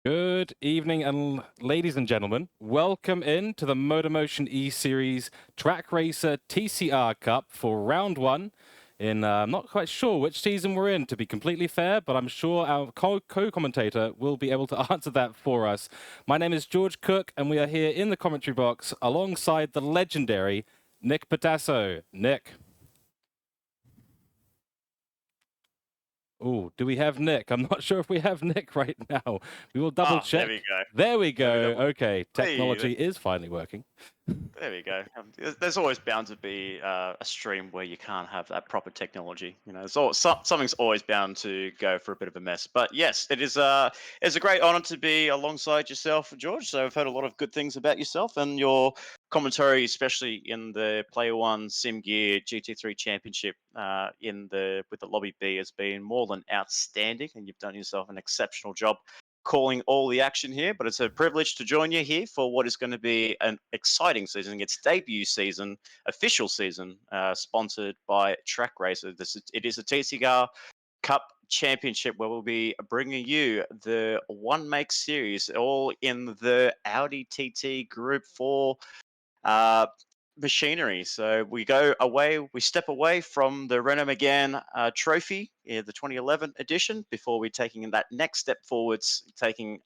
Good evening, and ladies and gentlemen, welcome in to the MotorMotion E-Series Track Racer TCR Cup for round one. I'm not quite sure which season we're in, to be completely fair, but I'm sure our co-commentator will be able to answer that for us. My name is George Cooke, and we are here in the commentary box alongside the legendary Nick Pautasso. Nick. Oh, do we have Nick? I'm not sure if we have Nick right now. We will double There check. we go. There we There we go. go. Okay, Hey, technology is finally working. there we go. There's always bound to be a stream where you can't have that proper technology. Something's always bound to go for a bit of a mess. But yes, it's a great honor to be alongside yourself, George. So I've heard a lot of good things about yourself and your commentary, especially in the Player One Sim Gear GT3 Championship with the Lobby B, has been more than outstanding, and you've done yourself an exceptional job calling all the action here, but it's a privilege to join you here for what is going to be an exciting season. Its debut season, official season, sponsored by Trak Racer. It is a TCR Cup Championship where we'll be bringing you the One Make Series, all in the Audi TT Group 4 uh, machinery. So we step away from the Renault Megane trophy, the 2011 edition, before we're taking that next step forwards, tackling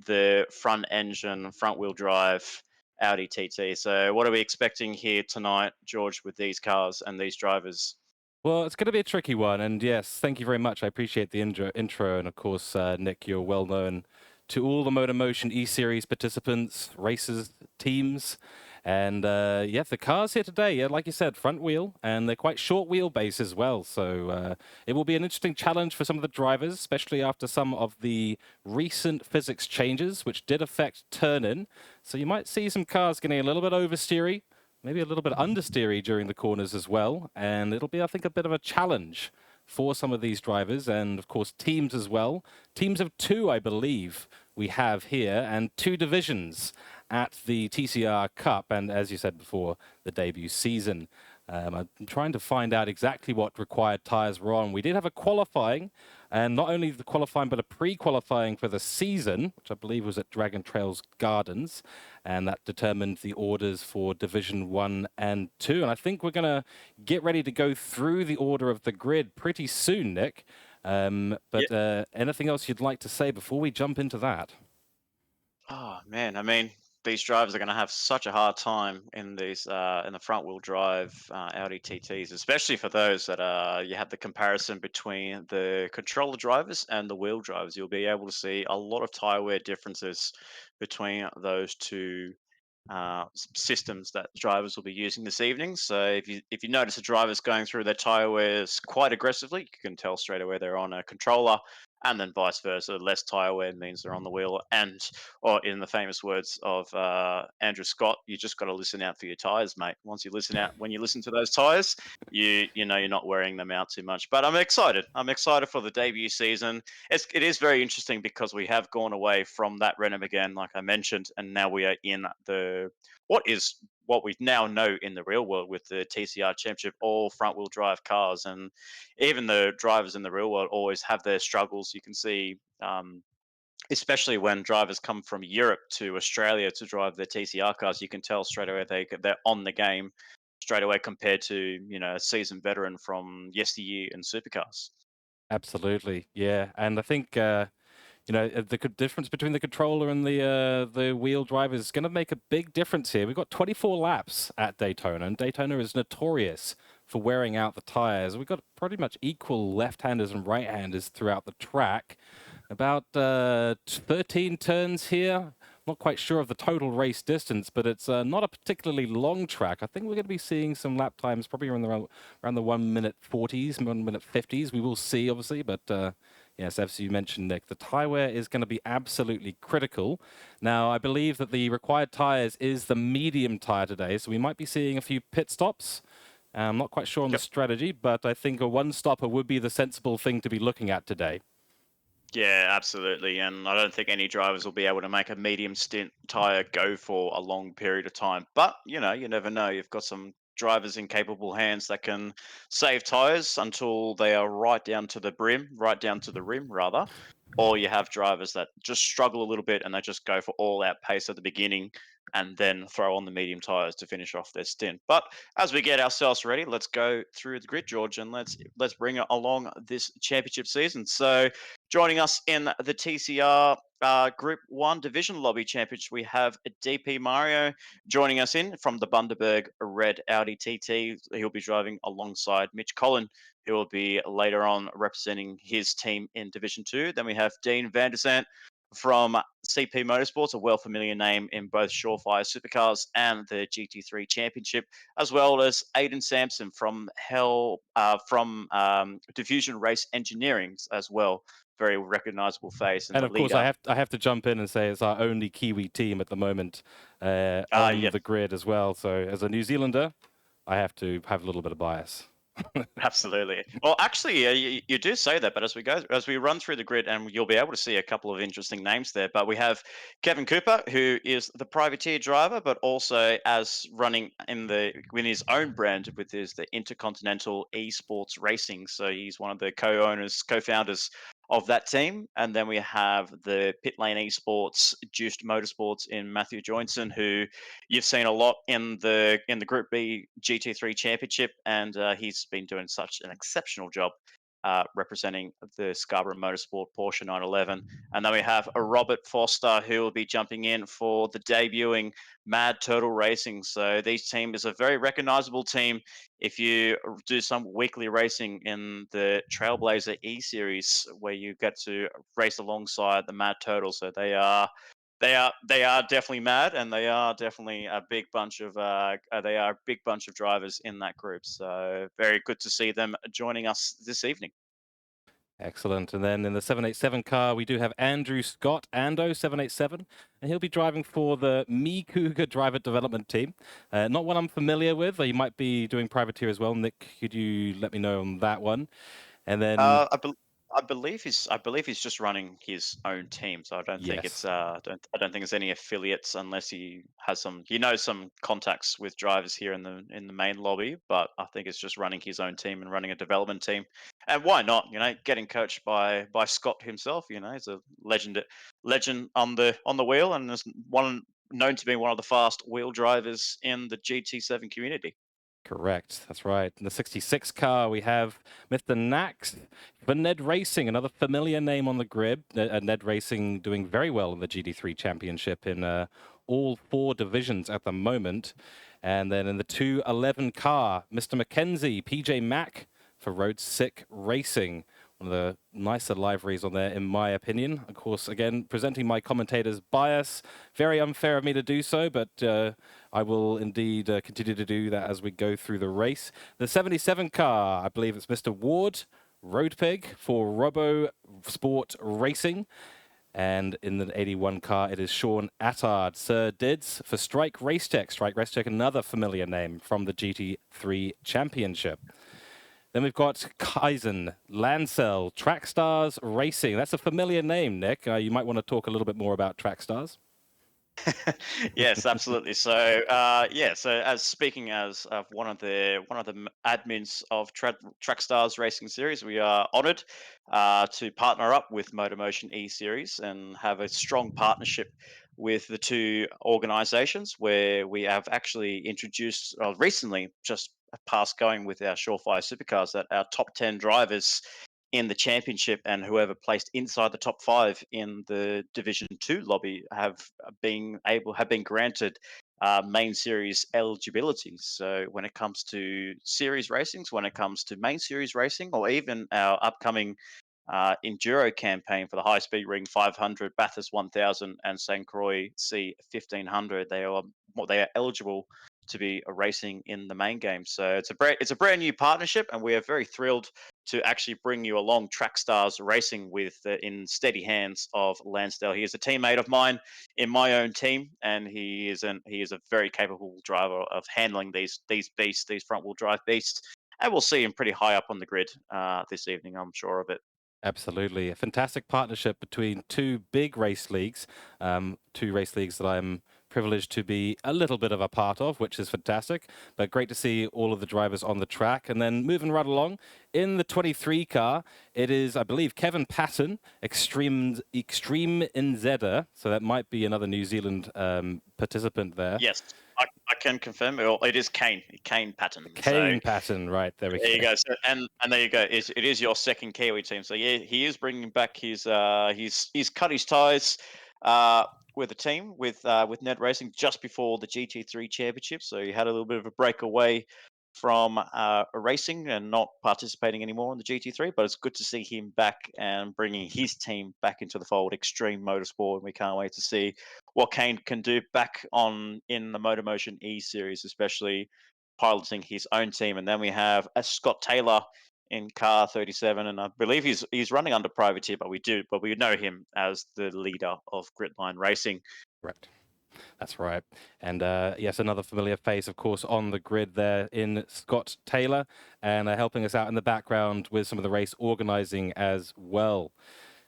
the front engine, front wheel drive Audi TT. So what are we expecting here tonight, George, with these cars and these drivers? Well, it's going to be a tricky one, and yes, thank you very much. I appreciate the intro, and of course, Nick, you're well known to all the MotorMotion E-Series participants, racers, teams, and yeah, the cars here today, yeah, like you said, front wheel, and they're quite short wheelbase as well. So it will be an interesting challenge for some of the drivers, especially after some of the recent physics changes, which did affect turn-in. So you might see some cars getting a little bit oversteery, maybe a little bit understeery during the corners as well. And it'll be, I think, a bit of a challenge for some of these drivers and, of course, teams as well. Teams of two, I believe, we have here, and two divisions at the TCR Cup. And as you said before, the debut season. I'm trying to find out exactly what required tyres were on. We did have a qualifying, and not only the qualifying, but a pre-qualifying for the season, which I believe was at Dragon Trails Gardens, and that determined the orders for Division 1 and 2. And I think we're going to get ready to go through the order of the grid pretty soon, Nick. Anything else you'd like to say before we jump into that? Oh man, I mean, these drivers are going to have such a hard time in the front wheel drive Audi TTs, especially for those that you have the comparison between the controller drivers and the wheel drivers. You'll be able to see a lot of tire wear differences between those two systems that drivers will be using this evening. So if you notice the drivers going through their tire wears quite aggressively, you can tell straight away they're on a controller, and then vice versa. Less tire wear means they're on the wheel. And or in the famous words of Andrew Scott, you just got to listen out for your tires, mate. When you listen to those tires, you know you're not wearing them out too much. But I'm excited. I'm excited for the debut season. It is very interesting because we have gone away from that Renault again, like I mentioned, and now we are in what we now know in the real world with the TCR Championship, all front wheel drive cars, and even the drivers in the real world always have their struggles. You can see. Especially when drivers come from Europe to Australia to drive their TCR cars, you can tell straight away they're on the game straight away compared to a seasoned veteran from yesteryear in supercars. Absolutely, yeah. And I think the difference between the controller and the wheel drive is going to make a big difference here. We've got 24 laps at Daytona, and Daytona is notorious for wearing out the tires. We've got pretty much equal left-handers and right-handers throughout the track. About 13 turns here. Not quite sure of the total race distance, but it's not a particularly long track. I think we're going to be seeing some lap times probably around the 1 minute 40s, 1 minute 50s. We will see, obviously, but yes, as you mentioned, Nick, the tyre wear is going to be absolutely critical. Now, I believe that the required tyres is the medium tyre today, so we might be seeing a few pit stops. I'm not quite sure on the strategy, but I think a one-stopper would be the sensible thing to be looking at today. Yeah, absolutely. And I don't think any drivers will be able to make a medium stint tire go for a long period of time. But, you never know. You've got some drivers in capable hands that can save tires until they are right down to the rim, rather. or you have drivers that just struggle a little bit and they just go for all out pace at the beginning and then throw on the medium tires to finish off their stint. But as we get ourselves ready, let's go through the grid, George, and let's bring along this championship season. So, joining us in the TCR Group One Division Lobby Championship, we have DP Mario joining us in from the Bundaberg Red Audi TT. He'll be driving alongside Mitch Collin, who will be later on representing his team in Division Two. Then we have Dean Van der Sant from CP Motorsports, a well familiar name in both Surefire Supercars and the GT3 Championship, as well as Aidan Sampson from Diffusion Race Engineering as well. Very recognizable face and And the of course, leader. I have to jump in and say it's our only Kiwi team at the moment on Yes, the grid as well. So as a New Zealander, I have to have a little bit of bias. absolutely. Well, actually, you do say that, but as we run through the grid, and you'll be able to see a couple of interesting names there. But we have Kevin Cooper, who is the privateer driver, but also as running in his own brand with the Intercontinental Esports Racing. So he's one of the co-founders of that team. And then we have the Pit Lane Esports, Juiced Motorsports in Matthew Joinson, who you've seen a lot in the Group B GT3 Championship, and he's been doing such an exceptional job representing the Scarborough Motorsport Porsche 911. And then we have a Robert Foster who will be jumping in for the debuting Mad Turtle Racing. So this team is a very recognizable team. If you do some weekly racing in the Trailblazer E-Series, where you get to race alongside the Mad Turtle, so they are definitely mad, and they are definitely a big bunch of drivers in that group. So very good to see them joining us this evening. Excellent. And then in the 787 car, we do have Andrew Scott, Ando 787, and he'll be driving for the Me Cougar driver development team. Not one I'm familiar with. He might be doing privateer as well. Nick, could you let me know on that one? And then, Uh, I, bel I believe he's just running his own team, so I don't think it's yes. I don't think it's any affiliates unless he knows some contacts with drivers here in the main lobby. But I think it's just running his own team and running a development team. And why not? Getting coached by Scott himself. He's a legend on the wheel, and is one known to be one of the fast wheel drivers in the GT7 community. Correct. That's right. In the 66 car, we have Mr. Nax for Ned Racing, another familiar name on the grid. Ned Racing doing very well in the GT3 Championship in all 4 divisions at the moment. And then in the 211 car, Mr. Mackenzie, PJ Mack for Road Sick Racing. One of the nicer liveries on there, in my opinion. Of course, again, presenting my commentator's bias. Very unfair of me to do so, but I will indeed continue to do that as we go through the race. The 77 car, I believe it's Mr. Ward, Road Pig for Robo Sport Racing. And in the 81 car, it is Sean Attard, Sir Dids for Strike Racetech. Strike Racetech, another familiar name from the GT3 Championship. Then we've got Kaizen, Lancel, Trackstars Racing. That's a familiar name, Nick. You might want to talk a little bit more about Trackstars. Yes, absolutely. So, so as speaking as of one of the admins of Trackstars Racing Series, we are honoured to partner up with MotorMotion E-Series and have a strong partnership with the two organisations, where we have actually introduced recently, just past going with our Surefire Supercars, that our top 10 drivers in the championship and whoever placed inside the top 5 in the Division 2 lobby have been granted main series eligibility. So when it comes to series racings, when it comes to main series racing, or even our upcoming enduro campaign for the high speed ring 500, Bathurst 1000, and St Croix C 1500, they are eligible to be racing in the main game. So it's a brand new partnership, and we are very thrilled to actually bring you along Trackstars Racing with in steady hands of Lansdale. He is a teammate of mine in my own team, and he is a very capable driver of handling these beasts, these front wheel drive beasts. And we'll see him pretty high up on the grid this evening, I'm sure of it. Absolutely. A fantastic partnership between 2 big race leagues, 2 race leagues that I'm privileged to be a little bit of a part of, which is fantastic. But great to see all of the drivers on the track. And then moving right along, in the 23 car, it is, I believe, Kevin Patton, Extreme Endeavour. So that might be another New Zealand participant there. Yes, I can confirm. Well, it is Kane Patton. Kane Patton, right, there we go. There you go. So, and there you go. It is your second Kiwi team. So yeah, he is bringing back his he's cut his ties with the team with Ned Racing just before the GT3 Championship. So he had a little bit of a break away from racing and not participating anymore in the GT3. But it's good to see him back and bringing his team back into the fold, Extreme Motorsport. And we can't wait to see what Kane can do back on in the MotorMotion E-Series, especially piloting his own team. And then we have Scott Taylor in car 37, and I believe he's running under privateer, but we know him as the leader of Gridline Racing. Correct. That's right. And yes, another familiar face, of course, on the grid there in Scott Taylor, and helping us out in the background with some of the race organizing as well.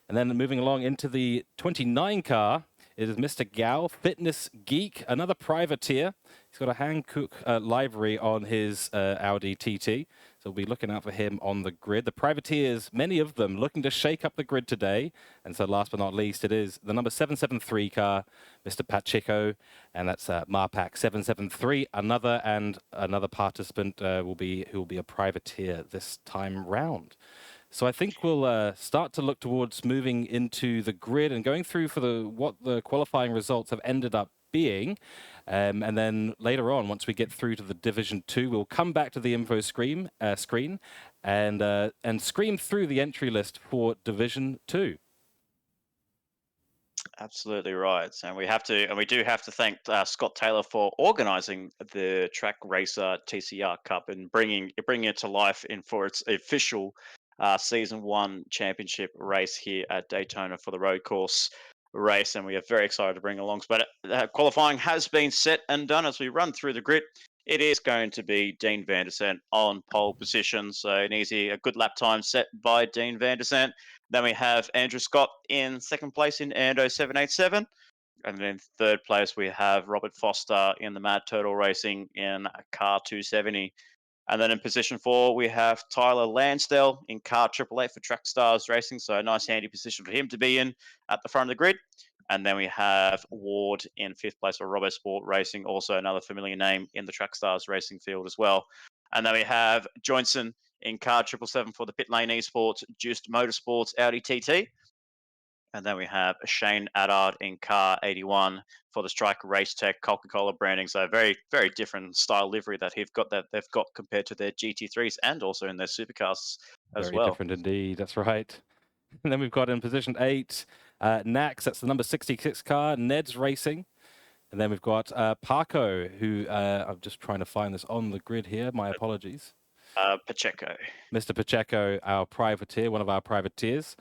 And then moving along into the 29 car, it is Mr. Gao, Fitness Geek, another privateer. He's got a Cooke livery on his Audi TT, so we'll be looking out for him on the grid. The privateers, many of them looking to shake up the grid today. And so last but not least, it is the number 773 car, Mr. Pacheco, and that's Marpac 773. Another participant who will be a privateer this time round. So I think we'll start to look towards moving into the grid and going through for what the qualifying results have ended up being. And then later on, once we get through to the Division 2, we'll come back to the info screen and scream through the entry list for Division 2. Absolutely right, and we do have to thank Scott Taylor for organising the Trak Racer TCR Cup and bringing it to life for its official Season 1 championship race here at Daytona for the road course race, and we are very excited to bring along. But qualifying has been set and done. As we run through the grid, it is going to be Dean van der Sant on pole position, so a good lap time set by Dean van der Sant. Then we have Andrew Scott in second place in Ando 787. And then third place, we have Robert Foster in the Mad Turtle Racing in car 270. And then in position 4, we have Tyler Lansdale in car 888 for Track Stars Racing. So a nice handy position for him to be in at the front of the grid. And then we have Ward in 5th place for Robo Sport Racing, also another familiar name in the Track Stars Racing field as well. And then we have Johnson in car 777 for the Pit Lane Esports, Juiced Motorsports Audi TT. And then we have Shane Addard in car 81 for the Strike Race Tech Coca-Cola branding. So very, very different style livery that they've got compared to their GT3s and also in their supercars as well. Very different indeed. That's right. And then we've got in position 8, Nax. That's the number 66 car, Ned's Racing. And then we've got Paco, who I'm just trying to find this on the grid here. My apologies. Pacheco. Mr. Pacheco, our privateer, one of our privateers.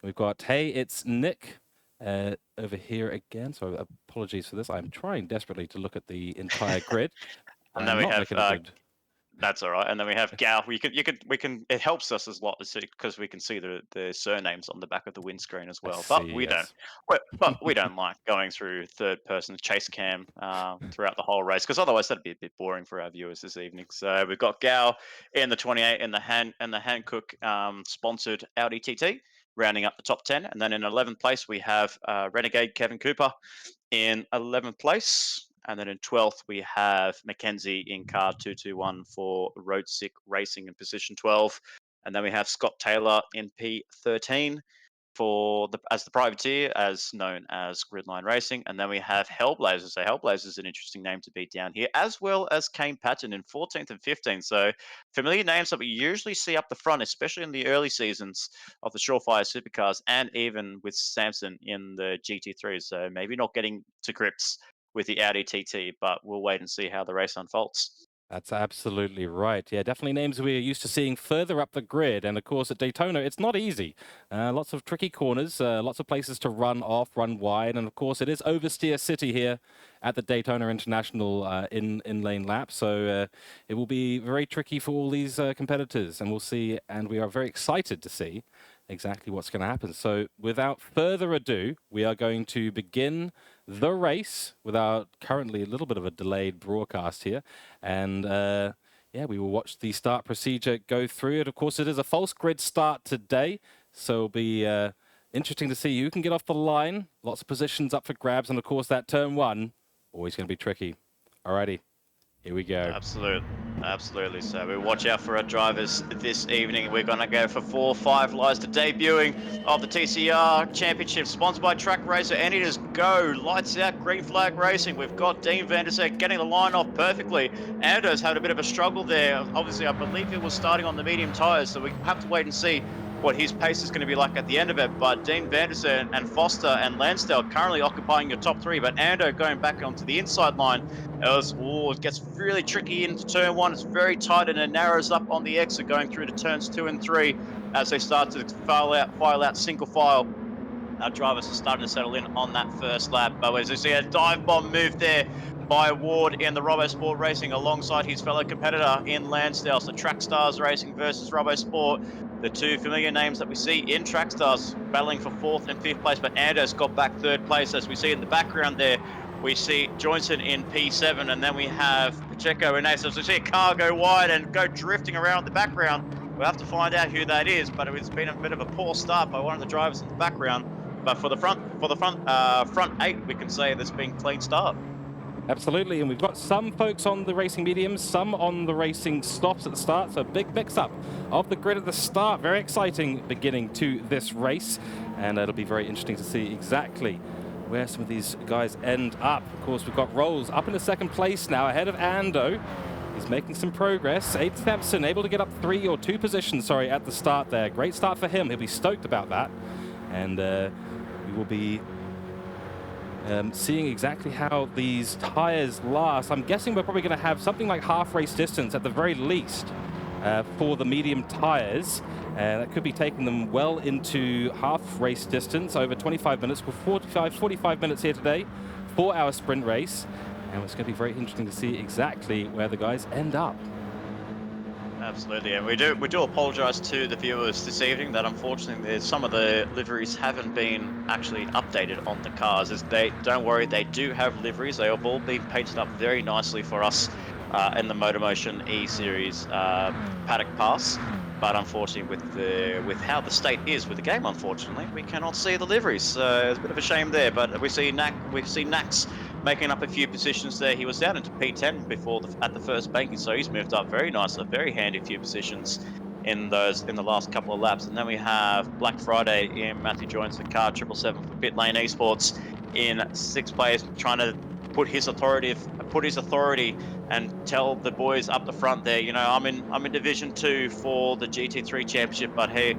We've got, hey, it's Nick over here again. So apologies for this. I'm trying desperately to look at the entire grid. And then we have that's all right. And then we have Gal. We can. It helps us as lot because we can see the surnames on the back of the windscreen as well. But we don't. But we don't like going through third person chase cam throughout the whole race because otherwise that'd be a bit boring for our viewers this evening. So we've got Gal in the 28 in the Hankook sponsored Audi TT, rounding up the top 10. And then in 11th place we have Renegade Kevin Cooper in 11th place. And then in 12th, we have Mackenzie in car 221 for Road Sick Racing in position 12. And then we have Scott Taylor in P13 as the privateer, as known as Gridline Racing. And then we have Hellblazers. So Hellblazers is an interesting name to be down here, as well as Kane Patton in 14th and 15th. So familiar names that we usually see up the front, especially in the early seasons of the Surefire Supercars and even with Samson in the GT3. So maybe not getting to grips with the Audi TT, but we'll wait and see how the race unfolds. That's absolutely right. Yeah, definitely names we're used to seeing further up the grid. And of course, at Daytona, it's not easy. Lots of tricky corners, lots of places to run off, run wide. And of course, it is oversteer city here at the Daytona International in-lane lap. So it will be very tricky for all these competitors. And we'll see, and we are very excited to see exactly what's going to happen. So without further ado, we are going to begin the race without currently a little bit of a delayed broadcast here. And yeah, we will watch the start procedure go through it. Of course, it is a false grid start today, so it'll be interesting to see who can get off the line. Lots of positions up for grabs, and of course, that turn one, always going to be tricky. Alrighty, here we go. Absolutely. So we watch out for our drivers this evening. We're going to go for 4-5 lights to debuting of the TCR Championship, sponsored by Trak Racer, and it is go. Lights out, green flag racing. We've got Dean van der Zee getting the line off perfectly. Anders had a bit of a struggle there. Obviously, I believe he was starting on the medium tyres, so we have to wait and see what his pace is going to be like at the end of it. But Dean van der Zee and Foster and Lansdale currently occupying your top three, but Ando going back onto the inside line. It gets really tricky into turn one. It's very tight and it narrows up on the exit going through to turns 2 and 3 as they start to file out single file. Our drivers are starting to settle in on that first lap. But as you see, a dive bomb move there by Ward in the RoboSport Racing alongside his fellow competitor in Lansdale. So Track Stars Racing versus RoboSport. The two familiar names that we see in Track Stars battling for 4th and 5th place, but Anders got back 3rd place. As we see in the background there, we see Johnson in P7, and then we have Pacheco in Ace. So we see a car go wide and go drifting around the background. We'll have to find out who that is, but it's been a bit of a poor start by one of the drivers in the background. But for the front 8, we can say there's been clean start. Absolutely, and we've got some folks on the racing mediums, some on the racing stops at the start, so a big mix-up of the grid at the start. Very exciting beginning to this race, and it'll be very interesting to see exactly where some of these guys end up. Of course, we've got Rolls up in the 2nd place now, ahead of Ando. He's making some progress. Abe Sampson able to get up 2 positions, at the start there. Great start for him. He'll be stoked about that. And we will be seeing exactly how these tires last. I'm guessing we're probably going to have something like half race distance at the very least for the medium tires. That could be taking them well into half race distance, over 25 minutes. We're 45 minutes here today, 4-hour sprint race. And it's going to be very interesting to see exactly where the guys end up. Absolutely, and we do apologise to the viewers this evening that unfortunately some of the liveries haven't been actually updated on the cars. Don't worry, they do have liveries. They have all been painted up very nicely for us in the MotorMotion E-Series paddock pass. But unfortunately, with how the state is with the game, unfortunately, we cannot see the liveries. So it's a bit of a shame there. But we see Nax making up a few positions there. He was down into P10 before at the first banking, so he's moved up very nicely. Very handy few positions in the last couple of laps. And then we have Black Friday in Matthew Johnson, car 777 for Pit Lane Esports in 6th place, trying to put his authority and tell the boys up the front there, I'm in Division 2 for the GT3 Championship, but hey,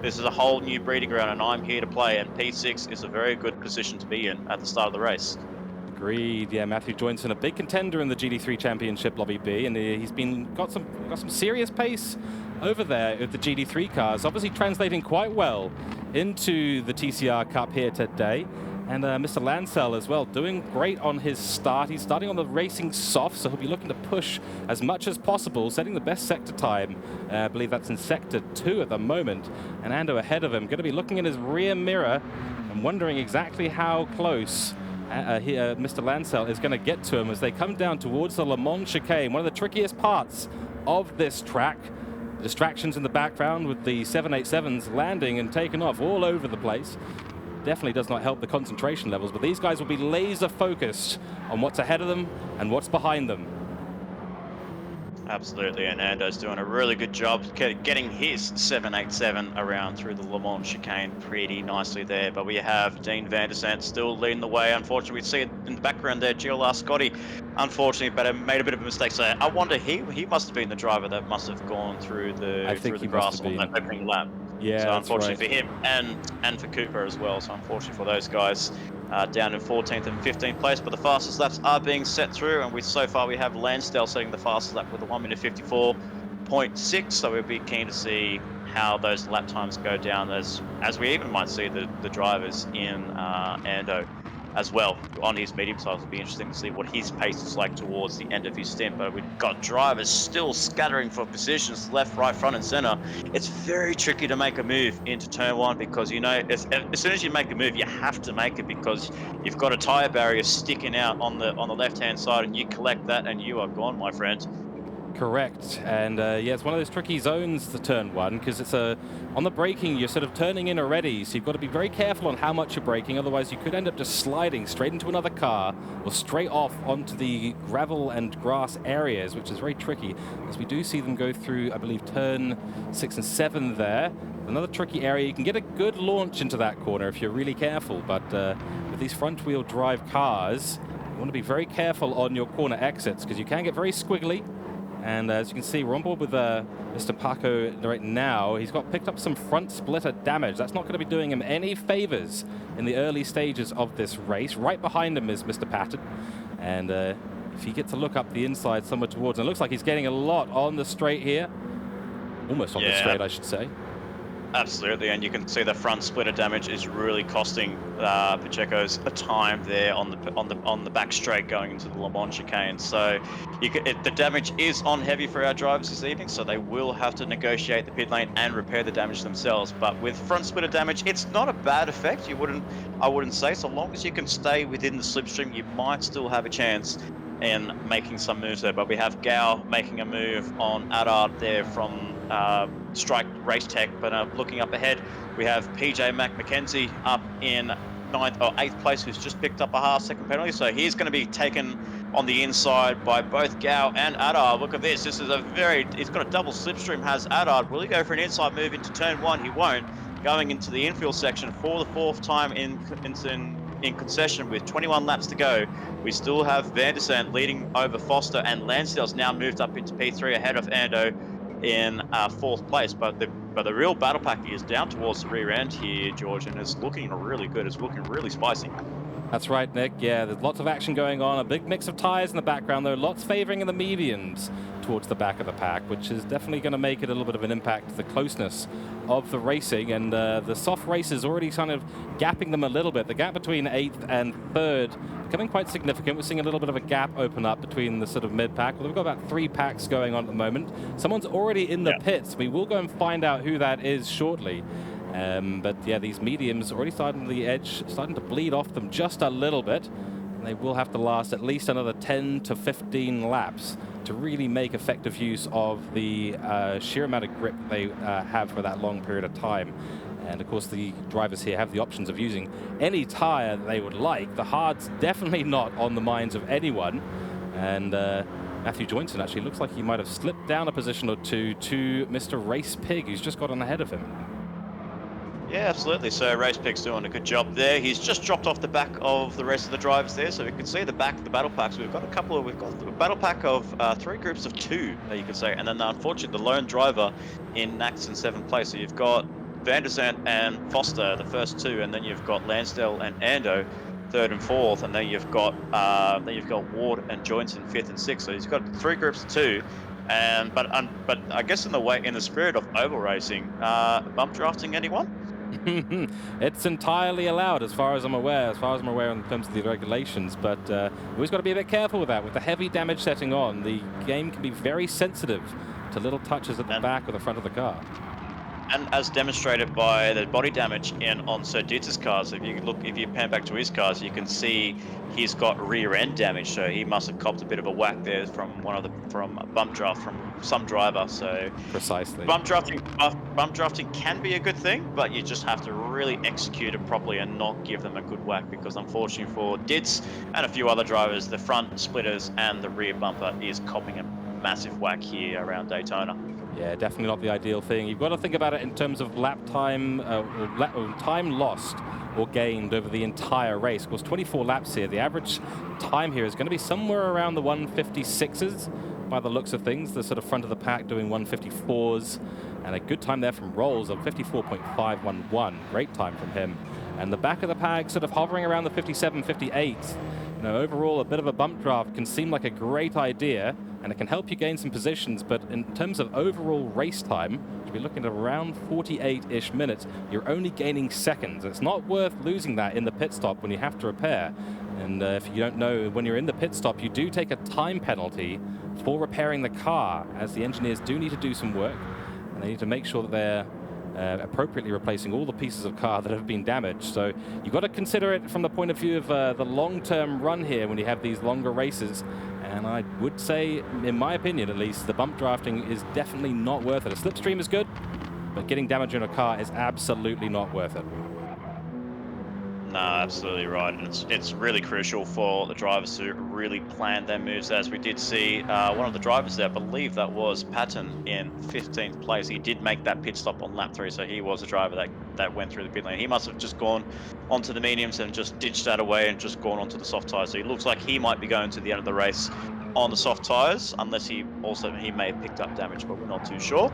this is a whole new breeding ground and I'm here to play, and P6 is a very good position to be in at the start of the race. Agreed. Yeah, Matthew Johnson, a big contender in the GT3 Championship Lobby B, and he's got some serious pace over there with the GT3 cars, obviously translating quite well into the TCR Cup here today. And Mr. Lansell as well, doing great on his start. He's starting on the racing soft, so he'll be looking to push as much as possible, setting the best sector time. I believe that's in Sector 2 at the moment. And Ando ahead of him, going to be looking in his rear mirror and wondering exactly how close Mr. Lansell is going to get to him as they come down towards the Le Mans chicane, one of the trickiest parts of this track. The distractions in the background with the 787s landing and taking off all over the place. Definitely does not help the concentration levels, but these guys will be laser focused on what's ahead of them and what's behind them. Absolutely, and Ando's doing a really good job getting his 787 around through the Le Mans chicane pretty nicely there. But we have Dean van der Zee still leading the way. Unfortunately, we see it in the background there, GLR Scotty, unfortunately, but made a bit of a mistake. So I wonder, he must have been the driver that must have gone through the grass on that opening lap. Yeah, so unfortunately right. For him and for Cooper as well. So unfortunately for those guys, down in 14th and 15th place. But the fastest laps are being set through, and so far we have Lansdale setting the fastest lap with a 1:54.6. So we'll be keen to see how those lap times go down, as we even might see the drivers in Ando as well on his medium tires. It'll be interesting to see what his pace is like towards the end of his stint. But we've got drivers still scattering for positions left, right, front, and center. It's very tricky to make a move into turn one because as soon as you make a move, you have to make it because you've got a tire barrier sticking out on the left hand side, and you collect that, and you are gone, my friend. Correct, and yeah, it's one of those tricky zones, the turn one, because it's on the braking, you're sort of turning in already, so you've got to be very careful on how much you're braking, otherwise you could end up just sliding straight into another car or straight off onto the gravel and grass areas, which is very tricky, as we do see them go through, I believe, turn 6 and 7 there. Another tricky area. You can get a good launch into that corner if you're really careful, but with these front-wheel drive cars, you want to be very careful on your corner exits because you can get very squiggly. And as you can see, we're on board with Mr. Paco right now. He's picked up some front splitter damage. That's not going to be doing him any favors in the early stages of this race. Right behind him is Mr. Patton. And if he gets a look up the inside somewhere towards, and it looks like he's getting a lot on the straight here. Almost on the straight, I should say. Absolutely, and you can see the front splitter damage is really costing Pacheco's a time there on the back straight going into the Le Mans chicane. So the damage is on heavy for our drivers this evening, so they will have to negotiate the pit lane and repair the damage themselves. But with front splitter damage, it's not a bad effect. I wouldn't say, so long as you can stay within the slipstream, you might still have a chance in making some moves there. But we have Gao making a move on Adard there from Strike Race Tech, but looking up ahead, we have PJ McKenzie up in 9th or 8th place, who's just picked up a half-second penalty. So he's going to be taken on the inside by both Gao and Adard. Look at this. This is he's got a double slipstream, has Adard. Will he go for an inside move into turn one? He won't. Going into the infield section for the 4th time in concession with 21 laps to go. We still have Van der Zandt leading over Foster, and Lansdale's now moved up into P3 ahead of Ando in 4th place. But the real battle pack is down towards the rear end here, George, and it's looking really good. It's looking really spicy. That's right, Nick. Yeah, there's lots of action going on. A big mix of tyres in the background, though. Lots favoring in the mediums towards the back of the pack, which is definitely going to make it a little bit of an impact to the closeness of the racing. And the soft race is already kind of gapping them a little bit. The gap between 8th and 3rd becoming quite significant. We're seeing a little bit of a gap open up between the sort of mid-pack. Well, we've got about 3 packs going on at the moment. Someone's already in the pits. We will go and find out who that is shortly. But yeah, these mediums already starting to the edge, starting to bleed off them just a little bit. And they will have to last at least another 10 to 15 laps to really make effective use of the sheer amount of grip they have for that long period of time. And of course, the drivers here have the options of using any tire they would like. The hard's definitely not on the minds of anyone. And Matthew Joynson actually looks like he might have slipped down a position or two to Mr. Race Pig, who's just got on ahead of him. Yeah, absolutely. So Race Pig's doing a good job there. He's just dropped off the back of the rest of the drivers there, so we can see the back of the battle packs. We've got a battle pack of 3 groups of 2, you could say, and then unfortunately the lone driver in Nax in 7th place. So you've got Van der Zandt and Foster, the first 2, and then you've got Lansdale and Ando, 3rd and 4th, and then you've got Ward and Joynson 5th and 6th. So he's got 3 groups of 2. But I guess in the spirit of oval racing, bump drafting anyone? It's entirely allowed as far as I'm aware, in terms of the regulations, but we've always got to be a bit careful with that. With the heavy damage setting on, the game can be very sensitive to little touches at the back or the front of the car. And as demonstrated by the body damage on Sir Dietz's cars, if you pan back to his cars, you can see he's got rear end damage. So he must have copped a bit of a whack there from a bump draft from some driver. So precisely, bump drafting can be a good thing, but you just have to really execute it properly and not give them a good whack, because unfortunately for Dietz and a few other drivers, the front splitters and the rear bumper is copping a massive whack here around Daytona. Yeah, definitely not the ideal thing. You've got to think about it in terms of lap time, time lost or gained over the entire race. Of course, 24 laps here. The average time here is going to be somewhere around the 156s by the looks of things. The sort of front of the pack doing 154s, and a good time there from Rolls of 54.511. Great time from him. And the back of the pack sort of hovering around the 57, 58. You know, overall, a bit of a bump draft can seem like a great idea, and it can help you gain some positions, but in terms of overall race time, you'll be looking at around 48-ish minutes. You're only gaining seconds. It's not worth losing that in the pit stop when you have to repair. And if you don't know, when you're in the pit stop, you do take a time penalty for repairing the car, as the engineers do need to do some work, and they need to make sure that they're appropriately replacing all the pieces of car that have been damaged. So you've got to consider it from the point of view of the long-term run here when you have these longer races. And I would say, in my opinion at least, the bump drafting is definitely not worth it. A slipstream is good, but getting damage in a car is absolutely not worth it. No, absolutely right. And it's really crucial for the drivers to really plan their moves. As we did see one of the drivers there, I believe that was Patton in 15th place. He did make that pit stop on lap 3, so he was a driver that went through the pit lane. He must have just gone onto the mediums and just ditched that away and just gone onto the soft tyres. So he looks like he might be going to the end of the race on the soft tyres, unless he may have picked up damage, but we're not too sure.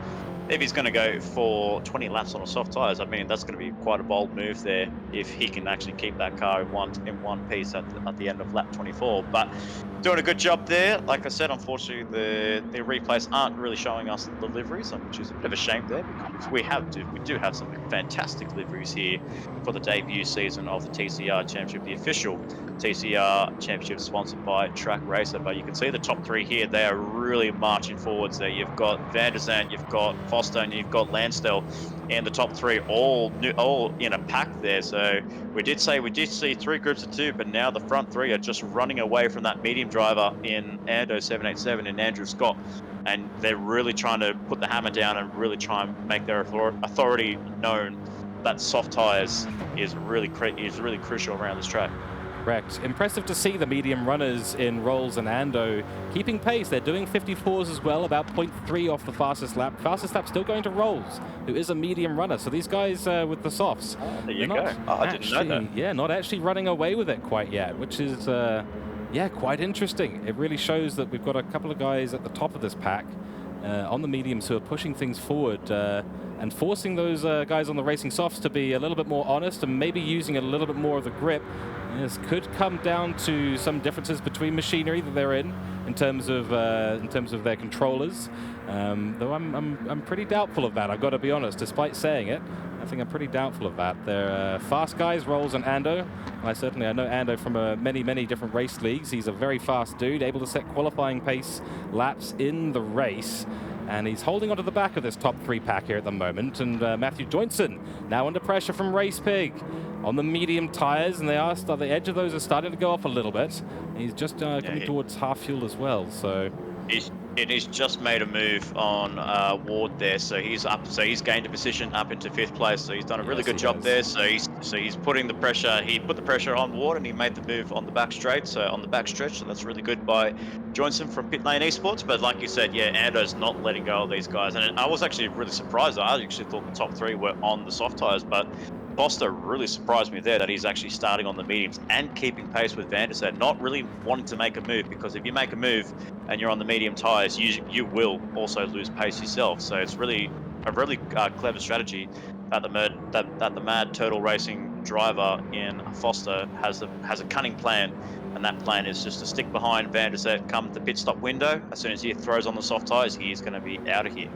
If he's going to go for 20 laps on a soft tyres, I mean, that's going to be quite a bold move there if he can actually keep that car in one piece at the end of lap 24. But doing a good job there. Like I said, unfortunately, the replays aren't really showing us the liveries, which is a bit of a shame there, because we do have some fantastic liveries here for the debut season of the TCR Championship, the official TCR Championship sponsored by Trak Racer. But you can see the top 3 here, they are really marching forwards there. You've got Van der Zandt, you've got Foster, and you've got Lansdell, and the top 3 all in a pack there. So we did see 3 groups of 2, but now the front 3 are just running away from that medium driver in Ando 787 and Andrew Scott, and they're really trying to put the hammer down and really try and make their authority known. That soft tyres is really crucial around this track. Correct. Impressive to see the medium runners in Rolls and Ando keeping pace. They're doing 54s as well, about 0.3 off the fastest lap. Fastest lap still going to Rolls, who is a medium runner. So these guys with the softs, there you go. I didn't know that. Yeah, not actually running away with it quite yet, which is quite interesting. It really shows that we've got a couple of guys at the top of this pack on the mediums who are pushing things forward and forcing those guys on the racing softs to be a little bit more honest and maybe using a little bit more of the grip. This could come down to some differences between machinery that they're in terms of their controllers. Though I'm pretty doubtful of that. I've got to be honest. Despite saying it, I think I'm pretty doubtful of that. They're fast guys, Rolls and Ando. I know Ando from many different race leagues. He's a very fast dude, able to set qualifying pace laps in the race. And he's holding onto the back of this top 3 pack here at the moment. And Matthew Joinson now under pressure from Race Pig on the medium tyres, and the edge of those are starting to go off a little bit. He's just coming towards half fuel as well. So he's just made a move on Ward there, so he's up. So he's gained a position up into 5th place. So he's done a really good job there. So he's putting the pressure. He put the pressure on Ward, and he made the move on the back straight. So on the back stretch. So that's really good by Johnson from Pit Lane Esports. But like you said, Ando's not letting go of these guys, and I was actually really surprised. I actually thought the top 3 were on the soft tyres, but Foster really surprised me there that he's actually starting on the mediums and keeping pace with Van der Zandt, not really wanting to make a move, because if you make a move and you're on the medium tyres, you will also lose pace yourself. So it's really a really clever strategy that the Mad Turtle Racing driver in Foster has a cunning plan, and that plan is just to stick behind Van der Zandt, come the pit stop window. As soon as he throws on the soft tyres, he is going to be out of here.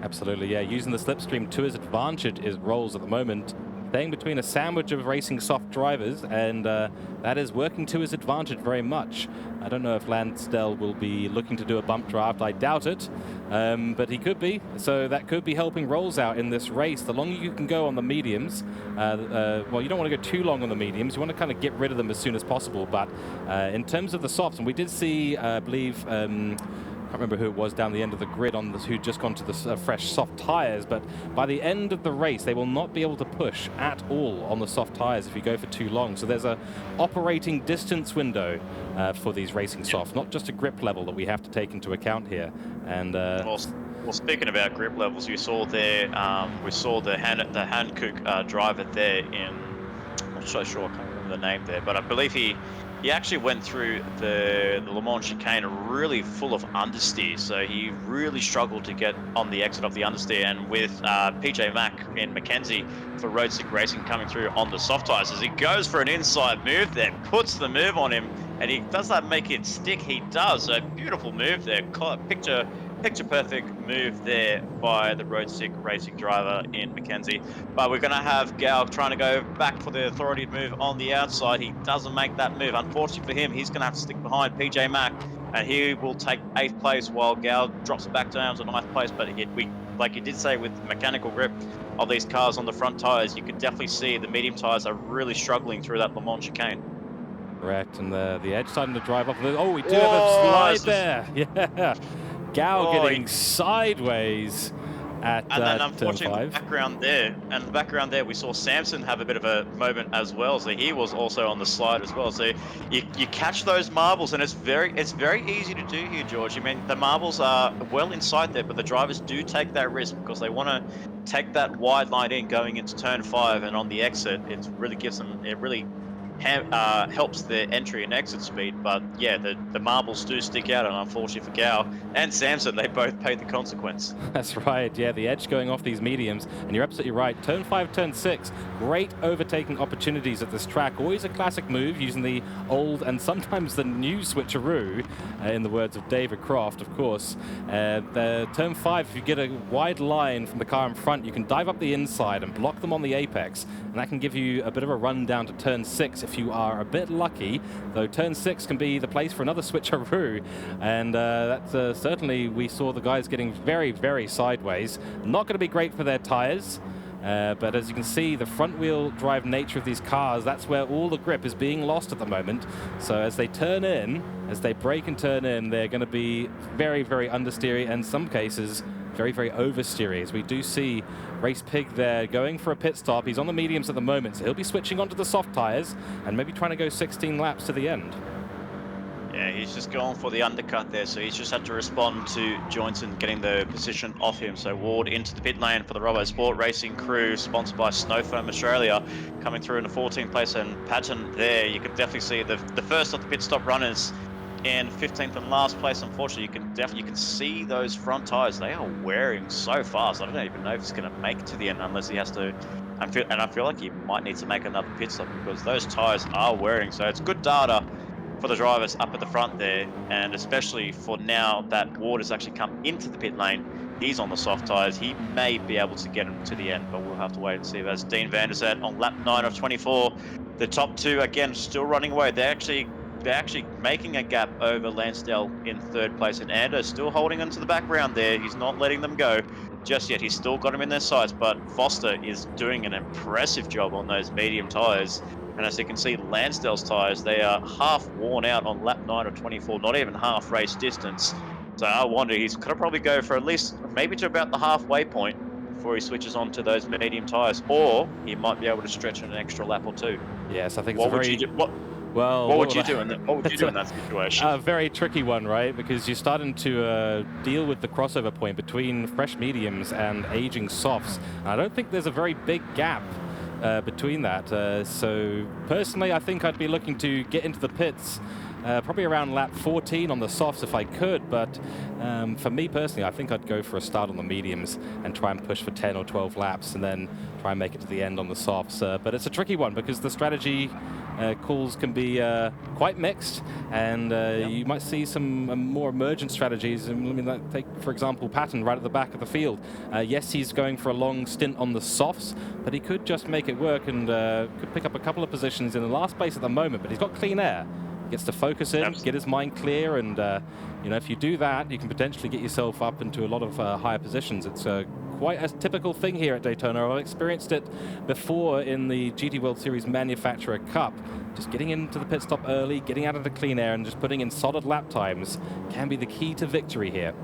Absolutely, yeah. Using the slipstream to his advantage is Rolls at the moment. Staying between a sandwich of racing soft drivers, and that is working to his advantage very much. I don't know if Lansdell will be looking to do a bump draft. I doubt it, but he could be. So that could be helping Rolls out in this race. The longer you can go on the mediums, well, you don't want to go too long on the mediums. You want to kind of get rid of them as soon as possible. But in terms of the softs, and we did see, I believe, I can't remember who it was down the end of the grid on this, who'd just gone to the fresh soft tyres, but by the end of the race, they will not be able to push at all on the soft tyres if you go for too long. So there's a operating distance window for these racing softs, not just a grip level that we have to take into account here. And well, speaking about grip levels, you saw there, we saw the Cooke driver there in, I'm not so sure, I can't remember the name there, but I believe he actually went through the Le Mans chicane really full of understeer, so he really struggled to get on the exit of the understeer. And with PJ Mack in Mackenzie for Road Stick Racing coming through on the soft tyres, as he goes for an inside move there, puts the move on him, and he does that make it stick. He does a beautiful move there. Picture perfect move there by the road stick racing driver in Mackenzie. But we're going to have Gal trying to go back for the authority move on the outside. He doesn't make that move. Unfortunately for him, he's going to have to stick behind PJ Mack, and he will take 8th place while Gal drops back down to 9th place. But we, like you did say, with the mechanical grip of these cars on the front tires, you could definitely see the medium tires are really struggling through that Le Mans chicane. Correct, and the edge starting to drive off. Oh, we do have a Oh, slide there. Yeah, Gao oh, getting sideways at and then turn unfortunately in 5. the background there, we saw Samson have a bit of a moment as well. So he was also on the slide as well. So you catch those marbles, and it's very easy to do here, George. I mean, the marbles are well inside there, but the drivers do take that risk because they want to take that wide line in going into turn 5, and on the exit, it really gives them, it really helps their entry and exit speed. But yeah, the marbles do stick out, and unfortunately for Gao and Samson, they both paid the consequence. That's right, yeah, the edge going off these mediums, and you're absolutely right. Turn 5, turn 6, great overtaking opportunities at this track. Always a classic move, using the old and sometimes the new switcheroo, in the words of David Croft, of course. The turn 5, if you get a wide line from the car in front, you can dive up the inside and block them on the apex, and that can give you a bit of a run down to turn 6 if you are a bit lucky, though turn 6 can be the place for another switcheroo, and that's certainly, we saw the guys getting very, very sideways. Not going to be great for their tires, but as you can see, the front wheel drive nature of these cars, that's where all the grip is being lost at the moment. So as they turn in, as they brake and turn in, they're going to be very, very understeery, and in some cases very, very oversteery. As we do see Race Pig there going for a pit stop. He's on the mediums at the moment, so he'll be switching onto the soft tires and maybe trying to go 16 laps to the end. Yeah, he's just going for the undercut there, so he's just had to respond to Johnson getting the position off him. So Ward into the pit lane for the Robo Sport Racing crew, sponsored by Snowfoam Australia, coming through in the 14th place, and Patton there. You can definitely see the first of the pit stop runners in 15th and last place. Unfortunately, you can see those front tires. They are wearing so fast. I don't even know if he's going to make it to the end unless he has to. I feel like he might need to make another pit stop because those tires are wearing. So it's good data for the drivers up at the front there, and especially for now that Ward has actually come into the pit lane. He's on the soft tires. He may be able to get him to the end, but we'll have to wait and see. As Dean van der Zet on lap 9 of 24, the top two again still running away. They're actually making a gap over Lansdale in 3rd place, and Anders still holding into the background there. He's not letting them go just yet. He's still got him in their sights, but Foster is doing an impressive job on those medium tires. And as you can see, Lansdale's tires, they are half worn out on lap 9 of 24, not even half race distance. So I wonder, he's going to probably go for at least maybe to about the halfway point before he switches on to those medium tires, or he might be able to stretch an extra lap or two. Yes, I think What it's would very... you do? What would you do in that situation? A very tricky one, right? Because you're starting to deal with the crossover point between fresh mediums and aging softs. And I don't think there's a very big gap between that. So personally, I think I'd be looking to get into the pits probably around lap 14 on the softs if I could, but for me personally, I think I'd go for a start on the mediums and try and push for 10 or 12 laps and then try and make it to the end on the softs. But it's a tricky one because the strategy calls can be quite mixed, and you might see some more emergent strategies. I mean, take, for example, Patton right at the back of the field. Yes, he's going for a long stint on the softs, but he could just make it work and could pick up a couple of positions in the last place at the moment, but he's got clean air. Gets to focus in, get his mind clear, and you know, if you do that, you can potentially get yourself up into a lot of higher positions. It's quite a typical thing here at Daytona. I've experienced it before in the GT World Series Manufacturer Cup. Just getting into the pit stop early, getting out of the clean air, and just putting in solid lap times can be the key to victory here.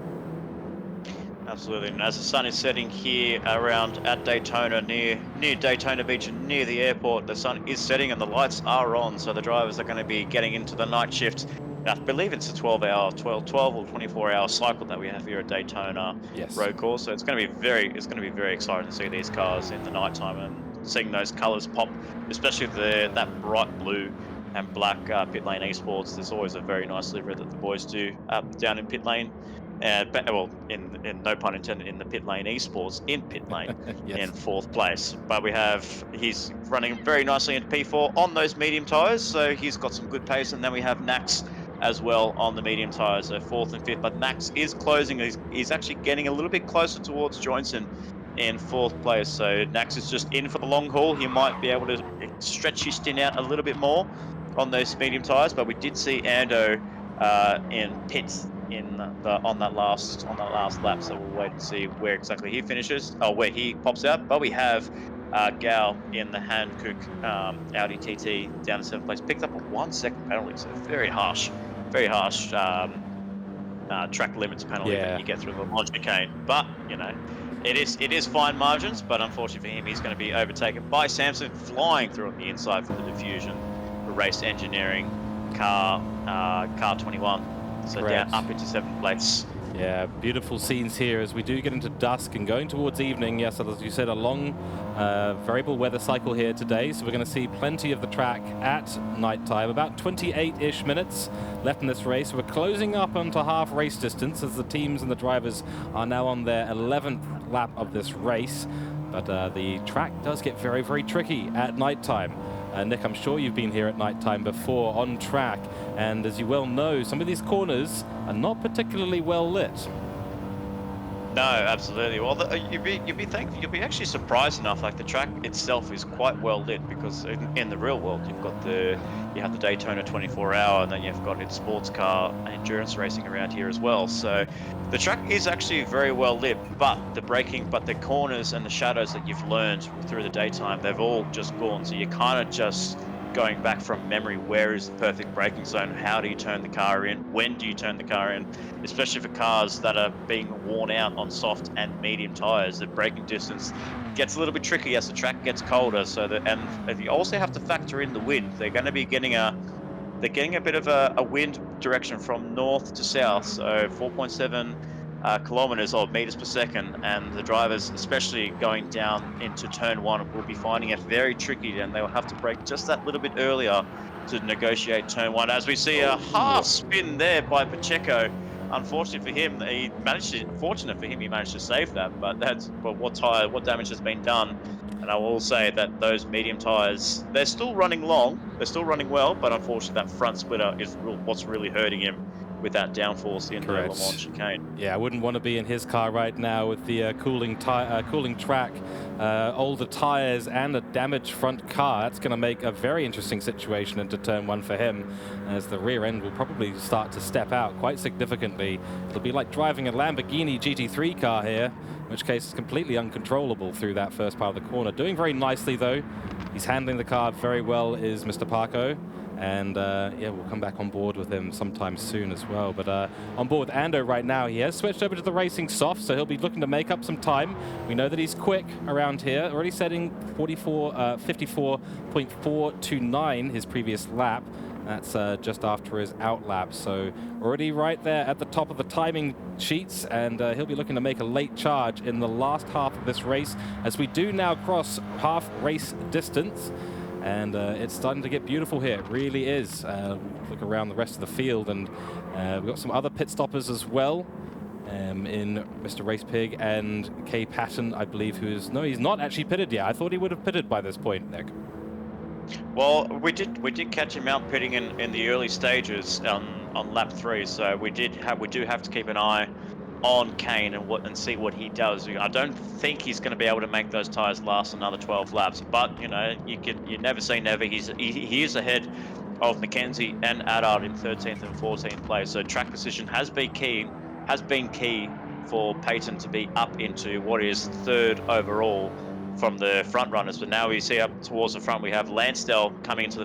Absolutely, and as the sun is setting here around at Daytona, near Daytona Beach and near the airport, the sun is setting and the lights are on, so the drivers are going to be getting into the night shift. I believe it's a 12 or 24-hour cycle that we have here at Daytona Road Course, so it's going to be very exciting to see these cars in the nighttime and seeing those colours pop, especially that bright blue and black pit lane esports. There's always a very nice livery that the boys do down in pit lane well, in no pun intended, in the pit lane esports, in pit lane, in Yes. fourth place. But he's running very nicely into P4 on those medium tires, so he's got some good pace. And then we have Nax as well on the medium tires, so fourth and fifth. But Nax is closing. He's actually getting a little bit closer towards Johnson in fourth place. So Nax is just in for the long haul. He might be able to stretch his stint out a little bit more on those medium tires. But we did see Ando in pits in the on that last lap. So we'll wait and see where exactly he finishes or where he pops out. But we have Gal in the hand Cooke Audi TT down to seventh place, picked up a 1 second penalty. So very harsh track limits penalty that Yeah. you get through the launch chicane. But it is fine margins. But unfortunately for him, he's going to be overtaken by Samson flying through on the inside from the diffusion for race engineering car 21. So down Correct. up into seventh place. Yeah, beautiful scenes here as we do get into dusk and going towards evening. Yes, as you said, a long variable weather cycle here today. So we're going to see plenty of the track at nighttime. About 28-ish minutes left in this race. We're closing up onto half race distance as the teams and the drivers are now on their 11th lap of this race. But the track does get very, very tricky at nighttime. Nick, I'm sure you've been here at night time before on track, and as you well know, some of these corners are not particularly well lit. No, absolutely. Well, you'd be thankful. You'll be actually surprised enough. Like the track itself is quite well lit because in the real world, you have the Daytona 24-hour, and then you've got its sports car and endurance racing around here as well. So the track is actually very well lit, but the corners and the shadows that you've learned through the daytime, they've all just gone. So you're kind of just going back from memory. Where is the perfect braking zone? How do you turn the car in? When do you turn the car in? Especially for cars that are being worn out on soft and medium tires, the braking distance gets a little bit tricky as the track gets colder. And you also have to factor in the wind. They're getting a bit of a wind direction from north to south, so 4.7 kilometers or meters per second, and the drivers, especially going down into turn one, will be finding it very tricky, and they'll have to brake just that little bit earlier to negotiate turn one. As we see a half spin there by Pacheco. Unfortunately for him, fortunate for him, he managed to save that. But what damage has been done? And I will say that those medium tires, they're still running long, they're still running well, but unfortunately that front splitter is what's really hurting him with that downforce in the Le Mans Correct. chicane. Yeah, I wouldn't want to be in his car right now with the cooling track, older tires, and a damaged front car. That's going to make a very interesting situation into turn one for him, as the rear end will probably start to step out quite significantly. It'll be like driving a Lamborghini GT3 car here, in which case it's completely uncontrollable through that first part of the corner. Doing very nicely, though. He's handling the car very well, is Mr. Parko. And yeah, we'll come back on board with him sometime soon as well. But on board with Ando right now, he has switched over to the racing soft, so he'll be looking to make up some time. We know that he's quick around here, already setting 54.429 his previous lap. That's just after his out lap, so already right there at the top of the timing sheets, and he'll be looking to make a late charge in the last half of this race, as we do now cross half race distance. And it's starting to get beautiful here. It really is. Look around the rest of the field, and we've got some other pit stoppers as well in Mr. Race Pig and K Patton, I believe, he's not actually pitted yet. I thought he would have pitted by this point, Nick. Well, we did catch him out pitting in the early stages on lap 3, so we do have to keep an eye on Kane and see what he does. I don't think he's going to be able to make those tires last another 12 laps, but you never say never. He is ahead of Mackenzie and Adard in 13th and 14th place. So track position has been key for Peyton to be up into what is third overall from the front runners. But now we see up towards the front, we have Lansdale coming into the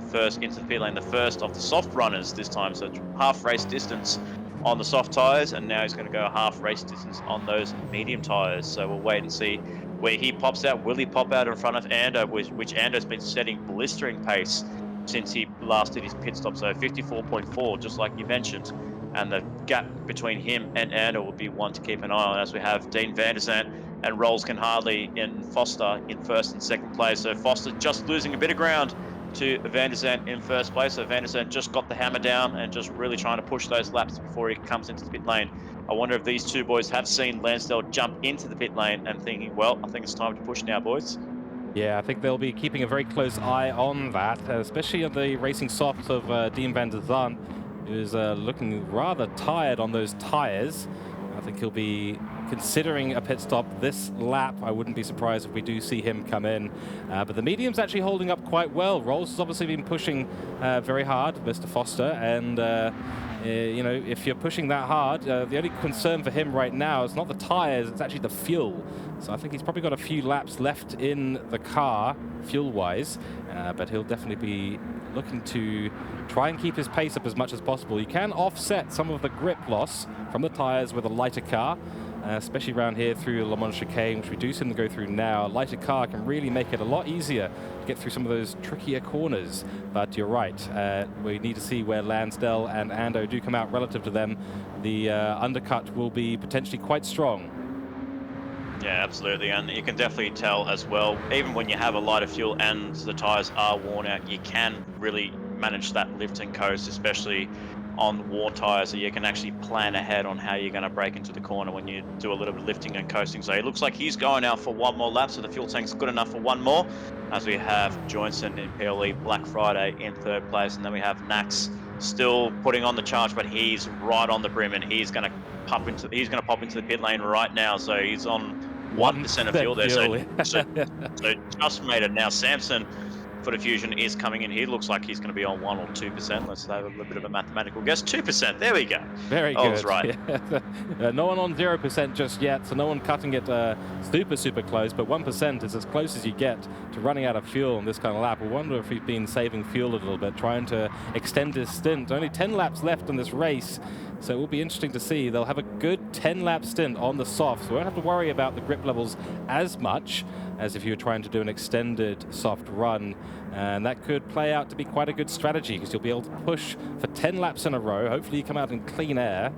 pit lane, the first of the soft runners this time. So half race distance on the soft tires, and now he's going to go half race distance on those medium tires. So we'll wait and see where he pops out. Will he pop out in front of Ando, which Ando's been setting blistering pace since he last did his pit stop? So 54.4, just like you mentioned. And the gap between him and Ando will be one to keep an eye on, as we have Dean van der Zandt and Rolls can hardly in Foster in first and second place. So Foster just losing a bit of ground to Van der Zandt in first place. So Van der Zandt just got the hammer down and just really trying to push those laps before he comes into the pit lane. I wonder if these two boys have seen Lansdale jump into the pit lane and thinking, well, I think it's time to push now, boys. Yeah, I think they'll be keeping a very close eye on that, especially on the racing softs of Dean Van der Zandt, who's looking rather tired on those tires. I think he'll be considering a pit stop this lap. I wouldn't be surprised if we do see him come in. But the medium's actually holding up quite well. Rolls has obviously been pushing very hard, Mr. Foster, and you know, if you're pushing that hard, the only concern for him right now is not the tires, it's actually the fuel. So I think he's probably got a few laps left in the car, fuel-wise, but he'll definitely be looking to try and keep his pace up as much as possible. You can offset some of the grip loss from the tires with a lighter car, especially around here through Le Mans Chicane, which we do seem to go through now. A lighter car can really make it a lot easier to get through some of those trickier corners. But you're right, we need to see where Lansdale and Ando do come out relative to them. The undercut will be potentially quite strong. Yeah, absolutely, and you can definitely tell as well, even when you have a lighter fuel and the tyres are worn out, you can really manage that lift and coast, especially on worn tyres, so you can actually plan ahead on how you're going to brake into the corner when you do a little bit of lifting and coasting. So it looks like he's going out for one more lap, so the fuel tank's good enough for one more, as we have Johnson in PLE Black Friday in third place, and then we have Nax still putting on the charge, but he's right on the brim, and he's going to pop into the pit lane right now, so he's on 1% of fuel there, so just made it. Now Samson for the Fusion is coming in. He looks like he's going to be on 1 or 2%. Let's have a little bit of a mathematical guess. 2%. There we go. Very good. I was right. Yeah. No one on 0% just yet, so no one cutting it super close, but 1% is as close as you get to running out of fuel in this kind of lap. I wonder if he's been saving fuel a little bit, trying to extend his stint. Only 10 laps left in this race, so it will be interesting to see. They'll have a good 10-lap stint on the soft, so we won't have to worry about the grip levels as much as if you were trying to do an extended soft run. And that could play out to be quite a good strategy, because you'll be able to push for 10 laps in a row. Hopefully you come out in clean air.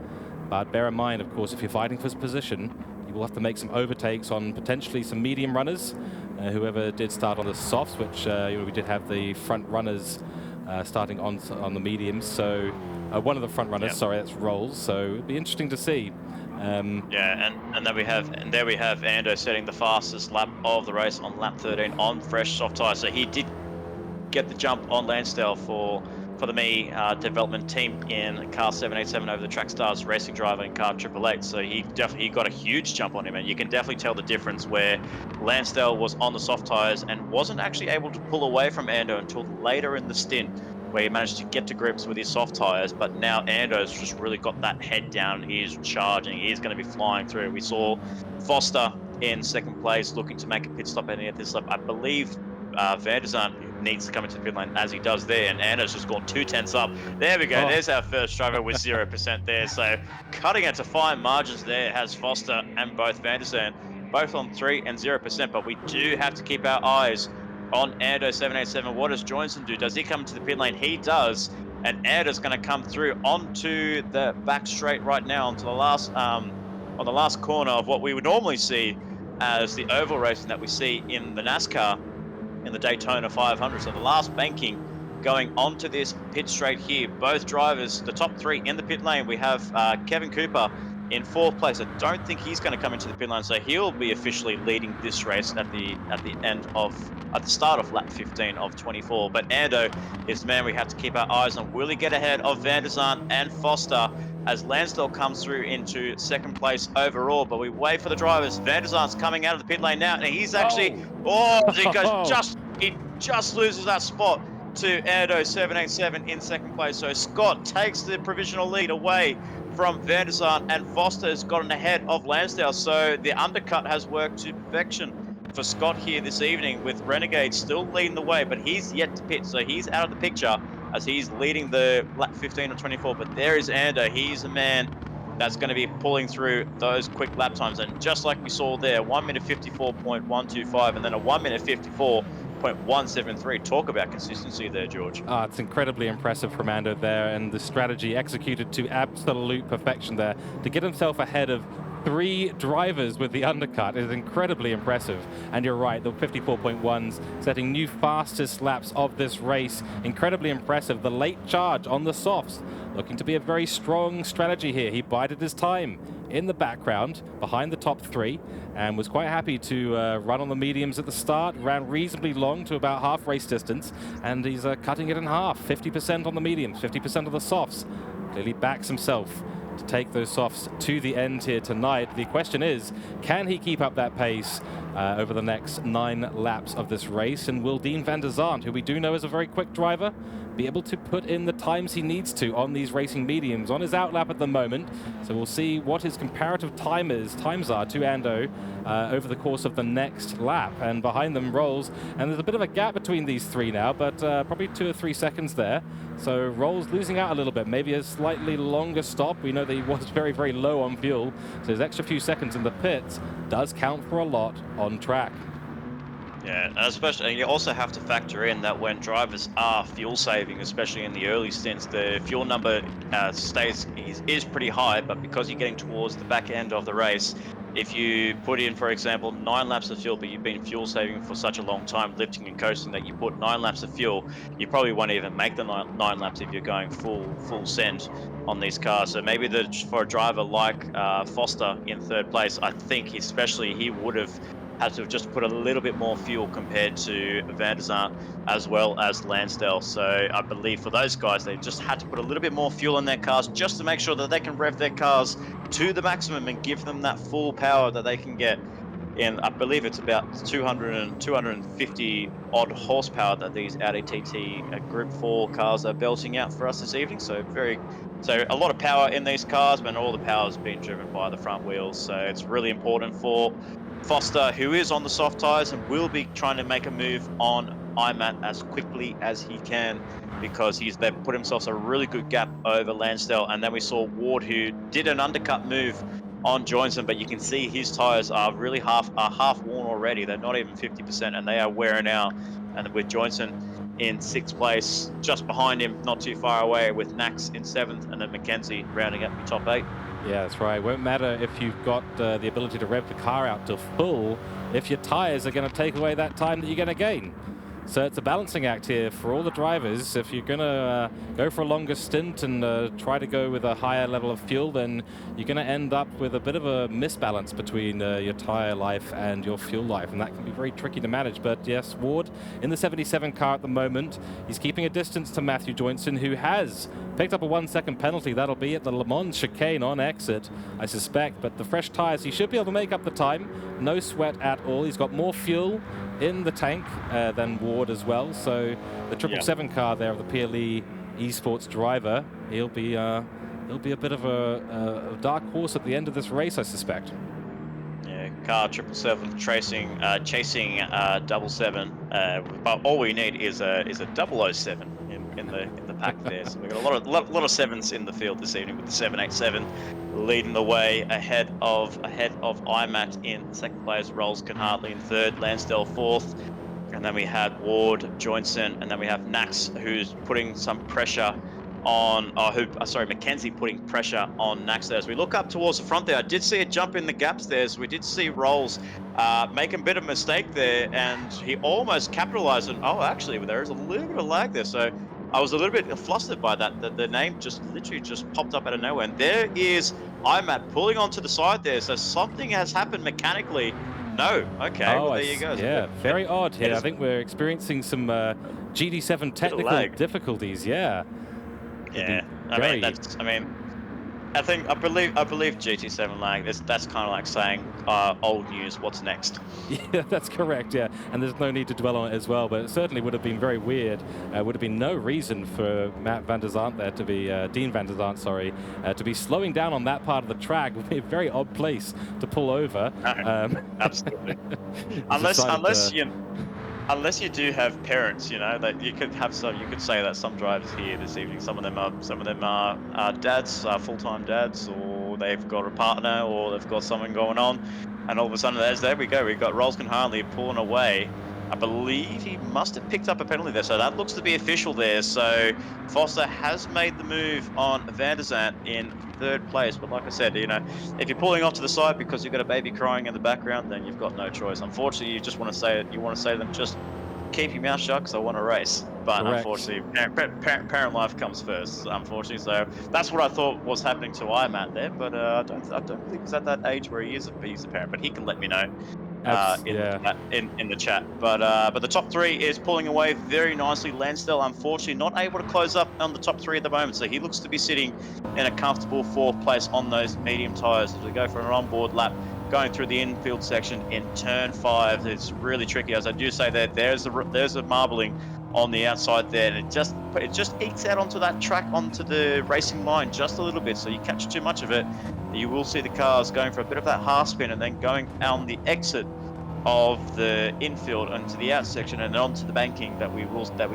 But bear in mind, of course, if you're fighting for position, you will have to make some overtakes on potentially some medium runners. Whoever did start on the softs, which you know, we did have the front runners starting on the mediums. So one of the front runners, sorry, that's Rolls. So it'll be interesting to see. Yeah, and there we have Ando setting the fastest lap of the race on lap 13 on fresh soft tyres. So he did get the jump on Lansdale for the ME development team in car 787 over the Track Stars racing driver in car 888. So he got a huge jump on him, and you can definitely tell the difference where Lansdale was on the soft tyres and wasn't actually able to pull away from Ando until later in the stint, where he managed to get to grips with his soft tyres. But now Ando's just really got that head down. He's charging. He's going to be flying through. We saw Foster in second place looking to make a pit stop at this lap. I believe Van der Zandt needs to come into the pit lane as he does there, and Ando's just gone 2/10 up. There we go. There's our first driver with 0% there. So cutting it to fine margins there has Foster and both Van der Zandt, both on 3 and 0%. But we do have to keep our eyes on Ando 787. What does Johnson do? Does he come into the pit lane? He does, and Ando's going to come through onto the back straight right now, onto the last on the last corner of what we would normally see as the oval racing that we see in the NASCAR in the Daytona 500. So the last banking going onto this pit straight here. Both drivers, the top 3 in the pit lane. We have Kevin Cooper in 4th place. I don't think he's going to come into the pit lane, so he'll be officially leading this race at the start of lap 15 of 24. But Ando is the man we have to keep our eyes on. Will he get ahead of Van der Zandt and Foster as Lansdale comes through into 2nd place overall? But we wait for the drivers. Van der Zandt's coming out of the pit lane now, and he's actually he just loses that spot to Ando 787 in 2nd place. So Scott takes the provisional lead away from Van der Zandt, and Foster has gotten ahead of Lansdale. So the undercut has worked to perfection for Scott here this evening, with Renegade still leading the way, but he's yet to pit, so he's out of the picture as he's leading the lap 15 of 24. But there is Ando. He's a man that's going to be pulling through those quick lap times, and just like we saw there, 1 minute 54.125 and then a 1 minute 54.173. Talk about consistency there, George. It's incredibly impressive from Ando there, and the strategy executed to absolute perfection there to get himself ahead of 3 drivers with the undercut is incredibly impressive. And you're right, the 54.1s setting new fastest laps of this race. Incredibly impressive. The late charge on the softs, looking to be a very strong strategy here. He bided his time in the background behind the top 3 and was quite happy to run on the mediums at the start. Ran reasonably long to about half race distance, and he's cutting it in half. 50% on the mediums, 50% of the softs. Clearly backs himself to take those softs to the end here tonight. The question is, can he keep up that pace over the next 9 laps of this race? And will Dean van der Zandt, who we do know is a very quick driver, be able to put in the times he needs to on these racing mediums on his outlap at the moment? So we'll see what his comparative times are to Ando over the course of the next lap. And behind them Rolls, and there's a bit of a gap between these 3 now, but probably 2 or 3 seconds there. So Rolls losing out a little bit, maybe a slightly longer stop. We know that he was very, very low on fuel, so his extra few seconds in the pits does count for a lot on track. Yeah, especially, and you also have to factor in that when drivers are fuel saving, especially in the early stints, the fuel number is pretty high. But because you're getting towards the back end of the race, if you put in, for example, 9 laps of fuel, but you've been fuel saving for such a long time, lifting and coasting, that you put 9 laps of fuel, you probably won't even make the nine laps if you're going full send on these cars. So maybe for a driver like Foster in 3rd place, I think especially he would have had to just put a little bit more fuel compared to Van der Zandt as well as Lansdale. So I believe for those guys, they just had to put a little bit more fuel in their cars just to make sure that they can rev their cars to the maximum and give them that full power that they can get. And I believe it's about 250 odd horsepower that these Audi TT Group 4 cars are belting out for us this evening. So a lot of power in these cars, but all the power is being driven by the front wheels. So it's really important for Foster, who is on the soft tyres and will be trying to make a move on IMAT as quickly as he can, because they've put themselves a really good gap over Lansdale. And then we saw Ward, who did an undercut move on Johnson, but you can see his tyres are really half worn already. They're not even 50%, and they are wearing out. And with Johnson in 6th place, just behind him, not too far away, with Nax in 7th, and then Mackenzie rounding up your top 8. Yeah, that's right. It won't matter if you've got the ability to rev the car out to full if your tyres are going to take away that time that you're going to gain. So it's a balancing act here for all the drivers. If you're going to go for a longer stint and try to go with a higher level of fuel, then you're going to end up with a bit of a misbalance between your tyre life and your fuel life, and that can be very tricky to manage. But yes, Ward in the 77 car at the moment. He's keeping a distance to Matthew Joynson, who has picked up a 1-second penalty. That'll be at the Le Mans chicane on exit, I suspect. But the fresh tyres, he should be able to make up the time. No sweat at all. He's got more fuel in the tank than Ward as well. So the 777 car there of the PLE esports driver, he'll be a bit of a dark horse at the end of this race, I suspect. Yeah, car 777 chasing 777. But all we need is a 007 in the pack there. So we've got a lot of sevens in the field this evening, with the 787 leading the way ahead of IMAT in 2nd place, Rolls Hartley in 3rd, Lansdale 4th, and then we had Ward, Joynson, and then we have Nax, who's putting some pressure on, Mackenzie putting pressure on Nax there. As we look up towards the front there, I did see a jump in the gaps there, so we did see Rolls make a bit of a mistake there, and he almost capitalized on, actually, there is a little bit of lag there, so I was a little bit flustered by that. The name just literally just popped up out of nowhere, and there is IMAT pulling onto the side there, so something has happened mechanically. No, okay, well, there you go. Yeah, very odd here. I think we're experiencing some GD7 technical difficulties. Yeah. Yeah, I believe GT7 lag. That's kind of like saying old news. What's next? Yeah, that's correct. Yeah, and there's no need to dwell on it as well. But it certainly would have been very weird. Would have been no reason for Matt van der Zandt there to be Dean van der Zandt, sorry, to be slowing down on that part of the track. Would be a very odd place to pull over. Absolutely. Unless you do have parents, that you could say that some drivers here this evening, some of them are dads, full-time dads, or they've got a partner, or they've got something going on, and all of a sudden there we go. We've got Rolls Hartley pulling away I believe he must have picked up a penalty there, so that looks to be official there. So Foster has made the move on Van der Zandt in third place. But like I said, if you're pulling off to the side because you've got a baby crying in the background, then you've got no choice. Unfortunately, you just want to say it. You want to say to them, just keep your mouth shut because I want to race. But Correct. unfortunately, parent life comes first. Unfortunately, so that's what I thought was happening to Matt there. But I don't believe he's at that age where he's a parent. But he can let me know in the Yeah. chat. In the chat. But the top three is pulling away very nicely. Lansdale, unfortunately, not able to close up on the top three at the moment, so he looks to be sitting in a comfortable fourth place on those medium tires as we go for an onboard lap. Going through the infield section in turn 5, it's really tricky. As I do say that there's a marbling on the outside there, and it just ekes out onto that track, onto the racing line just a little bit. So you catch too much of it, you will see the cars going for a bit of that half spin and then going on the exit of the infield onto the out section and onto the banking that we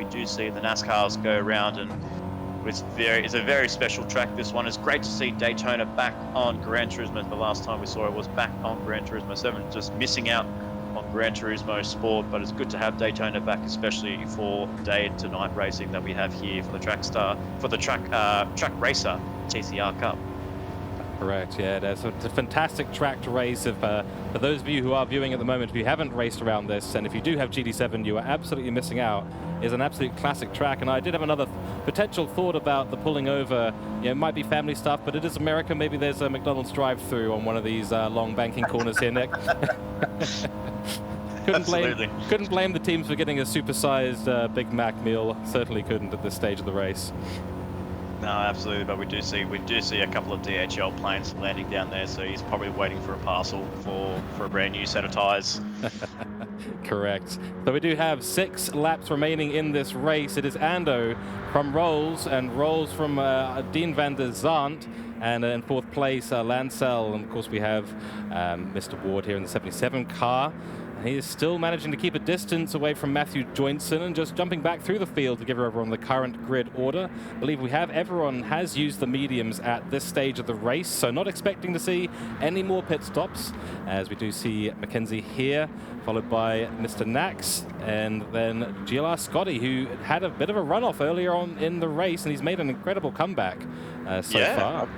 do see the NASCARs go around. And it's a very special track. This one is great to see Daytona back on Gran Turismo. The last time we saw it was back on Gran Turismo 7, just missing out on Gran Turismo Sport. But it's good to have Daytona back, especially for day to night racing that we have here for the track racer TCR Cup. Correct, yeah. It's a fantastic track to race. For those of you who are viewing at the moment, if you haven't raced around this, and if you do have GD7, you are absolutely missing out. It's an absolute classic track, and I did have another potential thought about the pulling over. It might be family stuff, but it is America. Maybe there's a McDonald's drive-through on one of these long banking corners here, Nick. Couldn't blame the teams for getting a supersized Big Mac meal. Certainly couldn't at this stage of the race. No, absolutely, but we do see a couple of DHL planes landing down there, so he's probably waiting for a parcel for a brand new set of tyres. Correct. So we do have 6 laps remaining in this race. It is Ando from Rolls and Rolls from Dean van der Zandt, and in 4th place Lancel, and of course we have Mr. Ward here in the 77 car. He is still managing to keep a distance away from Matthew Joinson and just jumping back through the field to give everyone the current grid order. I believe everyone has used the mediums at this stage of the race, so not expecting to see any more pit stops, as we do see Mackenzie here, followed by Mr. Nax, and then GLR Scotty, who had a bit of a runoff earlier on in the race, and he's made an incredible comeback so far.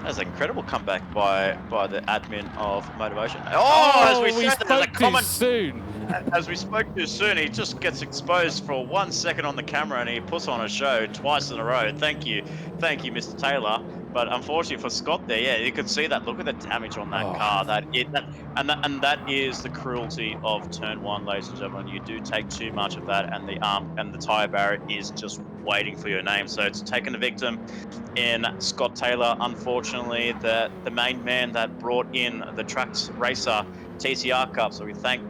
That's an incredible comeback by the admin of MotorMotion. As we spoke too soon. As we spoke too soon, he just gets exposed for 1 second on the camera, and he puts on a show twice in a row. Thank you, Mr. Taylor. But unfortunately for Scott there, yeah, you can see that. Look at the damage on that car. That is the cruelty of turn 1, ladies and gentlemen. You do take too much of that, and the tire barrier is just waiting for your name. So it's taken a victim in Scott Taylor. Unfortunately, the main man that brought in the Trax Racer TCR Cup. So we thank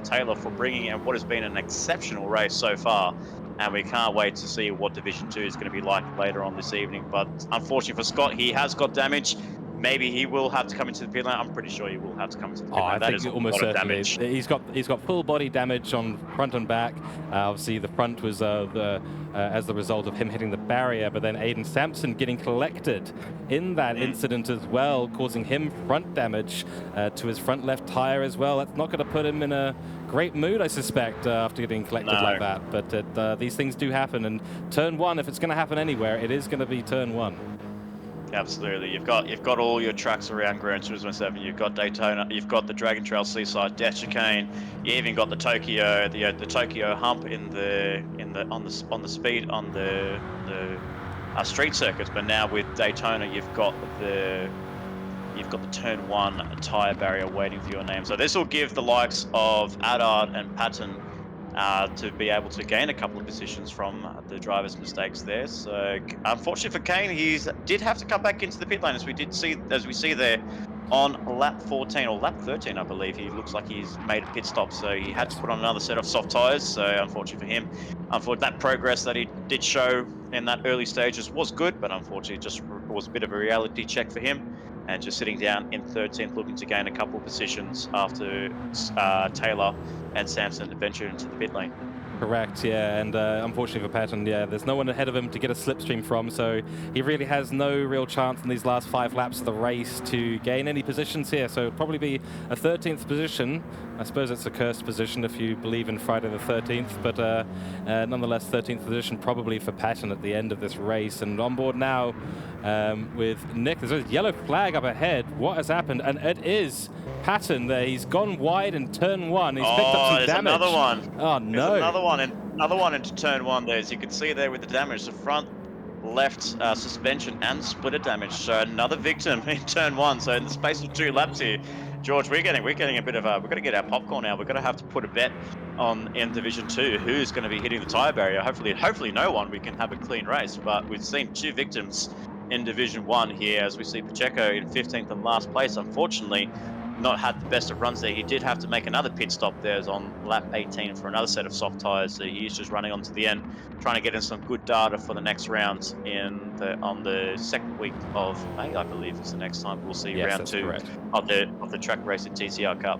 Taylor for bringing in what has been an exceptional race so far. And we can't wait to see what Division 2 is going to be like later on this evening. But unfortunately for Scott, he has got damage. Maybe he will have to come into the pit lane. I'm pretty sure he will have to come into the pit lane. I think almost certainly. He's got full body damage on front and back. Obviously, the front was as the result of him hitting the barrier, but then Aiden Sampson getting collected in that incident as well, causing him front damage to his front left tire as well. That's not going to put him in a great mood, I suspect, after getting collected like that. But these things do happen, and turn 1, if it's going to happen anywhere, it is going to be turn 1. Absolutely, you've got all your tracks around Gran Turismo 7. You've got Daytona, you've got the Dragon Trail Seaside Death Chicane. You even got the Tokyo, the Tokyo hump on the speed on the street circuits. But now with Daytona, you've got the turn 1 tire barrier waiting for your name. So this will give the likes of Adard and Patton to be able to gain a couple of positions from the driver's mistakes there. So unfortunately for Kane, he did have to come back into the pit lane, as we see there on lap 14 or lap 13, I believe. He looks like he's made a pit stop, so he had to put on another set of soft tires. So unfortunately for him, that progress that he did show in that early stages was good, but unfortunately just was a bit of a reality check for him. And just sitting down in 13th, looking to gain a couple of positions after Taylor and Sampson ventured into the pit lane. Correct, yeah, and unfortunately for Patton, yeah, there's no one ahead of him to get a slipstream from, so he really has no real chance in these last 5 laps of the race to gain any positions here. So it'll probably be a 13th position. I suppose it's a cursed position if you believe in Friday the 13th, but nonetheless, 13th position probably for Patton at the end of this race. And on board now with Nick, there's a yellow flag up ahead. What has happened? And it is Patton there. He's gone wide in turn 1. He's picked up some damage. Another one. Oh no! There's another one into turn 1 there, as you can see there with the damage, the front left suspension and splitter damage. So another victim in turn 1. So in the space of 2 laps here, George, we're getting a bit of a, we're going to get our popcorn now. We're going to have to put a bet on in Division 2 who's going to be hitting the tyre barrier. Hopefully no one. We can have a clean race. But we've seen 2 victims in Division 1 here, as we see Pacheco in 15th and last place. Unfortunately, not had the best of runs there. He did have to make another pit stop there on lap 18 for another set of soft tyres. So he's just running on to the end, trying to get in some good data for the next round on the second week of May, I believe is the next time we'll see round 2 of the Trak Racing TCR Cup.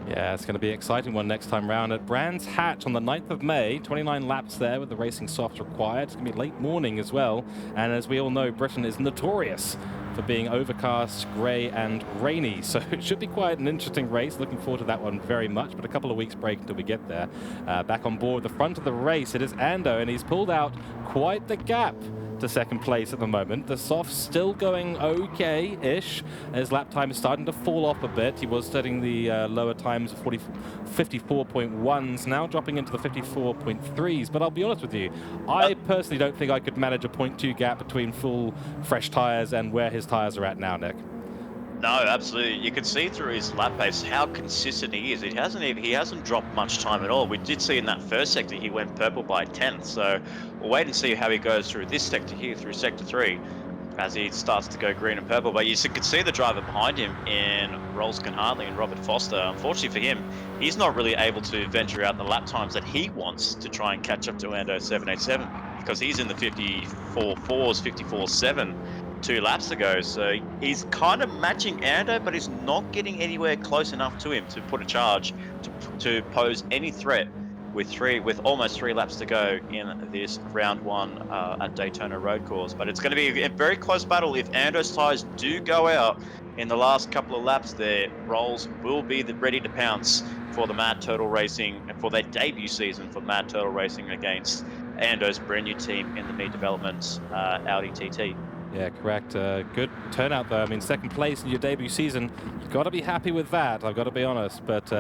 Yeah, it's going to be an exciting one next time round at Brands Hatch on the 9th of May. 29 laps there with the racing soft required. It's going to be late morning as well. And as we all know, Britain is notorious for being overcast, grey and rainy. So it should be quite an interesting race. Looking forward to that one very much, but a couple of weeks break until we get there. Back on board the front of the race, it is Ando, and he's pulled out quite the gap to second place at the moment. The soft's still going okay-ish. His lap time is starting to fall off a bit. He was setting the lower times of 54.1s, now dropping into the 54.3s. But I'll be honest with you, I personally don't think I could manage a 0.2 gap between full fresh tyres and where his tyres are at now, Nick. No, absolutely. You can see through his lap pace how consistent he is. He hasn't dropped much time at all. We did see in that first sector he went purple by 10th. So we'll wait and see how he goes through this sector here, through sector 3, as he starts to go green and purple. But you could see the driver behind him in Rolskin Hartley and Robert Foster. Unfortunately for him, he's not really able to venture out the lap times that he wants to try and catch up to Ando 787, because he's in the 54.4s, 54.7. 2 laps ago, so he's kind of matching Ando, but he's not getting anywhere close enough to him to put a charge to pose any threat with almost 3 laps to go in this round 1 at Daytona road course. But it's going to be a very close battle. If Ando's tyres do go out in the last couple of laps there, Rolls will be ready to pounce for the Mad Turtle Racing, and for their debut season for Mad Turtle Racing against Ando's brand new team in the Mead Development Audi TT. Yeah, correct. Good turnout, though. I mean, second place in your debut season, you've got to be happy with that, I've got to be honest. But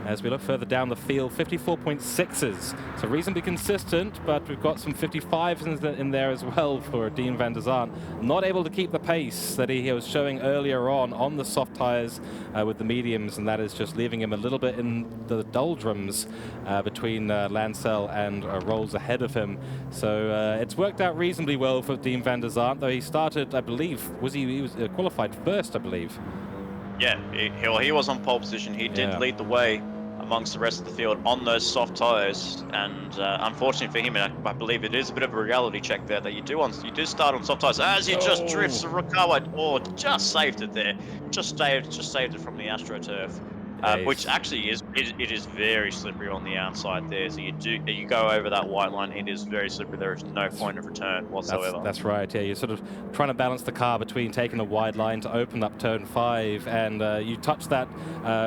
as we look further down the field, 54.6s. So reasonably consistent, but we've got some 55s in there as well for Dean van der Zaan. Not able to keep the pace that he was showing earlier on the soft tyres with the mediums, and that is just leaving him a little bit in the doldrums between Lancel and Rolls ahead of him. So it's worked out reasonably well for Dean van der Zaan, though he started, I believe, he was qualified first, I believe. Yeah, he was on pole position. He did lead the way amongst the rest of the field on those soft tyres, and unfortunately for him, I believe it is a bit of a reality check there that you do start on soft tyres as he just drifts. Riccardo just saved it there, just saved it from the AstroTurf. Which actually is very slippery on the outside there. So you go over that white line, it is very slippery. There is no point of return whatsoever. That's right. Yeah, you're sort of trying to balance the car between taking a wide line to open up turn 5, and you touch that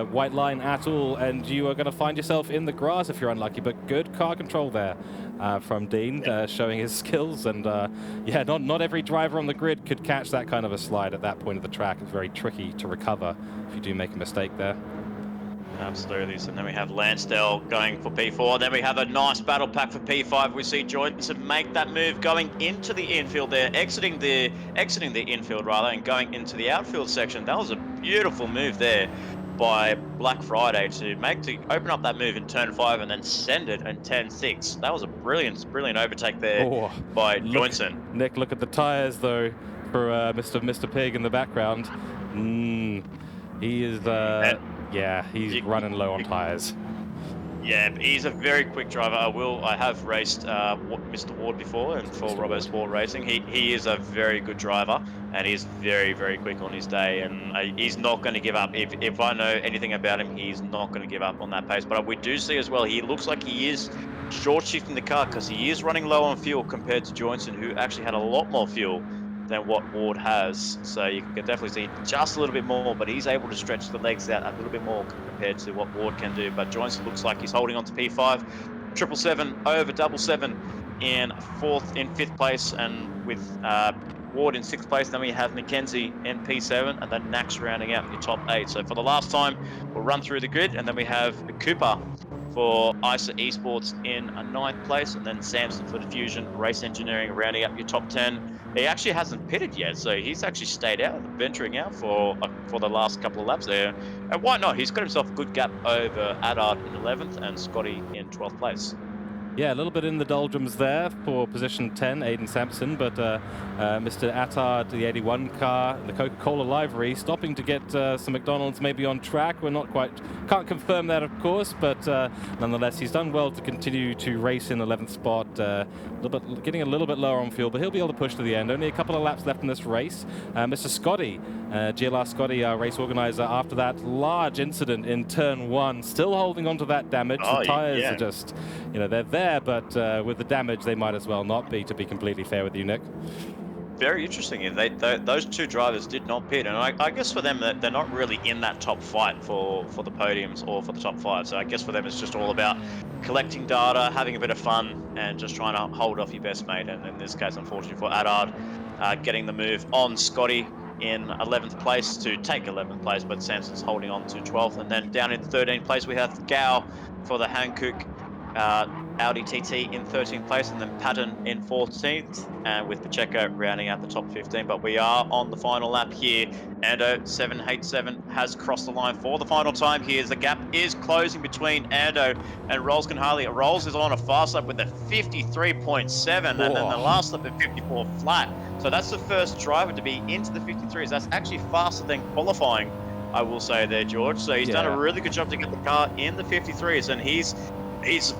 white line at all, and you are going to find yourself in the grass if you're unlucky. But good car control there from Dean, showing his skills. And yeah, not every driver on the grid could catch that kind of a slide at that point of the track. It's very tricky to recover if you do make a mistake there. Absolutely. So then we have Lansdale going for P4. Then we have a nice battle pack for P5. We see Joyson make that move, going into the infield there, exiting the infield rather, and going into the outfield section. That was a beautiful move there by Black Friday to open up that move in turn 5 and then send it in turn 6. That was a brilliant overtake there by Joyson. Nick, look at the tyres though for Mr. Pig in the background. He is. Yeah, he's running low on tyres. Yeah, he's a very quick driver. I have raced Mr. Ward before, and for Robbo Sport Racing, he is a very good driver, and he's very, very quick on his day, and he's not going to give up. If I know anything about him, he's not going to give up on that pace. But we do see as well, he looks like he is short shifting the car because he is running low on fuel compared to Johnson, who actually had a lot more fuel than what Ward has. So you can definitely see just a little bit more, but he's able to stretch the legs out a little bit more compared to what Ward can do. But Johnson looks like he's holding on to P5, 777 over 77 in fifth place, and with Ward in sixth place. Then we have Mackenzie in P7, and then Nax rounding out your top 8. So for the last time, we'll run through the grid, and then we have Cooper for ISA Esports in a ninth place, and then Samson for Diffusion Race Engineering rounding up your top 10. He actually hasn't pitted yet, so he's actually stayed out, venturing out for the last couple of laps there. And why not? He's got himself a good gap over Adard in 11th and Scotty in 12th place. Yeah, a little bit in the doldrums there for position 10, Aiden Sampson, but Mr. Attard, the 81 car, the Coca-Cola livery, stopping to get some McDonald's maybe on track. We're not quite, can't confirm that, of course, but nonetheless, he's done well to continue to race in 11th spot, getting a little bit lower on fuel, but he'll be able to push to the end. Only a couple of laps left in this race. Mr. Scotty, GLR Scotty, our race organizer, after that large incident in turn 1, still holding on to that damage. The tires are just, they're there, but with the damage, they might as well not be, to be completely fair with you, Nick. Very interesting. Those two drivers did not pit, and I guess for them, they're not really in that top fight for the podiums or for the top 5. So I guess for them, it's just all about collecting data, having a bit of fun, and just trying to hold off your best mate. And in this case, unfortunately for Adard, getting the move on Scotty in 11th place to take 11th place, but Samson's holding on to 12th. And then down in 13th place, we have Gao for the Hankook Audi TT in 13th place, and then Patton in 14th, and with Pacheco rounding out the top 15. But we are on the final lap here. Ando 787 has crossed the line for the final time here. The gap is closing between Ando and Rolls Harley. Rolls is on a fast lap with a 53.7, and then the last lap at 54 flat. So that's the first driver to be into the 53s. That's actually faster than qualifying, I will say there, George. So he's done a really good job to get the car in the 53s, and he's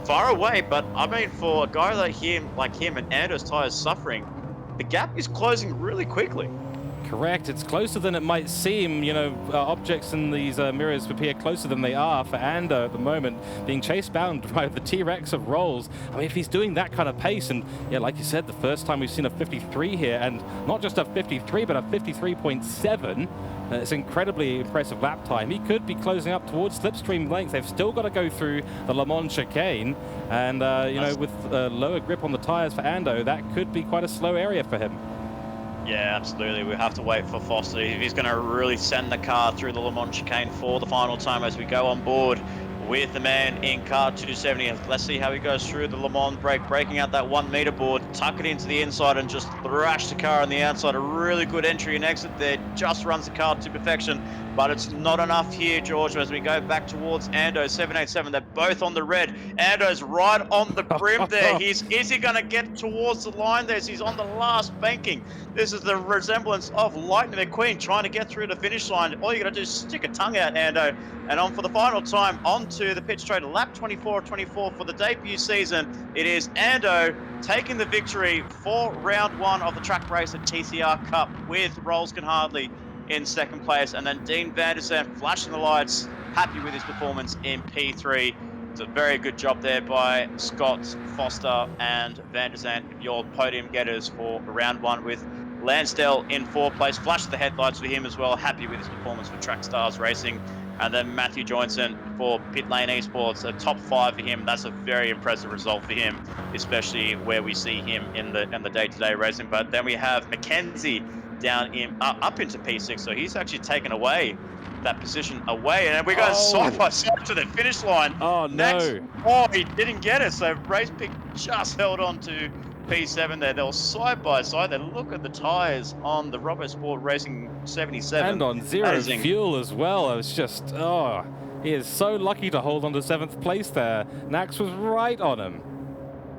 far away, but I mean, for a guy like him and Ando's tires suffering, the gap is closing really quickly. Correct. It's closer than it might seem. Objects in these mirrors appear closer than they are for Ando at the moment, being chased bound by the T-Rex of Rolls. I mean, if he's doing that kind of pace, and like you said, the first time we've seen a 53 here, and not just a 53, but a 53.7, it's incredibly impressive lap time. He could be closing up towards slipstream length. They've still got to go through the Le Mans chicane, and with lower grip on the tires for Ando, that could be quite a slow area for him. Yeah, absolutely. We have to wait for Foster if he's going to really send the car through the Le Mans chicane for the final time as we go on board with the man in car 270. And let's see how he goes through the Le Mans break, breaking out that 1 meter board, tuck it into the inside and just thrash the car on the outside. A really good entry and exit there, just runs the car to perfection. But it's not enough here, George, as we go back towards Ando 787. They're both on the red. Ando's right on the brim there. Is he going to get towards the line there? He's on the last banking. This is the resemblance of Lightning McQueen trying to get through the finish line. All you got to do is stick a tongue out, Ando. And on for the final time, onto the pit straight, lap 24 for the debut season. It is Ando taking the victory for round 1 of the track race at TCR Cup with Rolls Harley in second place, and then Dean van der Zandt flashing the lights, happy with his performance in P3. It's a very good job there by Scott, Foster, and van der Zandt, your podium getters for round 1, with Lansdale in 4th place. Flashed the headlights for him as well, happy with his performance for Track Stars Racing. And then Matthew Johnson for Pit Lane Esports, a top 5 for him. That's a very impressive result for him, especially where we see him in the day-to-day racing. But then we have Mackenzie down up into P6, so he's actually taken away that position away, and we're going side by side to the finish line. Oh no! He didn't get it, so Race Pick just held on to P7 there. They were side by side. Then look at the tires on the Robo Sport Racing 77, and on zero fuel as well. It was just he is so lucky to hold on to 7th place there. Nax was right on him.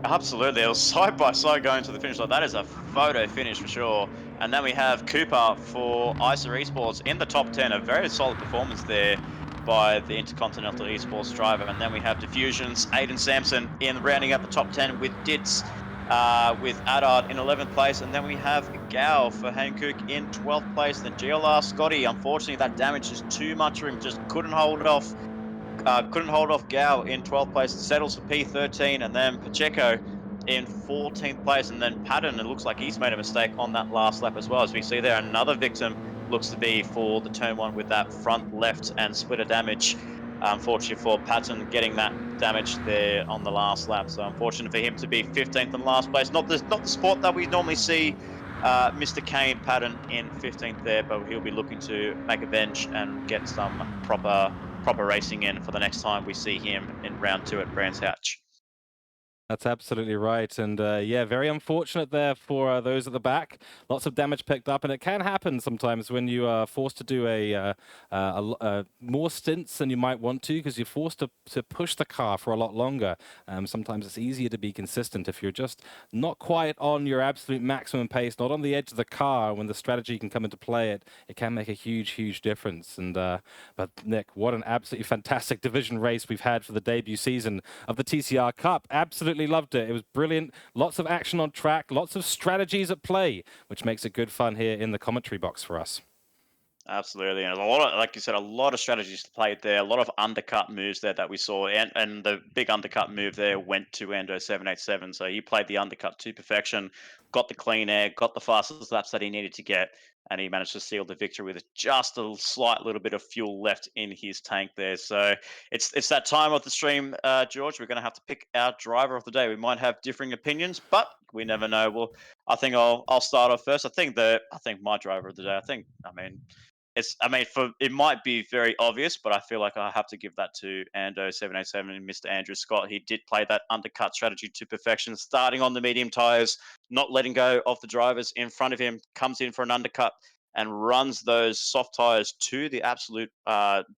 Absolutely, it was side by side going to the finish line. That is a photo finish for sure. And then we have Cooper for ISA Esports in the top 10. A very solid performance there by the Intercontinental Esports driver. And then we have Diffusion's Aiden Sampson in rounding up the top 10 with Ditz, with Adard in 11th place. And then we have Gao for Hankook in 12th place. Then GLR Scotty, unfortunately that damage is too much for him, just couldn't hold it off couldn't hold off Gao in 12th place, settles for P13, and then Pacheco in 14th place, and then Patton, it looks like he's made a mistake on that last lap as well. As we see there, another victim looks to be for the turn one with that front left and splitter damage. Unfortunately for Patton, getting that damage there on the last lap. So unfortunate for him to be 15th in last place. Not the sport that we normally see Mr. Kane Patton in 15th there, but he'll be looking to make a bench and get some proper racing in for the next time we see him in round 2 at Brands Hatch. That's absolutely right. And yeah, very unfortunate there for those at the back. Lots of damage picked up. And it can happen sometimes when you are forced to do more stints than you might want to, because you're forced to push the car for a lot longer. Sometimes it's easier to be consistent if you're just not quite on your absolute maximum pace, not on the edge of the car when the strategy can come into play. It can make a huge difference. And but Nick, what an absolutely fantastic division race we've had for the debut season of the TCR Cup. Absolutely loved it. It was brilliant. Lots of action on track, lots of strategies at play, which makes it good fun here in the commentary box for us. Absolutely, and a lot of, like you said, a lot of strategies played there. A lot of undercut moves there that we saw, and the big undercut move there went to Ando 787. So he played the undercut to perfection, got the clean air, got the fastest laps that he needed to get, and he managed to seal the victory with just a slight little bit of fuel left in his tank there. So it's that time of the stream, George. We're going to have to pick our driver of the day. We might have differing opinions, but we never know. Well, I think I'll start off first. I think my driver of the day. It might be very obvious, but I feel like I have to give that to Ando 787 and Mr. Andrew Scott. He did play that undercut strategy to perfection, starting on the medium tires, not letting go of the drivers in front of him, comes in for an undercut and runs those soft tires to the absolute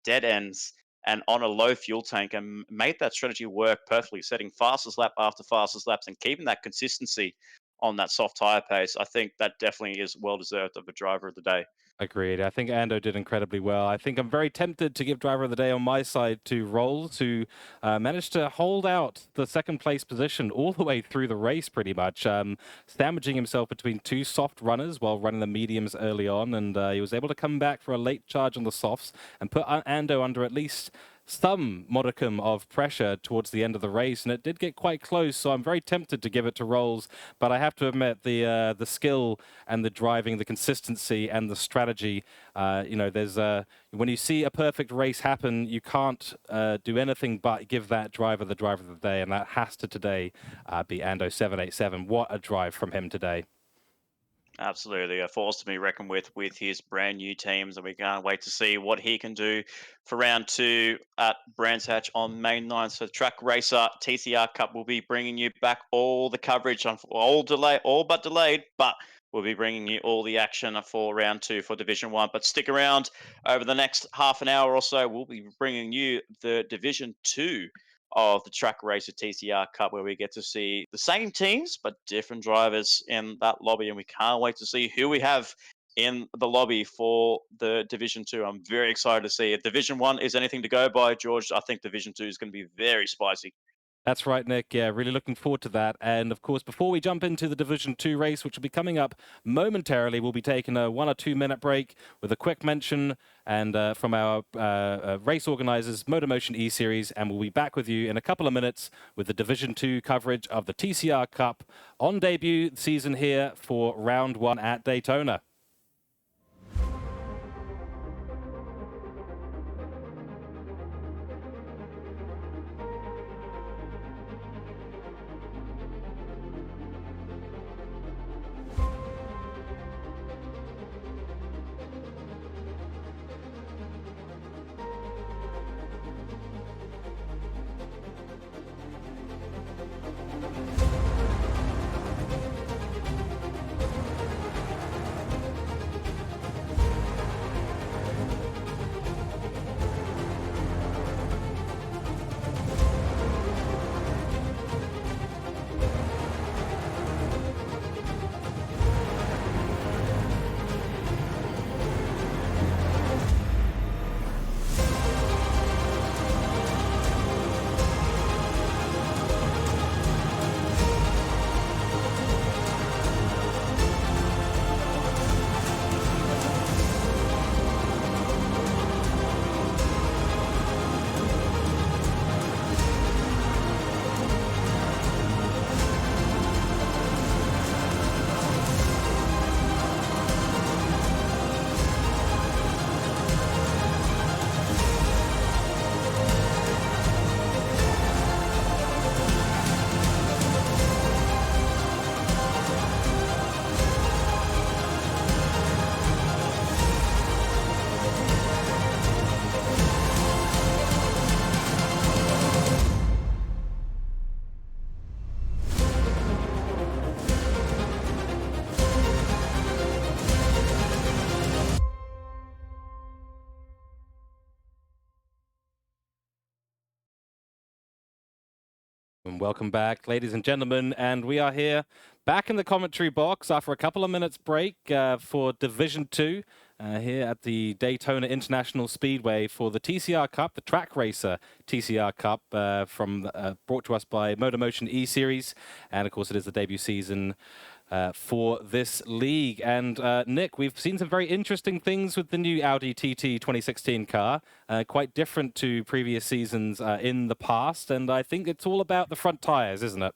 dead ends and on a low fuel tank, and made that strategy work perfectly, setting fastest lap after fastest laps and keeping that consistency on that soft tire pace. I think that definitely is well deserved of a driver of the day. Agreed. I think Ando did incredibly well. I think I'm very tempted to give driver of the day on my side to Rolls, who managed to hold out the second place position all the way through the race pretty much, sandwiching himself between two soft runners while running the mediums early on. And he was able to come back for a late charge on the softs and put Ando under at least some modicum of pressure towards the end of the race, and it did get quite close. So I'm very tempted to give it to Rolls, but I have to admit the skill and the driving, the consistency and the strategy. There's when you see a perfect race happen, you can't do anything but give that driver the driver of the day, and that has to today be Ando 787. What a drive from him today. Absolutely, a force to be reckoned with his brand new teams, and we can't wait to see what he can do for round 2 at Brands Hatch on May 9th. So Trak Racer TCR Cup will be bringing you back all the coverage on all but delayed, but we'll be bringing you all the action for round 2 for Division 1. But stick around over the next half an hour or so. We'll be bringing you the Division 2 of the Trak Racer TCR Cup, where we get to see the same teams but different drivers in that lobby, and we can't wait to see who we have in the lobby for the Division 2. I'm very excited to see it. Division 1 is anything to go by, George. I think Division 2 is going to be very spicy. That's right, Nick. Yeah, really looking forward to that. And of course, before we jump into the Division 2 race, which will be coming up momentarily, we'll be taking a 1 or 2 minute break with a quick mention and from our race organizers, MotorMotion E-Series, and we'll be back with you in a couple of minutes with the Division 2 coverage of the TCR Cup on debut season here for round 1 at Daytona. And welcome back, ladies and gentlemen. And we are here back in the commentary box after a couple of minutes break for Division 2 here at the Daytona International Speedway for the TCR Cup, the Track Racer TCR Cup, brought to us by MotorMotion E-Series. And of course, it is the debut season for this league. And Nick, we've seen some very interesting things with the new Audi TT 2016 car, quite different to previous seasons in the past. And I think it's all about the front tires, isn't it?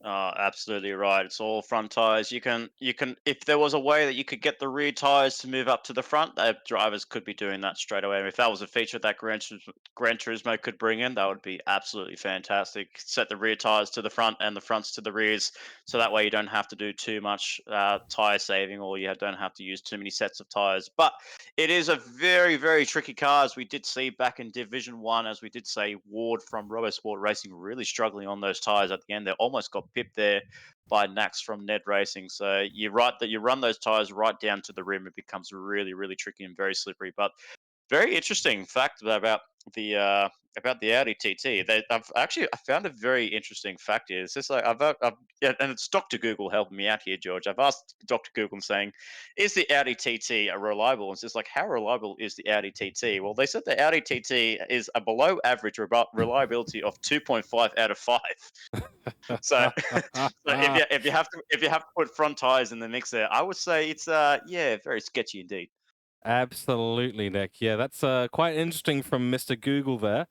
Absolutely right. It's all front tires. You can, if there was a way that you could get the rear tires to move up to the front, drivers could be doing that straight away. If that was a feature that Gran Turismo could bring in, that would be absolutely fantastic. Set the rear tires to the front and the fronts to the rears, so that way you don't have to do too much tire saving, or you don't have to use too many sets of tires. But it is a very, very tricky car, as we did see back in Division 1, as we did say, Ward from RoboSport Racing really struggling on those tires at the end. They almost got pipped there by Nax from Ned Racing. So you're right that you run those tires right down to the rim, it becomes really, really tricky and very slippery. But very interesting fact about the Audi TT. I found a very interesting fact here. It's just like yeah, and it's Doctor Google helping me out here, George. I've asked Doctor Google, saying, "Is the Audi TT a reliable?" And it's just like, how reliable is the Audi TT? Well, they said the Audi TT is a below average reliability of 2.5 out of 5. So, so if you have to put front tires in the mix there, I would say it's yeah, very sketchy indeed. Absolutely, Nick. Yeah, that's quite interesting from Mr. Google there.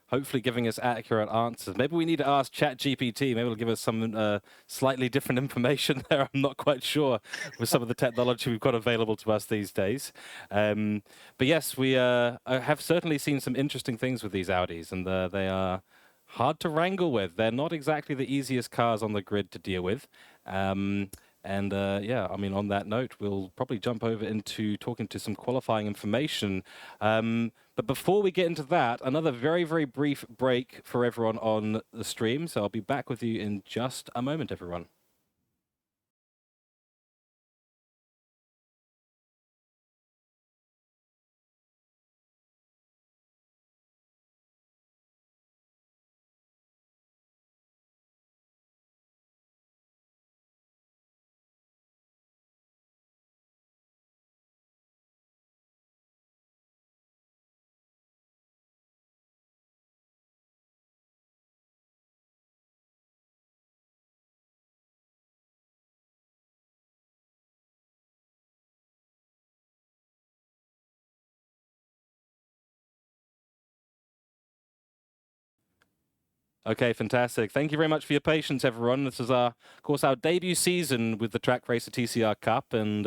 Hopefully giving us accurate answers. Maybe we need to ask ChatGPT. Maybe it'll give us some slightly different information there. I'm not quite sure with some of the technology we've got available to us these days. But yes, we have certainly seen some interesting things with these Audis, and they are hard to wrangle with. They're not exactly the easiest cars on the grid to deal with. Yeah, I mean, on that note, we'll probably jump over into talking to some qualifying information. But before we get into that, another very, very brief break for everyone on the stream. So I'll be back with you in just a moment, everyone. Okay, fantastic. Thank you very much for your patience, everyone. This is, of course, our debut season with the Track Racer TCR Cup, and,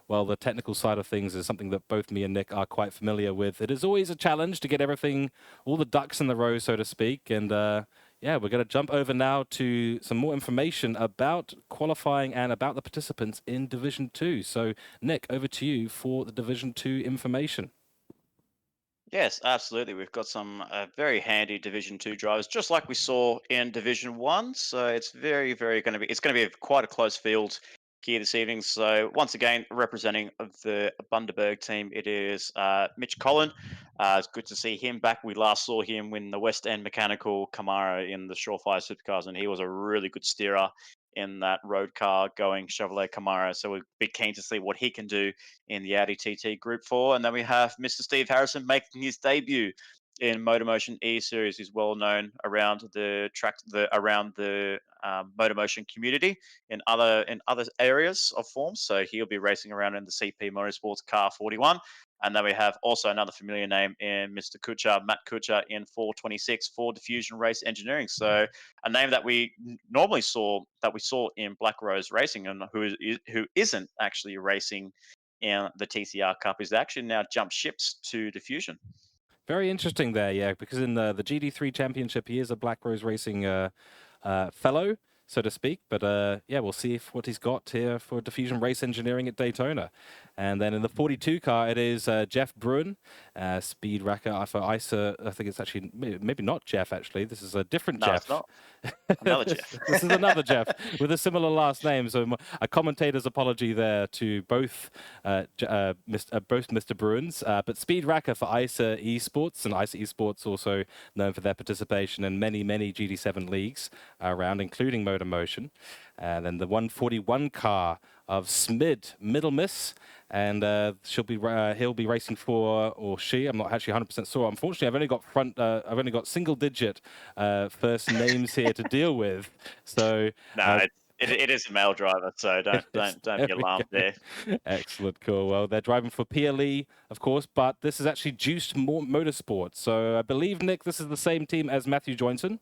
well, the technical side of things is something that both me and Nick are quite familiar with. It is always a challenge to get everything, all the ducks in the row, so to speak, and, yeah, we're going to jump over now to some more information about qualifying and about the participants in Division 2. So, Nick, over to you for the Division 2 information. Yes, absolutely. We've got some very handy Division 2 drivers, just like we saw in Division 1. So it's very, very going to be, it's going to be quite a close field here this evening. So once again, representing the Bundaberg team, it is Mitch Collin. It's good to see him back. We last saw him win the West End Mechanical Camaro in the Surefire Supercars, and he was a really good steerer in that road car going Chevrolet Camaro. So we'd be keen to see what he can do in the Audi TT Group 4. And then we have Mr. Steve Harrison making his debut in MotorMotion E-Series. He's well known around the track, around the MotorMotion community in other areas of forms. So he'll be racing around in the CP Motorsports Car 41. And then we have also another familiar name in Mr. Kuchar, Matt Kuchar, in 426 for Diffusion Race Engineering. So a name that we normally saw in Black Rose Racing, and who isn't actually racing in the TCR Cup, is actually now jumped ships to Diffusion. Very interesting there, yeah, because in the GD3 Championship, he is a Black Rose Racing fellow. so to speak. But yeah, we'll see what he's got here for diffusion race engineering at Daytona. And then in the 42 car, it is Jeff Bruin, speed wrecker for ISA. I think it's actually maybe not Jeff. Actually, this is a different No, it's Jeff. not. Another this, Jeff. this is another Jeff with a similar last name. So a commentator's apology there to both both Mr. Bruins, but Speed Racker for ISA Esports, and ISA Esports also known for their participation in many GT7 leagues around, including MotorMotion. And then the 141 car of Smid Middle Miss, and he'll be racing for, or she, I'm not actually 100% sure. Unfortunately, I've only got single digit first names here to deal with. So No, it is a male driver, so it don't is, don't there be we alarmed go. there. Excellent, cool. Well, they're driving for PLE, of course, but this is actually Juiced Motorsports. So I believe, Nick, this is the same team as Matthew Joynton.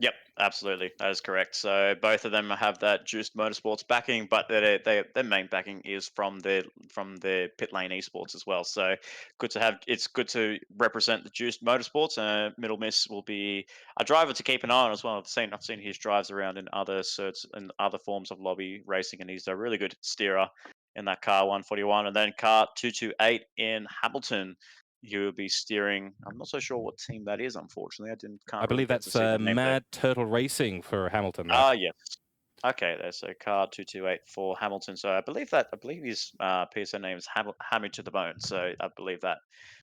Yep, absolutely. That is correct. So both of them have that Juiced Motorsports backing, but their main backing is from their pit lane esports as well. So good to have. It's good to represent the Juiced Motorsports. Middle Miss will be a driver to keep an eye on as well. I've seen his drives around in other certs and other forms of lobby racing, and he's a really good steerer in that car 141, and then car 228 in Hamilton. He will be steering. I'm not so sure what team that is. Unfortunately, I can't really believe get to that's see the name there. Mad Turtle Racing for Hamilton there. Ah, yes. Okay, there's so car 228 for Hamilton. So I believe his PSN name is Hammer to the Bone. So I believe that.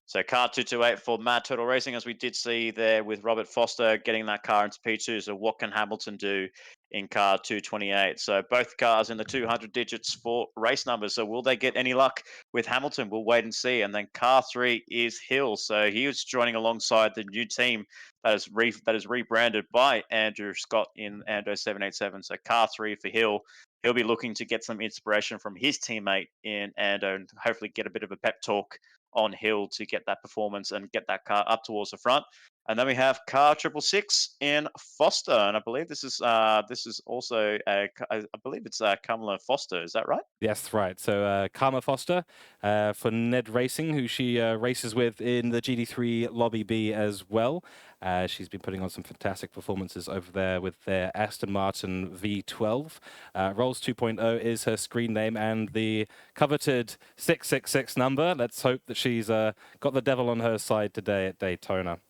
So car 228 for Mad Turtle Racing, as we did see there with Robert Foster getting that car into P2. So what can Hamilton do in car 228? So both cars in the 200 digits for race numbers. So will they get any luck with Hamilton? We'll wait and see. And then car 3 is Hill. So he was joining alongside the new team that is rebranded by Andrew Scott in Ando 787. So car 3 for Hill. He'll be looking to get some inspiration from his teammate in Ando and hopefully get a bit of a pep talk on Hill to get that performance and get that car up towards the front. And then we have car 666 in Foster, and I believe this is also I believe it's Kamala Foster. Is that right? Yes, right. So Karma Foster for Ned Racing, who she races with in the GT3 Lobby B as well. She's been putting on some fantastic performances over there with their Aston Martin V12. Rolls 2.0 is her screen name and the coveted 666 number. Let's hope that she's got the devil on her side today at Daytona.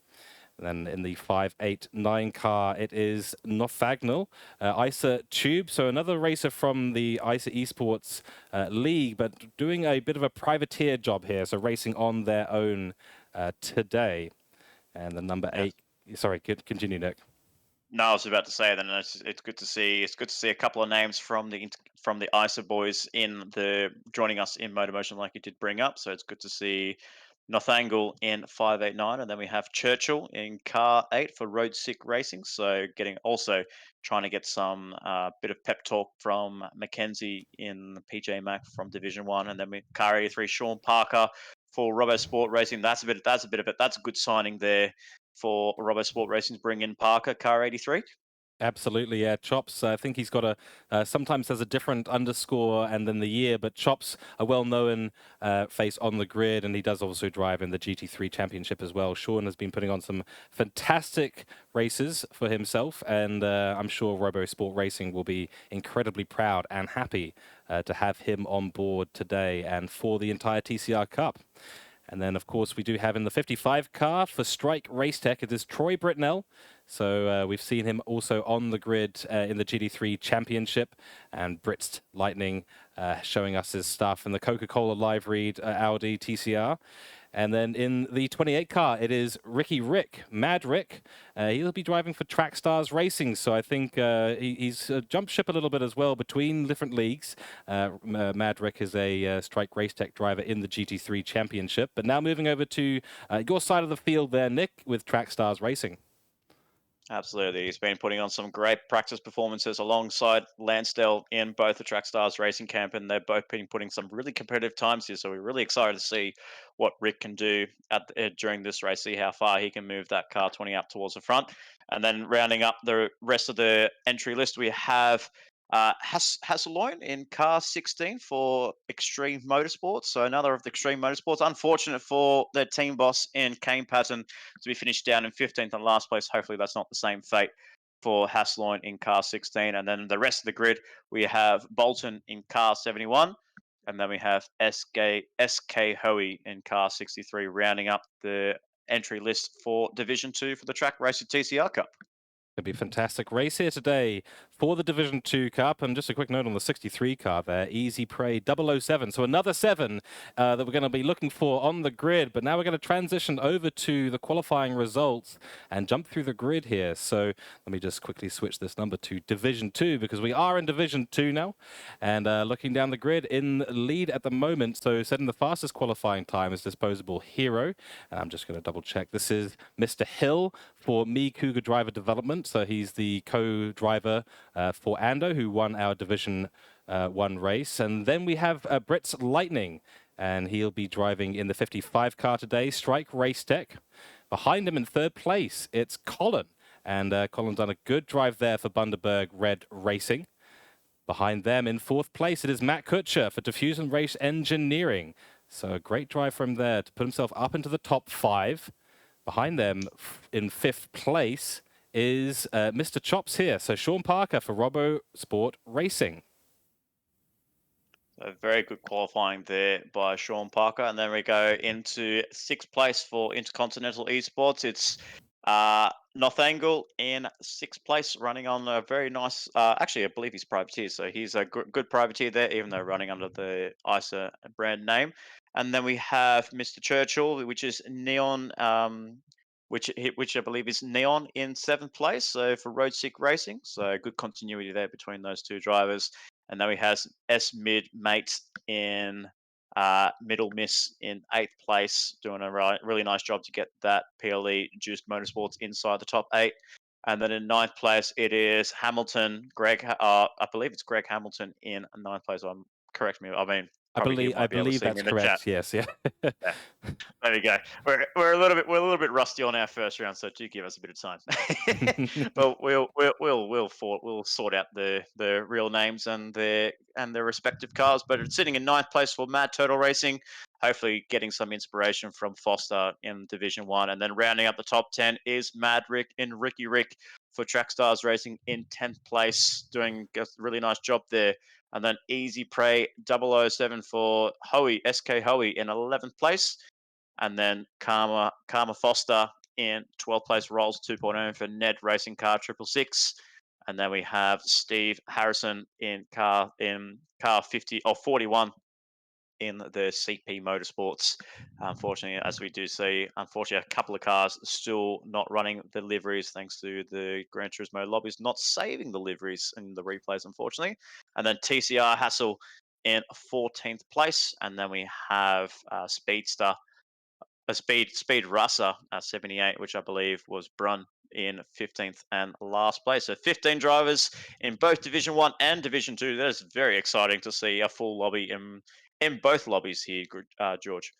Then in the 589 car, it is Nofagnal, ISA Tube. So another racer from the ISA Esports League, but doing a bit of a privateer job here. So racing on their own today. And the number Yes. 8, sorry, continue, Nick. No, I was about to say then it's good to see a couple of names from the ISA boys in the joining us in MotorMotion like you did bring up. So it's good to see Northangle in 589, and then we have Churchill in car 8 for Road Sick Racing. So trying to get some bit of pep talk from Mackenzie in PJ Mac from Division 1, and then we car 83 Sean Parker for Robo Sport Racing. That's a bit of it. That's a good signing there for Robo Sport Racing to bring in Parker, car 83. Absolutely, yeah. Chops, I think he's got sometimes there's a different underscore and then the year, but Chops, a well-known face on the grid, and he does also drive in the GT3 Championship as well. Sean has been putting on some fantastic races for himself, and I'm sure Robo Sport Racing will be incredibly proud and happy to have him on board today and for the entire TCR Cup. And then, of course, we do have in the 55 car for Strike Race Tech, it is Troy Britnell. So we've seen him also on the grid in the GT3 Championship, and Brit's Lightning showing us his stuff in the Coca-Cola live read Audi TCR. And then in the 28 car, it is Rick, Mad Rick. He'll be driving for Track Stars Racing, so I think he's jumped ship a little bit as well between different leagues. Mad Rick is a Strike Race Tech driver in the GT3 Championship. But now moving over to your side of the field there, Nick, with Track Stars Racing. Absolutely. He's been putting on some great practice performances alongside Lansdale in both the Track Stars Racing Camp, and they've both been putting some really competitive times here. So we're really excited to see what Rick can do during this race, see how far he can move that car 20 up towards the front. And then rounding up the rest of the entry list, we have Hasselloin in car 16 for Extreme Motorsports. So another of the Extreme Motorsports. Unfortunate for their team boss in Kane Patton to be finished down in 15th and last place. Hopefully that's not the same fate for Hasselhoff in car 16. And then the rest of the grid, we have Bolton in car 71. And then we have SK Hoey in car 63, rounding up the entry list for Division 2 for the Trak Racing TCR Cup. It'll be a fantastic race here today for the Division 2 Cup. And just a quick note on the 63 car there, Easy Prey 007. So another 7 that we're going to be looking for on the grid. But now we're going to transition over to the qualifying results and jump through the grid here. So let me just quickly switch this number to Division 2 because we are in Division 2 now. And looking down the grid in lead at the moment. So setting the fastest qualifying time is Disposable Hero. And I'm just going to double check. This is Mr. Hill for Me Cougar Driver Development. So he's the co-driver for Ando, who won our Division 1 race. And then we have Brits Lightning, and he'll be driving in the 55 car today, Strike Race Tech. Behind him in third place, it's Colin. And Colin's done a good drive there for Bundaberg Red Racing. Behind them in fourth place, it is Matt Kutcher for Diffusion Race Engineering. So a great drive from there to put himself up into the top 5. Behind them in fifth place is Mr. Chops here. So Sean Parker for Robo Sport Racing. So very good qualifying there by Sean Parker. And then we go into sixth place for Intercontinental Esports. It's Northangle in sixth place, running on a very nice, actually, I believe he's privateer. So he's a good privateer there, even though running under the ISA brand name. And then we have Mr. Churchill, which is Neon, which I believe is Neon in seventh place. So for Road Sick Racing, so good continuity there between those two drivers. And then we have S Mid Mates in Middle Miss in eighth place, doing a really nice job to get that PLE Juiced Motorsports inside the top 8. And then in ninth place, it is Hamilton, I believe it's Greg Hamilton in ninth place. Correct me. I mean, I believe that's correct. Yes, yeah. Yeah. There we go. We're a little bit rusty on our first round, so do give us a bit of time. But we'll sort out the real names and their respective cars. But it's sitting in ninth place for Mad Turtle Racing. Hopefully, getting some inspiration from Foster in Division 1, and then rounding up the top 10 is Mad Rick and Ricky Rick for Trackstars Racing in 10th place, doing a really nice job there. And then Easy Prey 007 for Hoey, SK Hoey in 11th place. And then Karma Foster in 12th place, Rolls 2.0 for Ned Racing Car 666. And then we have Steve Harrison in car 50 or 41 in the CP Motorsports. Unfortunately, as we do see, a couple of cars still not running the liveries thanks to the Gran Turismo Lobbies not saving the liveries in the replays, unfortunately. And then TCR Hassel in 14th place. And then we have Speedster, Speed Russer 78, which I believe was Brun in 15th and last place. So 15 drivers in both Division 1 and Division 2. That is very exciting to see a full lobby in both lobbies here, George.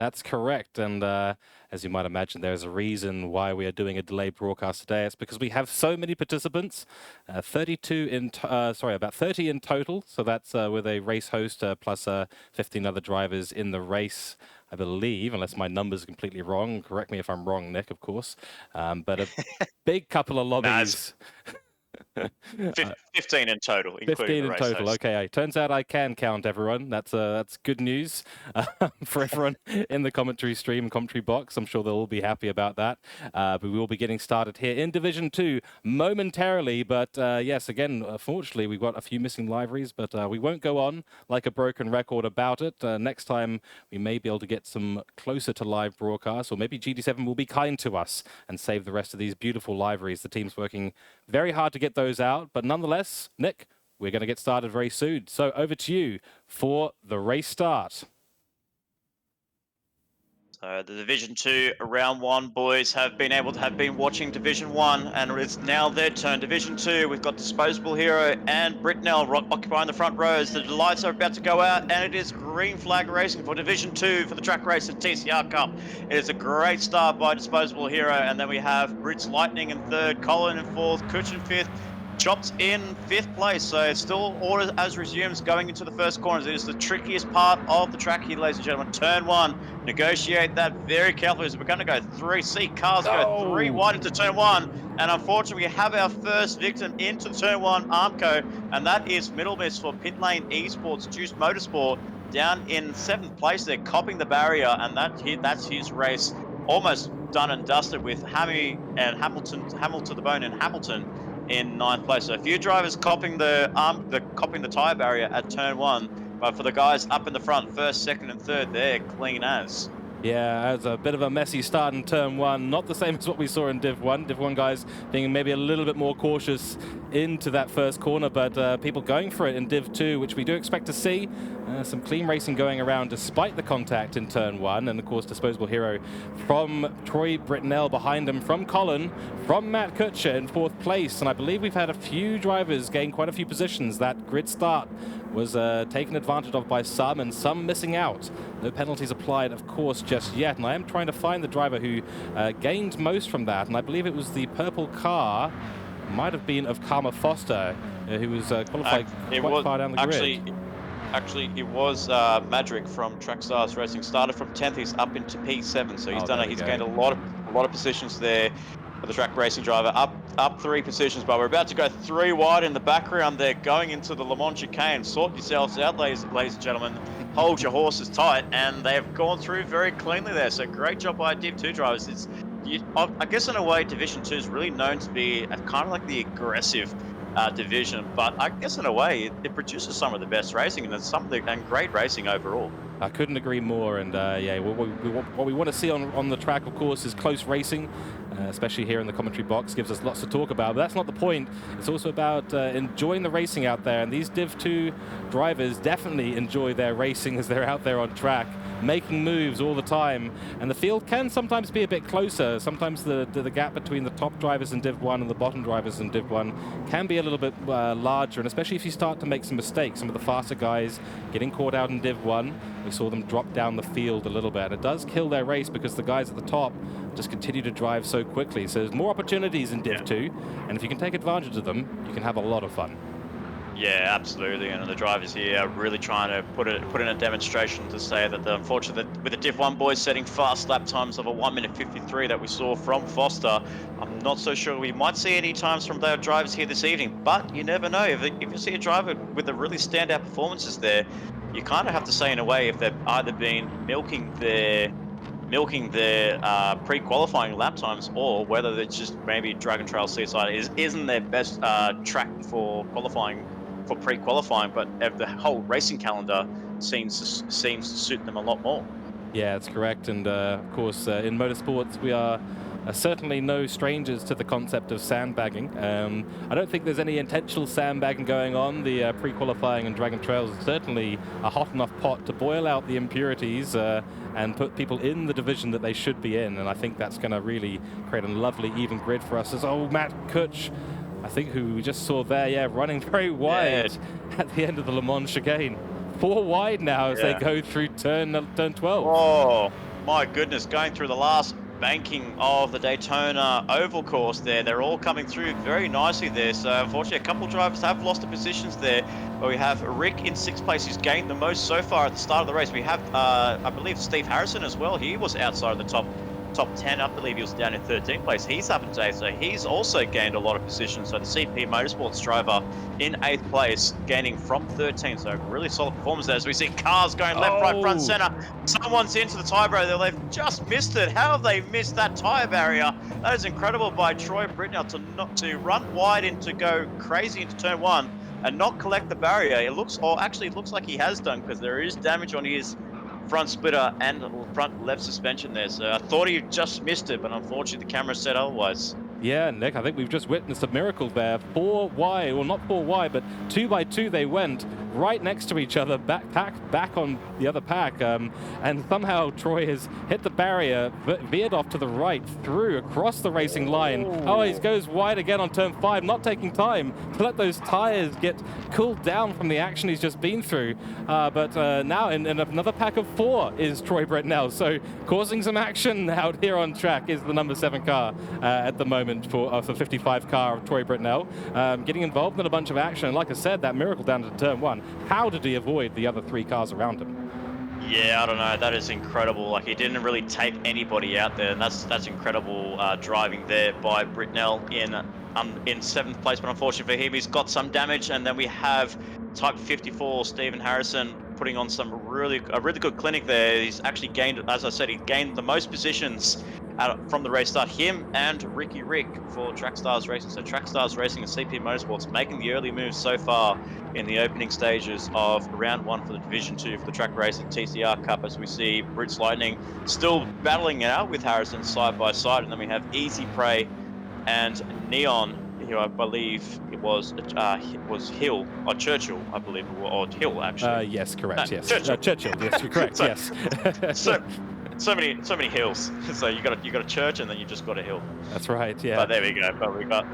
That's correct. And as you might imagine, there's a reason why we are doing a delayed broadcast today. It's because we have so many participants, about 30 in total. So that's with a race host plus 15 other drivers in the race, I believe, unless my number's completely wrong. Correct me if I'm wrong, Nick, of course. But a big couple of lobbies. 15 in total, including 15 the in race total. host. Okay, turns out I can count everyone. That's good news for everyone in the commentary stream, commentary box. I'm sure they'll all be happy about that. But we will be getting started here in Division 2 momentarily. But yes, again, fortunately, we've got a few missing liveries, but we won't go on like a broken record about it. Next time, we may be able to get some closer to live broadcasts, or maybe GD7 will be kind to us and save the rest of these beautiful liveries. The team's working very hard to get those out, but nonetheless, Nick, we're going to get started very soon. So over to you for the race start. The Division 2 round 1 boys have been watching Division 1, and it's now their turn. Division 2, we've got Disposable Hero and Britnell occupying the front rows. The lights are about to go out, and it is green flag racing for Division 2 for the Track Race and TCR Cup. It is a great start by Disposable Hero, and then we have Brits Lightning in third, Colin in fourth, Kutch in fifth, chopped in 5th place, so it's still order as resumes going into the first corners. It is the trickiest part of the track here, ladies and gentlemen. Turn 1, negotiate that very carefully as we're going to go 3. See cars go 3 Oh, wide into turn 1, and unfortunately we have our first victim into turn 1, Armco, and that is middle miss for Pit Lane Esports, Juice Motorsport, down in 7th place. They're copping the barrier, and that's his race almost done and dusted with Hammy and Hamilton to the bone in Hamilton in 9th place. So a few drivers copping the tire barrier at turn 1, but for the guys up in the front, 1st, 2nd, and 3rd, they're clean as. yeah, as a bit of a messy start in turn 1. Not the same as what we saw in Div 1. Div 1 guys being maybe a little bit more cautious into that first corner, but people going for it in Div 2, which we do expect to see. Some clean racing going around despite the contact in turn 1. And of course, Disposable Hero from Troy Britnell behind him, from Colin, from Matt Kutcher in 4th place. And I believe we've had a few drivers gain quite a few positions. That grid start was taken advantage of by some, and some missing out. No penalties applied, of course, just yet. And I am trying to find the driver who gained most from that. And I believe it was the purple car, might have been of Karma Foster, who was qualified quite far down the grid. Actually, it was Madrick from Trackstars Racing. Started from 10th, he's up into P7, so he's he's gained a lot of positions there for the track racing driver. Up 3 positions, but we're about to go 3 wide in the background there, going into the Le Mans chicane. Sort yourselves out, ladies and gentlemen. Hold your horses tight, and they have gone through very cleanly there. So great job by Div 2 drivers. I guess in a way, Division 2 is really known to be kind of like the aggressive division, but I guess in a way it produces some of the best racing, and it's and great racing overall. I couldn't agree more, and yeah, what we want to see on the track, of course, is close racing, especially here in the commentary box. Gives us lots to talk about, but that's not the point. It's also about enjoying the racing out there, and these Div 2 drivers definitely enjoy their racing as they're out there on track, making moves all the time, and the field can sometimes be a bit closer. Sometimes the gap between the top drivers in Div 1 and the bottom drivers in Div 1 can be a little bit larger, and especially if you start to make some mistakes. Some of the faster guys getting caught out in Div 1, we saw them drop down the field a little bit. It does kill their race because the guys at the top just continue to drive so quickly. So there's more opportunities in Div 2, and if you can take advantage of them, you can have a lot of fun. Yeah, absolutely, and the drivers here are really trying to put in a demonstration to say that unfortunately with the Div 1 boys setting fast lap times of a 1:53 that we saw from Foster, I'm not so sure we might see any times from their drivers here this evening, but you never know. If you see a driver with a really standout performances there, you kind of have to say in a way if they've either been milking their pre-qualifying lap times, or whether it's just maybe Dragon Trail Seaside isn't their best track for qualifying, for pre-qualifying, but the whole racing calendar seems to suit them a lot more. Yeah, that's correct. And of course, in motorsports, we are certainly no strangers to the concept of sandbagging. I don't think there's any intentional sandbagging going on. The pre-qualifying and Dragon Trails is certainly a hot enough pot to boil out the impurities and put people in the division that they should be in. And I think that's going to really create a lovely even grid for us. As Matt Kutch, I think, who we just saw there, yeah, running very wide at the end of the Le Mans chicane. 4 wide now as they go through turn 12. Oh my goodness, going through the last banking of the Daytona oval course there. They're all coming through very nicely there. So unfortunately, a couple of drivers have lost the positions there. But we have Rick in 6th place, who's gained the most so far at the start of the race. We have, I believe, Steve Harrison as well. He was outside of the top 10. I believe he was down in 13th place. He's up today, so he's also gained a lot of positions. So the CP Motorsports driver in 8th place, gaining from 13. So really solid performance there as we see cars going left, right, front, center. Someone's into the tyre barrier. They've just missed it. How have they missed that tyre barrier? That is incredible by Troy Britnell to run wide and to go crazy into turn 1 and not collect the barrier. It looks like he has done, because there is damage on his front splitter and front left suspension there. So I thought he just missed it, but unfortunately the camera said otherwise. Yeah, Nick, I think we've just witnessed a miracle there. 4 wide, well, not 4 wide, but 2 by 2 they went right next to each other, back on the other pack, and somehow Troy has hit the barrier, veered off to the right, through across the racing line. Oh, he goes wide again on turn 5, not taking time to let those tires get cooled down from the action he's just been through. But now in another pack of 4 is Troy Britnell, so causing some action out here on track is the number 7 car at the moment. moment for 55 car of Troy Britnell, getting involved in a bunch of action. And like I said, that miracle down to turn 1. How did he avoid the other 3 cars around him? Yeah, I don't know. That is incredible. Like, he didn't really take anybody out there, and that's incredible driving there by Britnell in 7th place. But unfortunately for him, he's got some damage. And then we have Type 54 Stephen Harrison putting on a really good clinic there. He's actually gained, as I said, he gained the most positions from the race start. Him and Ricky Rick for Trackstars Racing. So Trackstars Racing and CP Motorsports making the early moves so far in the opening stages of round 1 for the Division 2 for the Track Racing TCR Cup, as we see Brutes Lightning still battling it out with Harrison side by side. And then we have Easy Prey and Neon, who I believe it was Hill or Churchill, I believe, or Hill actually. Yes, correct. Yes, Churchill. Yes, you're correct. So- Yes. So many hills. So you got a church, and then you just got a hill. That's right. Yeah. But there we go.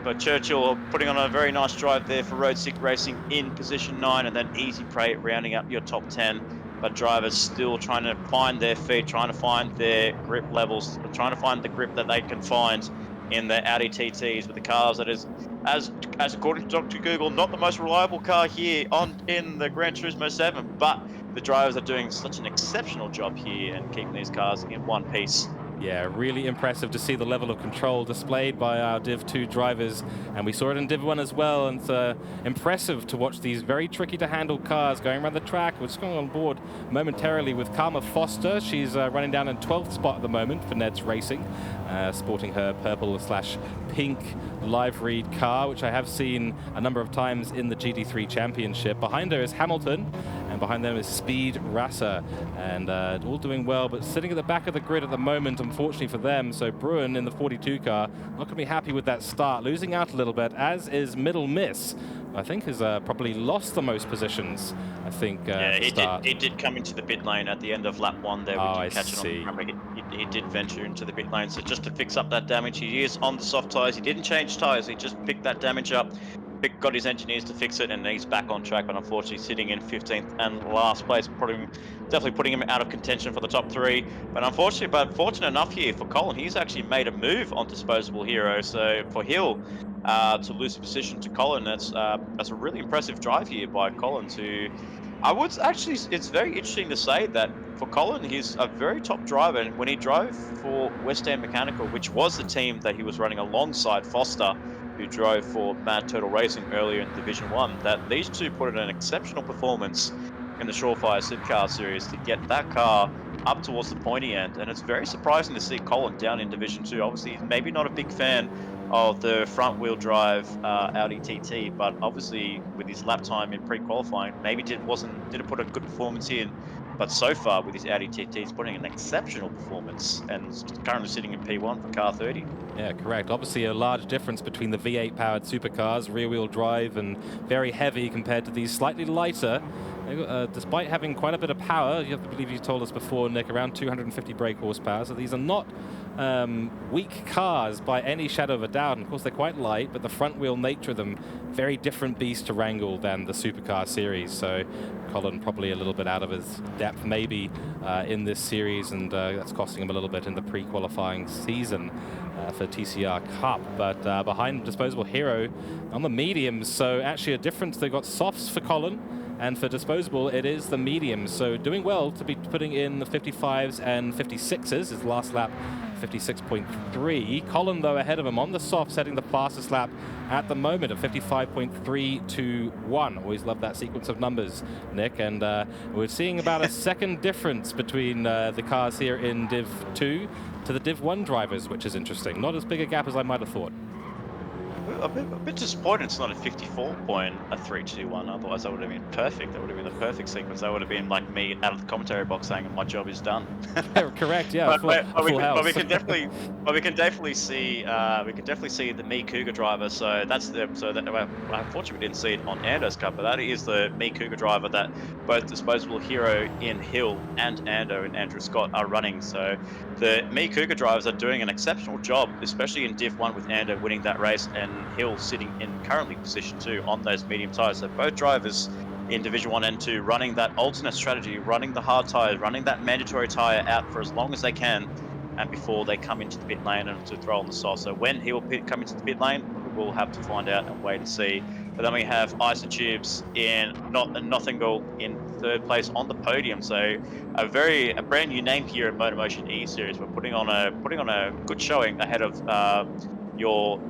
But Churchill putting on a very nice drive there for Road Sick Racing in position 9, and then Easy Prey rounding up your top 10. But drivers still trying to find their feet, trying to find their grip levels, trying to find the grip that they can find in the Audi TTs with the cars that is, as according to Dr. Google, not the most reliable car here in the Gran Turismo 7, but the drivers are doing such an exceptional job here and keeping these cars in one piece. Yeah, really impressive to see the level of control displayed by our Div 2 drivers, and we saw it in Div 1 as well. And it's impressive to watch these very tricky to handle cars going around the track. We're just going on board momentarily with Karma Foster. She's running down in 12th spot at the moment for Ned's Racing, sporting her purple/pink liveried car, which I have seen a number of times in the GT3 Championship. Behind her is Hamilton, and behind them is Speed Rasa, and all doing well, but sitting at the back of the grid at the moment, unfortunately for them. So Bruin in the 42 car, not going to be happy with that start, losing out a little bit, as is Middle Miss. I think has probably lost the most positions. I think. Yeah, he did come into the pit lane at the end of lap 1 there. I catch see. It on the camera. He did venture into the pit lane, so just to fix up that damage. He is on the soft tyres. He didn't change tyres. He just picked that damage up. Got his engineers to fix it, and he's back on track. But unfortunately, sitting in 15th and last place, definitely putting him out of contention for the top 3. But fortunate enough here for Colin, he's actually made a move on Disposable Hero. So for Hill to lose the position to Colin, that's a really impressive drive here by Colin. It's very interesting to say that for Colin, he's a very top driver. And when he drove for West Ham Mechanical, which was the team that he was running alongside Foster, who drove for Mad Turtle Racing earlier in Division 1, that these two put in an exceptional performance in the Surefire Supercar Series to get that car up towards the pointy end. And it's very surprising to see Colin down in Division 2. Obviously, he's maybe not a big fan of the front-wheel drive Audi TT, but obviously with his lap time in pre-qualifying, maybe didn't put a good performance in. But so far with his Audi TT, he's putting an exceptional performance and is currently sitting in P1 for car 30. Yeah, correct. Obviously a large difference between the V8 powered supercars, rear wheel drive, and very heavy compared to these slightly lighter. Despite having quite a bit of power, you have to believe you told us before, Nick, around 250 brake horsepower. So these are not weak cars by any shadow of a doubt. And of course, they're quite light, but the front wheel nature of them, very different beast to wrangle than the supercar series. So Colin probably a little bit out of his depth maybe in this series, and that's costing him a little bit in the pre-qualifying season for TCR Cup. But behind Disposable Hero on the mediums, so actually a difference. They've got softs for Colin, and for Disposable, it is the mediums. So doing well to be putting in the 55s and 56s. His last lap, 56.3. Colin, though, ahead of him on the soft, setting the fastest lap at the moment of 55.321. Always love that sequence of numbers, Nick. And we're seeing about a second difference between the cars here in Div 2 to the Div 1 drivers, which is interesting. Not as big a gap as I might have thought. A bit disappointed it's not a 54.321. Otherwise, that would have been perfect. That would have been the perfect sequence. That would have been like me out of the commentary box saying my job is done. Correct. Yeah. But we can definitely see the Me Cougar driver. So unfortunately we didn't see it on Ando's Cup, but that is the Me Cougar driver that both Disposable Hero in Hill and Ando and Andrew Scott are running. So the Me Cougar drivers are doing an exceptional job, especially in Div 1 with Ando winning that race and Hill sitting in currently position 2 on those medium tyres. So both drivers in Division 1 and 2 running that alternate strategy, running the hard tyres, running that mandatory tyre out for as long as they can, and before they come into the pit lane and to throw on the soft. So when he will come into the pit lane, we'll have to find out and wait and see. But then we have Isotubes in Nottingham in third place on the podium. So a brand new name here in MotorMotion E-Series. We're putting on a good showing ahead of your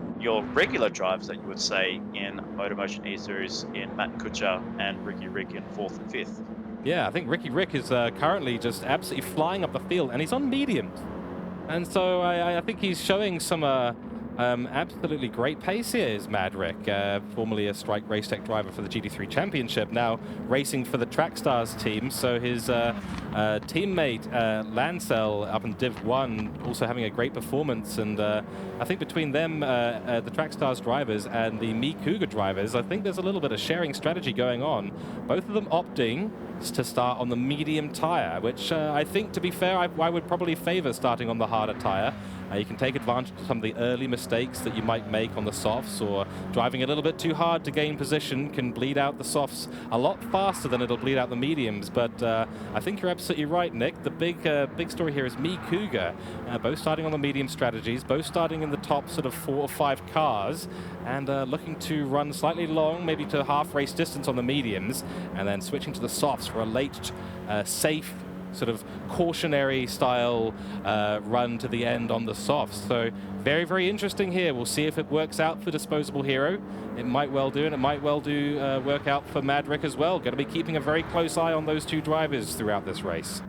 regular drivers that you would say in MotorMotion E-Series in Matt Kuchar and Ricky Rick in fourth and fifth. Yeah, I think Ricky Rick is currently just absolutely flying up the field, and he's on mediums. And so I think he's showing some absolutely great pace here, is Mad Rick, formerly a Strike Race Tech driver for the GT3 Championship, now racing for the Track Stars team. So his teammate Lancel up in Div 1 also having a great performance. And I think between them, the Track Stars drivers and the Cooke drivers, I think there's a little bit of sharing strategy going on. Both of them opting to start on the medium tire, which I think, to be fair, I would probably favor starting on the harder tire. You can take advantage of some of the early mistakes that you might make on the softs, or driving a little bit too hard to gain position can bleed out the softs a lot faster than it'll bleed out the mediums. But I think you're absolutely right, Nick. The big story here is Cooke, both starting on the medium strategies, both starting in the top sort of 4 or 5 cars, and looking to run slightly long, maybe to half race distance on the mediums, and then switching to the softs for a late, safe, sort of cautionary style run to the end on the softs. So very, very interesting here. We'll see if it works out for Disposable Hero. It might well do, and it might well do work out for Mad Rick as well. Going to be keeping a very close eye on those two drivers throughout this race.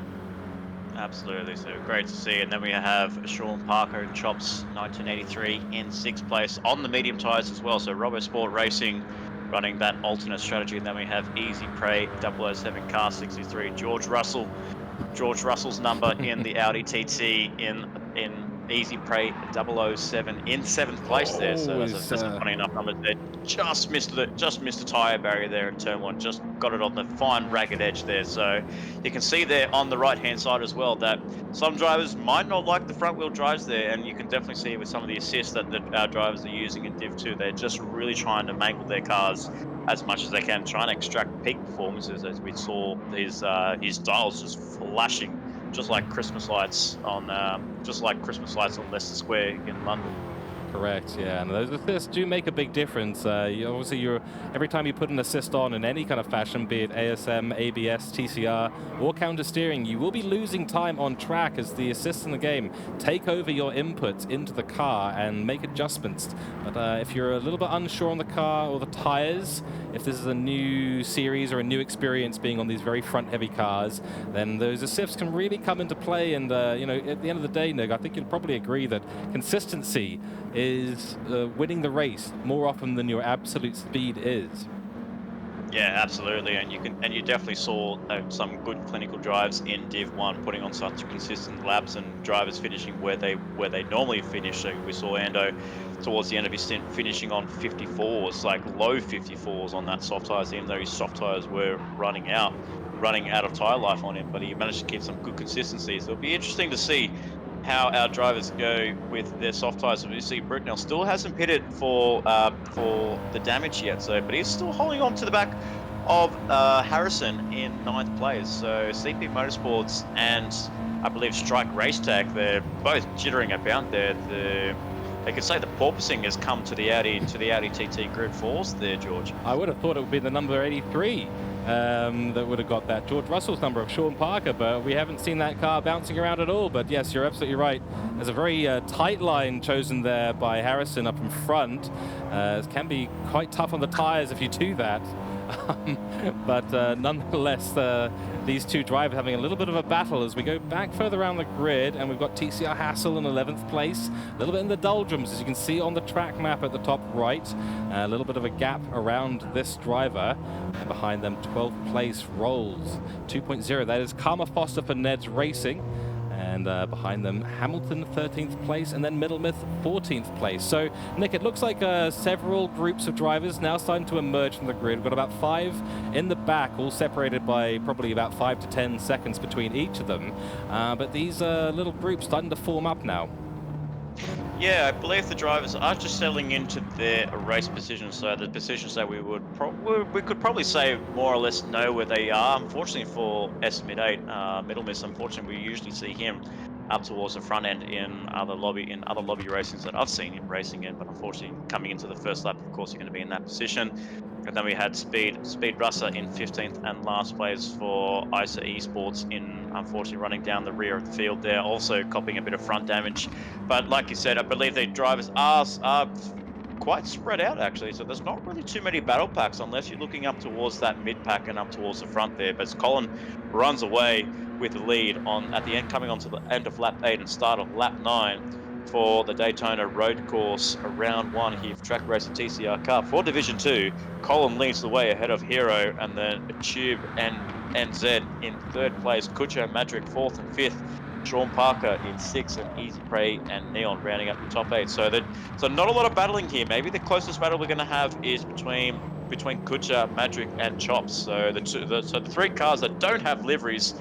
Absolutely, so great to see. And then we have Sean Parker and Chops 1983 in 6th place on the medium tyres as well. So RoboSport Racing running that alternate strategy. And then we have Easy Prey 007 Car 63 George Russell's number in the Audi TT in Easy Prey 007 in 7th place there. So that's a funny enough number there. Just missed the tyre barrier there in turn 1. Just got it on the fine ragged edge there. So you can see there on the right hand side as well that some drivers might not like the front wheel drives there, and you can definitely see with some of the assists that our drivers are using in Div 2. They're just really trying to mangle their cars as much as they can, trying to extract peak performances, as we saw his dials just flashing just like Christmas lights on Leicester Square in London. Correct, yeah, and those assists do make a big difference. Obviously, every time you put an assist on in any kind of fashion, be it ASM, ABS, TCR, or counter steering, you will be losing time on track as the assists in the game take over your inputs into the car and make adjustments. But if you're a little bit unsure on the car or the tires, if this is a new series or a new experience being on these very front-heavy cars, then those assists can really come into play. And you know, at the end of the day, Nick, I think you'd probably agree that consistency is winning the race more often than your absolute speed is. Yeah, absolutely, and you definitely saw some good clinical drives in Div 1, putting on such consistent laps, and drivers finishing where they normally finish. So we saw Ando towards the end of his stint finishing on 54s, like low 54s on that soft tires, even though his soft tires were running out of tire life on him, but he managed to keep some good consistency. So it'll be interesting to see how our drivers go with their soft tires. Obviously, Britnell still hasn't pitted for the damage yet, but he's still holding on to the back of Harrison in 9th place. So CP Motorsports and I believe Strike Race Tech, they're both jittering about there. They could say the porpoising has come to the Audi TT Grid Force there, George. I would have thought it would be the number 83 that would have got that George Russell's number of Sean Parker, but we haven't seen that car bouncing around at all. But yes, you're absolutely right. There's a very tight line chosen there by Harrison up in front. It can be quite tough on the tires if you do that. But nonetheless, these two drivers having a little bit of a battle as we go back further around the grid, and we've got TCR Hassel in 11th place, a little bit in the doldrums, as you can see on the track map at the top right, a little bit of a gap around this driver, and behind them 12th place Rolls 2.0. That is Karma Foster for Ned's Racing. And behind them, Hamilton 13th place, and then Middlemith 14th place. So, Nick, it looks like several groups of drivers now starting to emerge from the grid. We've got about 5 in the back, all separated by probably about 5 to 10 seconds between each of them. But these little groups starting to form up now. Yeah, I believe the drivers are just settling into their race positions, so the positions that we could probably say more or less know where they are. Unfortunately for S Mid 8, Middle Miss, unfortunately we usually see him up towards the front end in other lobby racings that I've seen him racing in. But unfortunately, coming into the first lap, of course, you're going to be in that position. And then we had Speed Russer in 15th and last place for ISA Esports in unfortunately running down the rear of the field there, also copying a bit of front damage. But like you said, I believe the drivers are quite spread out actually. So there's not really too many battle packs unless you're looking up towards that mid pack and up towards the front there. But as Colin runs away with the lead on at the end, coming on to the end of lap 8 and start of lap 9 for the Daytona Road Course round 1 here for Track Racer TCR Cup for Division 2. Colin leads the way ahead of Hero, and then Tube and NZ in third place. Kucho Madrick fourth and fifth. Sean Parker in sixth, and Easy Prey and Neon rounding up the top 8. So not a lot of battling here. Maybe the closest battle we're going to have is between Kucha, Madrick, and Chops. So the three cars that don't have liveries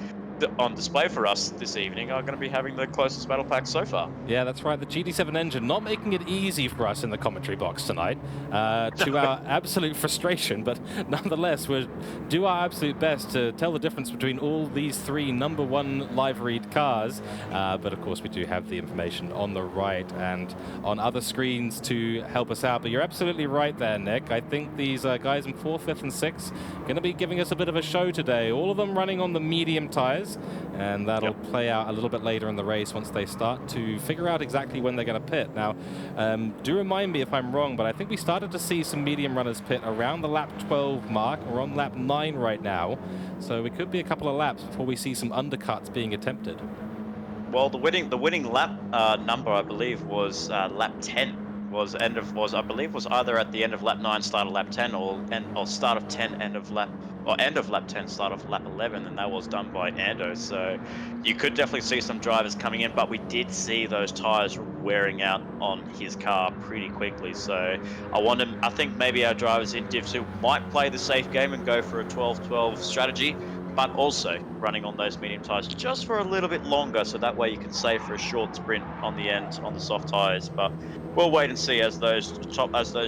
on display for us this evening are going to be having the closest battle pack so far. Yeah, that's right. The GD7 engine not making it easy for us in the commentary box tonight, to our absolute frustration. But nonetheless, we'll do our absolute best to tell the difference between all these three #1 liveried cars. But of course, we do have the information on the right and on other screens to help us out. But you're absolutely right there, Nick. I think these guys in 4th, 5th, and 6th are going to be giving us a bit of a show today. All of them running on the medium tires, and that'll play out a little bit later in the race once they start to figure out exactly when they're going to pit. Now, do remind me if I'm wrong, but I think we started to see some medium runners pit around the lap 12 mark. We're on lap 9 right now, so it could be a couple of laps before we see some undercuts being attempted. Well, the winning lap number, I believe, was lap 10. Was I believe was either at the end of lap 9, start of lap 10, or start of 10, end of lap 10, start of lap 11, and that was done by Ando. So you could definitely see some drivers coming in, but we did see those tires wearing out on his car pretty quickly. So I think maybe our drivers in Div 2 might play the safe game and go for a 12-12 strategy, but also running on those medium tires just for a little bit longer, so that way you can save for a short sprint on the end on the soft tires. But we'll wait and see as those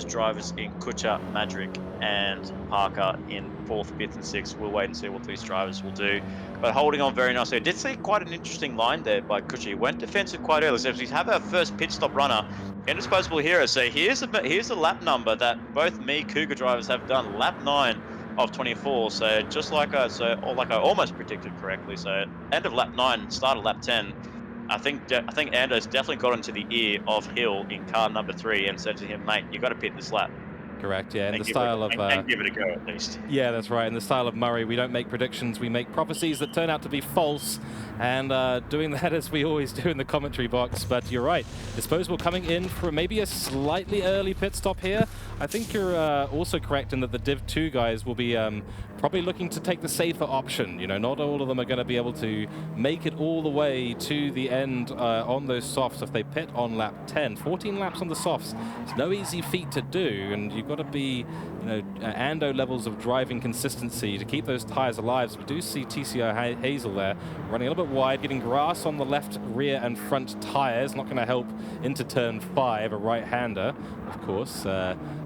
drivers in Kucha, Madrick, and Parker in 4th, 5th, and 6th. We'll wait and see what these drivers will do. But holding on very nicely. I did see quite an interesting line there by Kucha. He went defensive quite early. So we have our first pit stop runner, Indisposable Hero. So here's a lap number that both me Cougar drivers have done. Lap 9 of 24. So just like I almost predicted correctly. So end of lap 9, start of lap 10. I think Ando's definitely got into the ear of Hill in car number 3 and said to him, "Mate, you got to pit this lap." Correct, yeah. In the give style of and give it a go at least. Yeah, that's right. In the style of Murray, we don't make predictions, we make prophecies that turn out to be false. And doing that as we always do in the commentary box. But you're right. Disposable coming in for maybe a slightly early pit stop here. I think you're also correct in that the Div 2 guys will be probably looking to take the safer option. You know, not all of them are going to be able to make it all the way to the end on those softs if they pit on lap 10. 14 laps on the softs. It's no easy feat to do, and you've got to be, you know, Ando levels of driving consistency to keep those tires alive. So we do see TCR Hazel there running a little bit wide, getting grass on the left rear and front tires. Not going to help into turn 5, a right-hander, of course.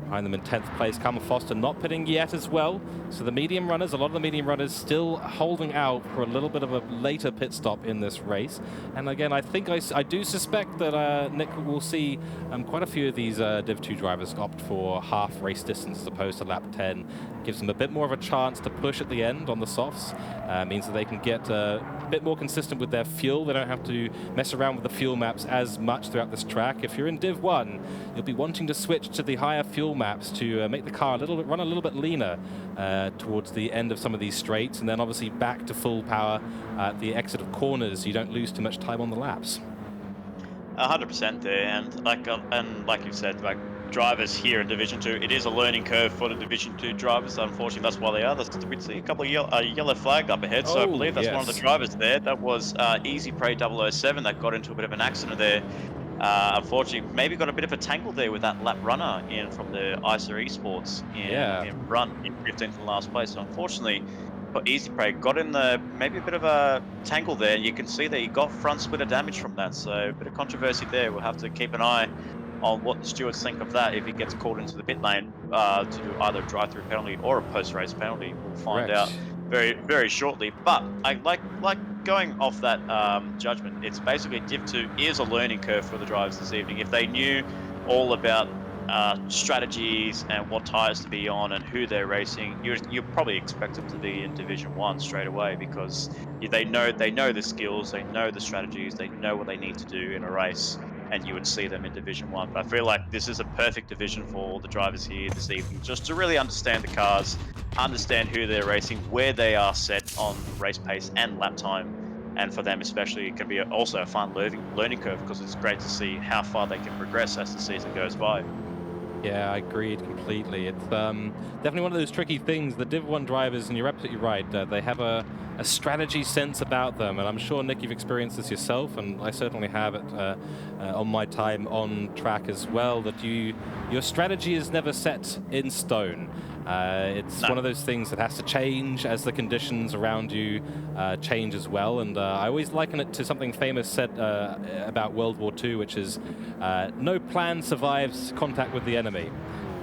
Behind them in 10th place, Carmen Foster not pitting yet as well. So the medium runners, a lot of the medium runners still holding out for a little bit of a later pit stop in this race. And again, I think I do suspect that Nick will see quite a few of these Div 2 drivers opt for half race distance as opposed to lap 10. Gives them a bit more of a chance to push at the end on the softs. Means that they can get a bit more consistent with their fuel. They don't have to mess around with the fuel maps as much throughout this track. If you're in Div 1, you'll be wanting to switch to the higher fuel maps to make the car run a little bit leaner towards the end of some of these straights, and then obviously back to full power at the exit of corners so you don't lose too much time on the laps. 100% there, and like you said, like drivers here in Division 2, it is a learning curve for the Division 2 drivers. Unfortunately, that's why they are. We see a couple of yellow flag up ahead, so I believe that's one of the drivers there. That was Easy Prey 007 that got into a bit of an accident there. Unfortunately, maybe got a bit of a tangle there with that lap runner in from the ISA Esports in front in 15th and last place. So unfortunately, for Easy Prey, got in maybe a bit of a tangle there. You can see that he got front splitter damage from that. So a bit of controversy there. We'll have to keep an eye on what the stewards think of that if he gets called into the pit lane to do either a drive-through penalty or a post-race penalty. We'll find out very, very shortly. But I like going off that judgment, it's basically Div 2 is a learning curve for the drivers this evening. If they knew all about strategies and what tires to be on and who they're racing, you probably expect them to be in Division 1 straight away, because they know the skills, they know the strategies, they know what they need to do in a race, and you would see them in Division 1. But I feel like this is a perfect division for all the drivers here this evening, just to really understand the cars, understand who they're racing, where they are set on race pace and lap time. And for them especially, it can be also a fun learning curve, because it's great to see how far they can progress as the season goes by. Yeah, I agreed completely. It's definitely one of those tricky things. The Div 1 drivers, and you're absolutely right, they have a strategy sense about them. And I'm sure, Nick, you've experienced this yourself, and I certainly have it on my time on track as well, that your strategy is never set in stone. It's one of those things that has to change as the conditions around you change as well. And I always liken it to something famous said about World War II, which is no plan survives contact with the enemy.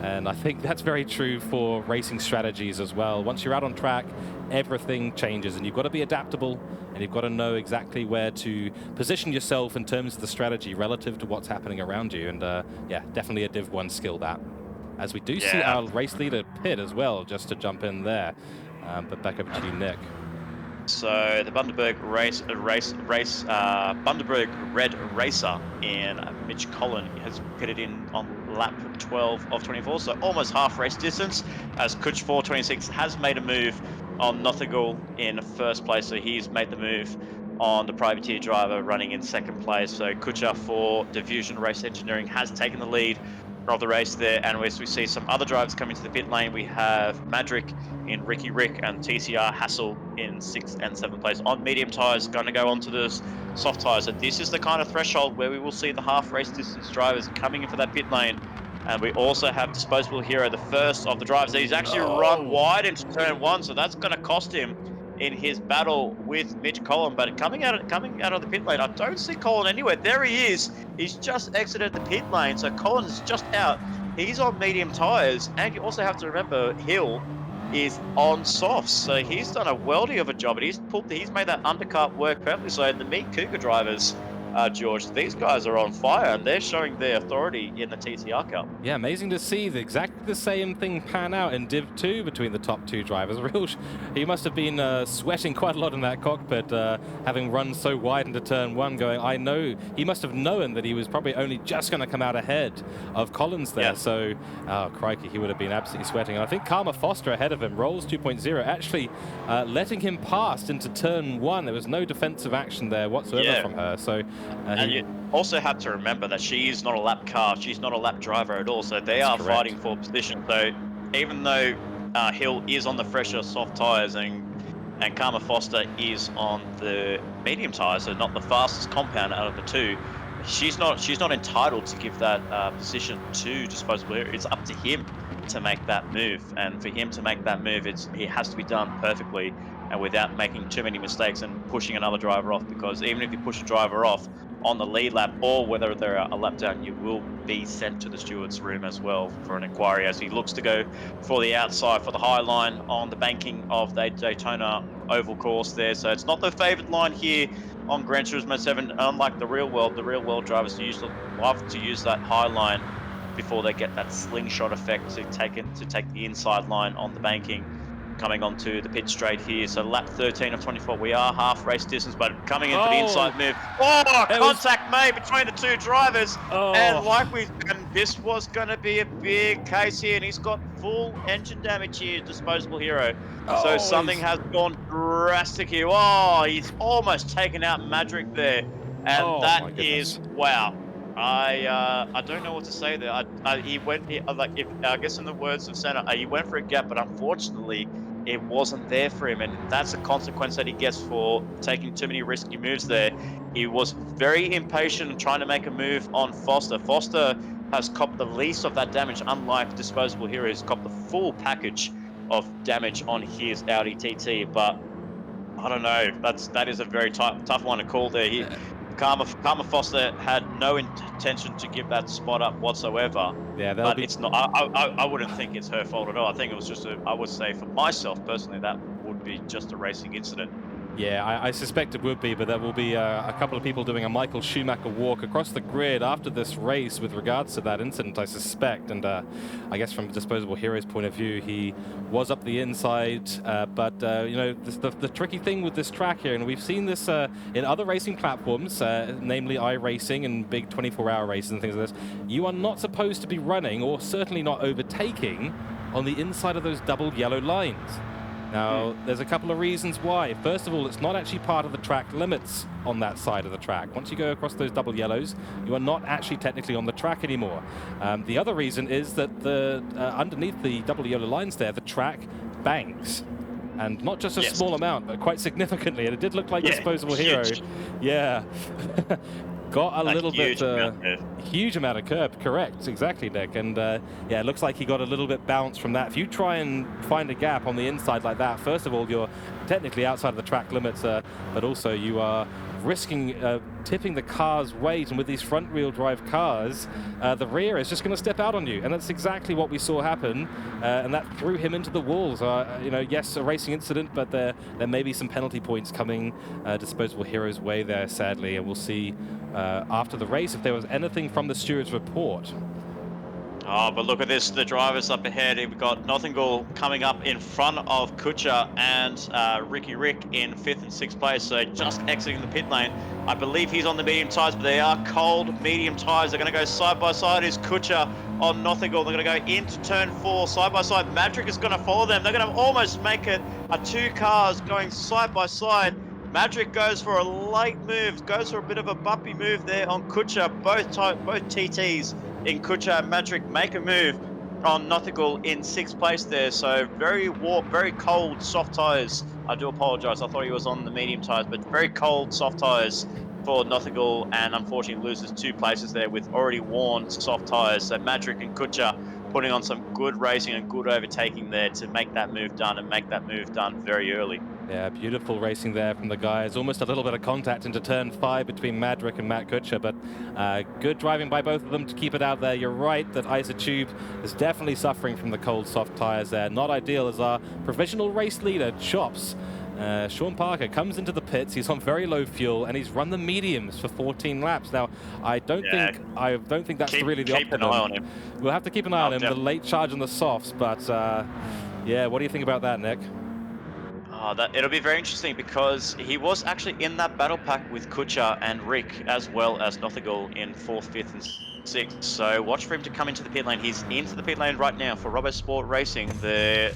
And I think that's very true for racing strategies as well. Once you're out on track, everything changes, and you've got to be adaptable, and you've got to know exactly where to position yourself in terms of the strategy relative to what's happening around you. And yeah, definitely a Div 1 skill, that. As we do see our race leader pit as well, just to jump in there. But back over to you, Nick. So the Bundaberg Bundaberg Red Racer in Mitch Collin has pitted in on lap 12 of 24, so almost half race distance, as Cooke 426 has made a move on Nothingal in first place, so he's made the move on the privateer driver running in second place. So Cooke for Diffusion Race Engineering has taken the lead of the race there, and as we see some other drivers coming to the pit lane, we have Madrick in Ricky Rick and TCR Hassel in 6th and 7th place on medium tyres, going to go onto the soft tyres. And this is the kind of threshold where we will see the half race distance drivers coming in for that pit lane. And we also have Disposable Hero, the first of the drivers. He's actually run wide into turn 1, so that's going to cost him in his battle with Mitch Collin. But coming out of the pit lane, I don't see Collin anywhere. There he is. He's just exited the pit lane, so Collin is just out. He's on medium tyres, and you also have to remember Hill is on softs, so he's done a worldie of a job, and he's made that undercut work perfectly. So the meat Cooke drivers, George, these guys are on fire, and they're showing their authority in the TCR Cup. Yeah, amazing to see exactly the same thing pan out in Div 2 between the top two drivers. He must have been sweating quite a lot in that cockpit, having run so wide into turn 1, going, I know, he must have known that he was probably only just going to come out ahead of Collins there. Yeah. So, oh, crikey, he would have been absolutely sweating. And I think Karma Foster ahead of him, Rolls 2.0, actually letting him pass into turn 1. There was no defensive action there whatsoever from her. So, and you also have to remember that she is not a lap car. She's not a lap driver at all. So they are fighting for position. So even though Hill is on the fresher soft tyres and Karma Foster is on the medium tyres, so not the fastest compound out of the two, she's not entitled to give that position to Disposable Hero. It's up to him to make that move, and for him to make that move, it has to be done perfectly and without making too many mistakes and pushing another driver off, because even if you push a driver off on the lead lap or whether they're a lap down, you will be sent to the steward's room as well for an inquiry, as he looks to go for the outside for the high line on the banking of the Daytona oval course there. So it's not the favoured line here on Gran Turismo 7, unlike the real world. The real world drivers usually love to use that high line before they get that slingshot effect to take the inside line on the banking. Coming onto the pit straight here, so lap 13 of 24. We are half race distance, but coming in for the inside move. Oh, contact made between the two drivers, and this was going to be a big case here, and he's got full engine damage here, Disposable Hero. So something has gone drastic here. Oh, he's almost taken out Madrick there, and that is wow. I don't know what to say there. I guess in the words of Senna, he went for a gap, but unfortunately it wasn't there for him, and that's a consequence that he gets for taking too many risky moves there. He was very impatient and trying to make a move on Foster. Foster has copped the least of that damage, unlike Disposable Hero, who's copped the full package of damage on his Audi TT. But I don't know. That is a very tough one to call there. Karma Foster had no intention to give that spot up whatsoever. Yeah, but it's not. I wouldn't think it's her fault at all. I think it was just I would say for myself personally, that would be just a racing incident. Yeah, I suspect it would be, but there will be a couple of people doing a Michael Schumacher walk across the grid after this race with regards to that incident, I suspect. And I guess from Disposable Hero's point of view, he was up the inside. But, you know, the tricky thing with this track here, and we've seen this in other racing platforms, namely iRacing and big 24-hour races and things like this, you are not supposed to be running, or certainly not overtaking, on the inside of those double yellow lines. Now, there's a couple of reasons why. First of all, it's not actually part of the track limits on that side of the track. Once you go across those double yellows, you are not actually technically on the track anymore. The other reason is that the underneath the double yellow lines there, the track banks. And not just a small amount, but quite significantly. And it did look like Disposable Hero. Yeah. Got a little bit, huge amount of curb, correct, exactly, Nick. And yeah, it looks like he got a little bit bounced from that. If you try and find a gap on the inside like that, first of all, you're technically outside of the track limits, but also you are risking tipping the car's weight. And with these front wheel drive cars, the rear is just going to step out on you. And that's exactly what we saw happen. And that threw him into the walls. You know, yes, a racing incident, but there may be some penalty points coming Disposable Hero's way there, sadly. And we'll see after the race if there was anything from the steward's report. Oh, but look at this, the drivers up ahead. We've got Nottingham coming up in front of Cooke and Ricky Rick in 5th and 6th place, so just exiting the pit lane. I believe he's on the medium tyres, but they are cold medium tyres. They're going to go side by side. Is Cooke on Nottingham. They're going to go into turn 4 side by side. Madrick is going to follow them. They're going to almost make it a 2 cars going side by side. Madrick goes for a late move, goes for a bit of a bumpy move there on Cooke. Both TTs in Cooke and Madrick make a move on Nottingham in 6th place there. So very warm, very cold, soft tyres. I do apologise. I thought he was on the medium tyres, but very cold, soft tyres for Nottingham, and unfortunately loses 2 places there with already worn soft tyres. So Madrick and Cooke putting on some good racing and good overtaking there to make that move done, and make that move done very early. Yeah, beautiful racing there from the guys. Almost a little bit of contact into turn 5 between Madrick and Matt Cooke, but good driving by both of them to keep it out there. You're right that Isotube is definitely suffering from the cold, soft tyres there. Not ideal as our provisional race leader, Chops. Sean Parker comes into the pits. He's on very low fuel, and he's run the mediums for 14 laps. Now, I don't think that's really the optimum. Keep an eye on him. We'll have to keep an eye on him. The late charge on the softs, but yeah, what do you think about that, Nick? It'll be very interesting because he was actually in that battle pack with Cooke and Rick, as well as Nottingham in 4th, 5th, and 6th. So watch for him to come into the pit lane. He's into the pit lane right now for RoboSport Racing, the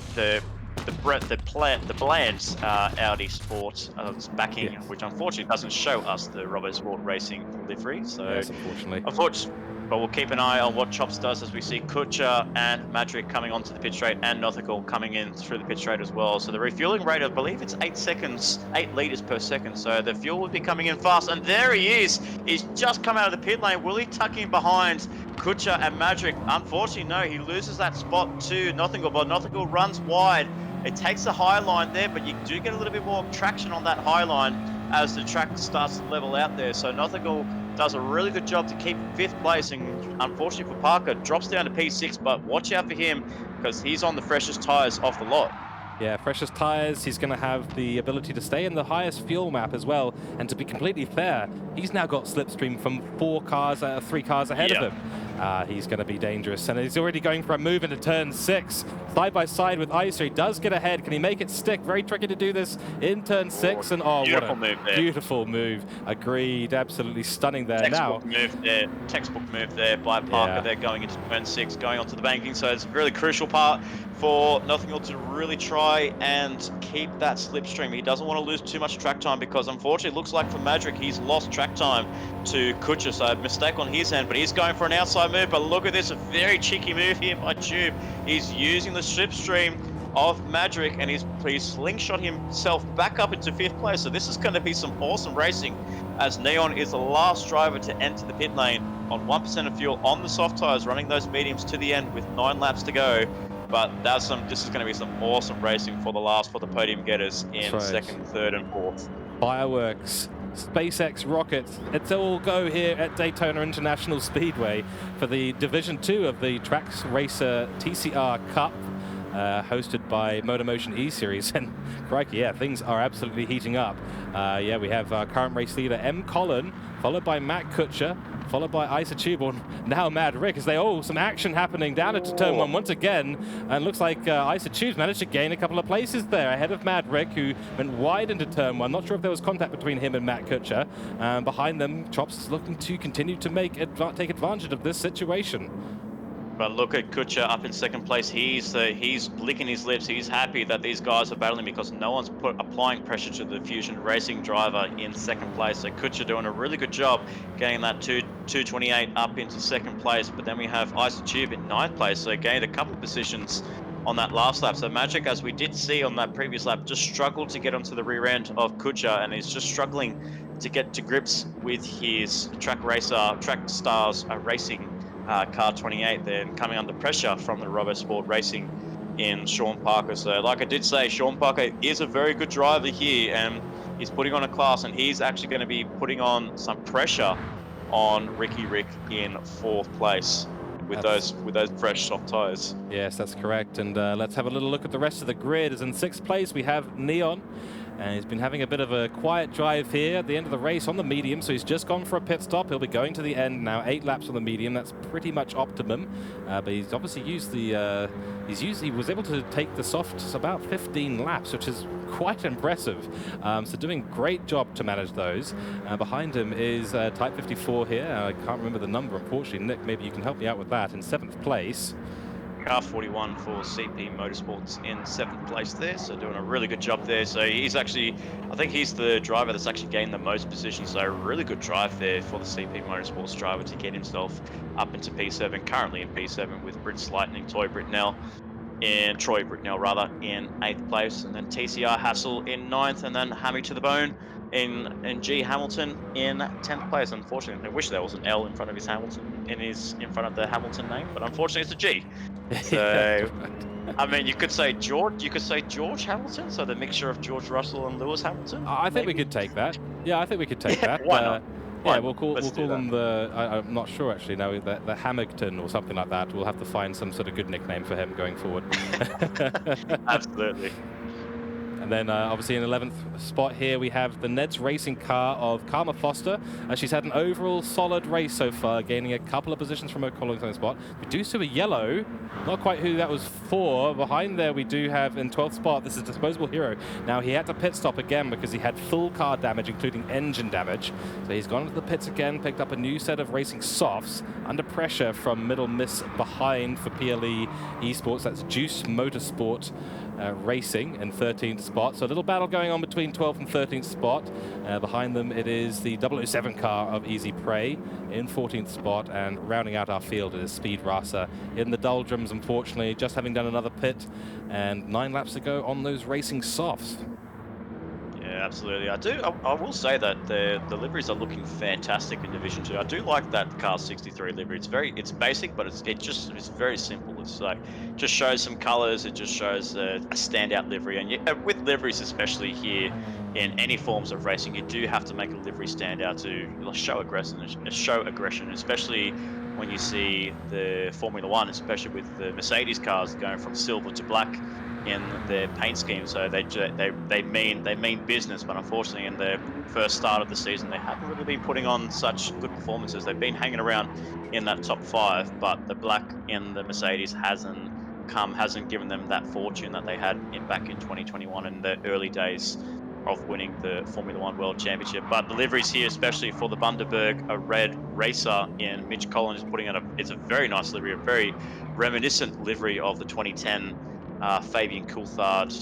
Bland's Audi Sport backing, which unfortunately doesn't show us the RoboSport Racing livery. So yes, unfortunately. But we'll keep an eye on what Chops does as we see Cooke and Madrick coming onto the pit straight, and Nothingham coming in through the pit straight as well. So the refueling rate, I believe it's 8 litres per second. So the fuel will be coming in fast. And there he is. He's just come out of the pit lane. Will he tuck in behind Cooke and Madrick? Unfortunately, no. He loses that spot to Nottingham, but Nottingham runs wide. It takes the high line there, but you do get a little bit more traction on that high line as the track starts to level out there. So Nottingham does a really good job to keep 5th place, and unfortunately for Parker, drops down to P6, but watch out for him because he's on the freshest tyres off the lot. Yeah, freshest tyres. He's going to have the ability to stay in the highest fuel map as well. And to be completely fair, he's now got slipstream from 3 cars ahead of him. He's going to be dangerous. And he's already going for a move into turn 6. Side by side with Icer. He does get ahead. Can he make it stick? Very tricky to do this in turn 6. And what a move there. Beautiful move. Agreed. Absolutely stunning there. Textbook move there by Parker. They're going into turn 6, going onto the banking. So it's a really crucial part for Nottingham to really try and keep that slipstream. He doesn't want to lose too much track time because unfortunately it looks like for Madrick he's lost track time to Cooke, so a mistake on his end, but he's going for an outside move. But look at this, a very cheeky move here by Tube. He's using the slipstream of Madrick and he's slingshot himself back up into 5th place. So this is going to be some awesome racing as Neon is the last driver to enter the pit lane on 1% of fuel on the soft tyres, running those mediums to the end with 9 laps to go. But this is going to be some awesome racing for the podium getters in 2nd, 3rd, and 4th. Fireworks, SpaceX rockets, it's all go here at Daytona International Speedway for the Division 2 of the Trak Racer TCR Cup. hosted by MotorMotion E-Series. And crikey, yeah, things are absolutely heating up. Yeah, we have our current race leader, M. Collin, followed by Matt Kutcher, followed by Isotube, or now Mad Rick, as they, some action happening down into turn one once again, and looks like Isotube's managed to gain a couple of places there ahead of Mad Rick, who went wide into turn one. Not sure if there was contact between him and Matt Kutcher. Behind them, Chops is looking to continue to take advantage of this situation. But look at Kutcher up in second place. He's licking his lips. He's happy that these guys are battling because no one's applying pressure to the Fusion Racing driver in second place. So Kutcher doing a really good job getting that 228 up into second place. But then we have Isotube in ninth place. So gained a couple of positions on that last lap. So Magic, as we did see on that previous lap, just struggled to get onto the rear end of Kutcher, and he's just struggling to get to grips with his Trak Stars Racing car 28, then coming under pressure from the RoboSport Racing in Sean Parker. So like I did say, Sean Parker is a very good driver here, and he's putting on a class, and he's actually going to be putting on some pressure on Ricky Rick in fourth place with those fresh soft tires. Yes, that's correct. And let's have a little look at the rest of the grid. As in sixth place, we have Neon. And he's been having a bit of a quiet drive here at the end of the race on the medium, so he's just gone for a pit stop. He'll be going to the end now, 8 laps on the medium. That's pretty much optimum. But he's obviously used the he was able to take the softs about 15 laps, which is quite impressive. So doing great job to manage those. Behind him is Type 54 here. I can't remember the number, unfortunately. Nick, maybe you can help me out with that. In 7th place. Car 41 for CP Motorsports in 7th place there, so doing a really good job there. So he's actually, I think he's the driver that's actually gained the most positions, so really good drive there for the CP Motorsports driver to get himself up into P7, currently in P7 with Brits Lightning, Troy Britnell in 8th place, and then TCR Hassel in 9th, and then Hammy to the Bone in G Hamilton in 10th place. Unfortunately, I wish there was an L in front of his Hamilton in front of the Hamilton name, but unfortunately it's a G. So I mean, you could say George Hamilton, so the mixture of George Russell and Lewis Hamilton. I think we could take that. Yeah, I think we could take that. Why not? Yeah, we'll call them the. I'm not sure actually. No, the Hamilton or something like that. We'll have to find some sort of good nickname for him going forward. Absolutely. And then obviously in 11th spot here we have the Neds racing car of Karma Foster. She's had an overall solid race so far, gaining a couple of positions from her qualifying spot. We do see a yellow, not quite who that was for. Behind there we do have in 12th spot, this is Disposable Hero. Now he had to pit stop again because he had full car damage, including engine damage. So he's gone into the pits again, picked up a new set of racing softs under pressure from middle miss behind for PLE Esports. That's Juice Motorsport Racing in 13th spot. So a little battle going on between 12th and 13th spot. Behind them it is the 007 car of Easy Prey in 14th spot, and rounding out our field is Speed Rasa in the doldrums, unfortunately, just having done another pit and 9 laps to go on those racing softs. Yeah, absolutely. I will say that the liveries are looking fantastic in Division 2. I do like that Car 63 livery. It's basic, but it's very simple. It's like just shows some colors. It just shows a standout livery. And with liveries, especially here in any forms of racing, you do have to make a livery stand out to show aggression, especially when you see the Formula One, especially with the Mercedes cars going from silver to black in their paint scheme. So they mean business, but unfortunately in the first start of the season they haven't really been putting on such good performances. They've been hanging around in that top 5, but the black in the Mercedes hasn't given them that fortune that they had back in 2021 in the early days of winning the Formula One World Championship. But the liveries here, especially for the Bundaberg, a red racer in Mitch Collins, is putting on it's a very nice livery, a very reminiscent livery of the 2010 Fabian Coulthard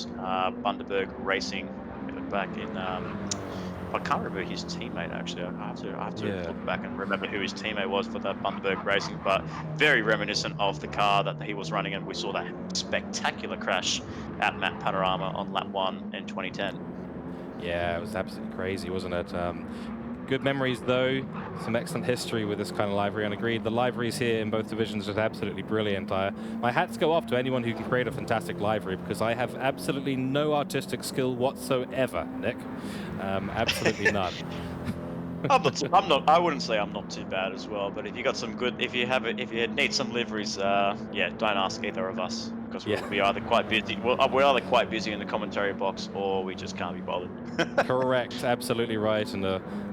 Bundaberg Racing back in I can't remember his teammate actually. I have to look back and remember who his teammate was for that Bundaberg Racing, but very reminiscent of the car that he was running, and we saw that spectacular crash at Map Panorama on lap 1 in 2010. Yeah, it was absolutely crazy, wasn't it? Good memories, though. Some excellent history with this kind of livery, and agreed, the liveries here in both divisions are absolutely brilliant. My hats go off to anyone who can create a fantastic livery, because I have absolutely no artistic skill whatsoever, Nick. Absolutely none. I wouldn't say I'm not too bad as well, but if you got some good, if you need some liveries, yeah, don't ask either of us, because Yeah. we'll be either quite busy. Well, we're either quite busy in the commentary box, or we just can't be bothered. Correct, absolutely right. And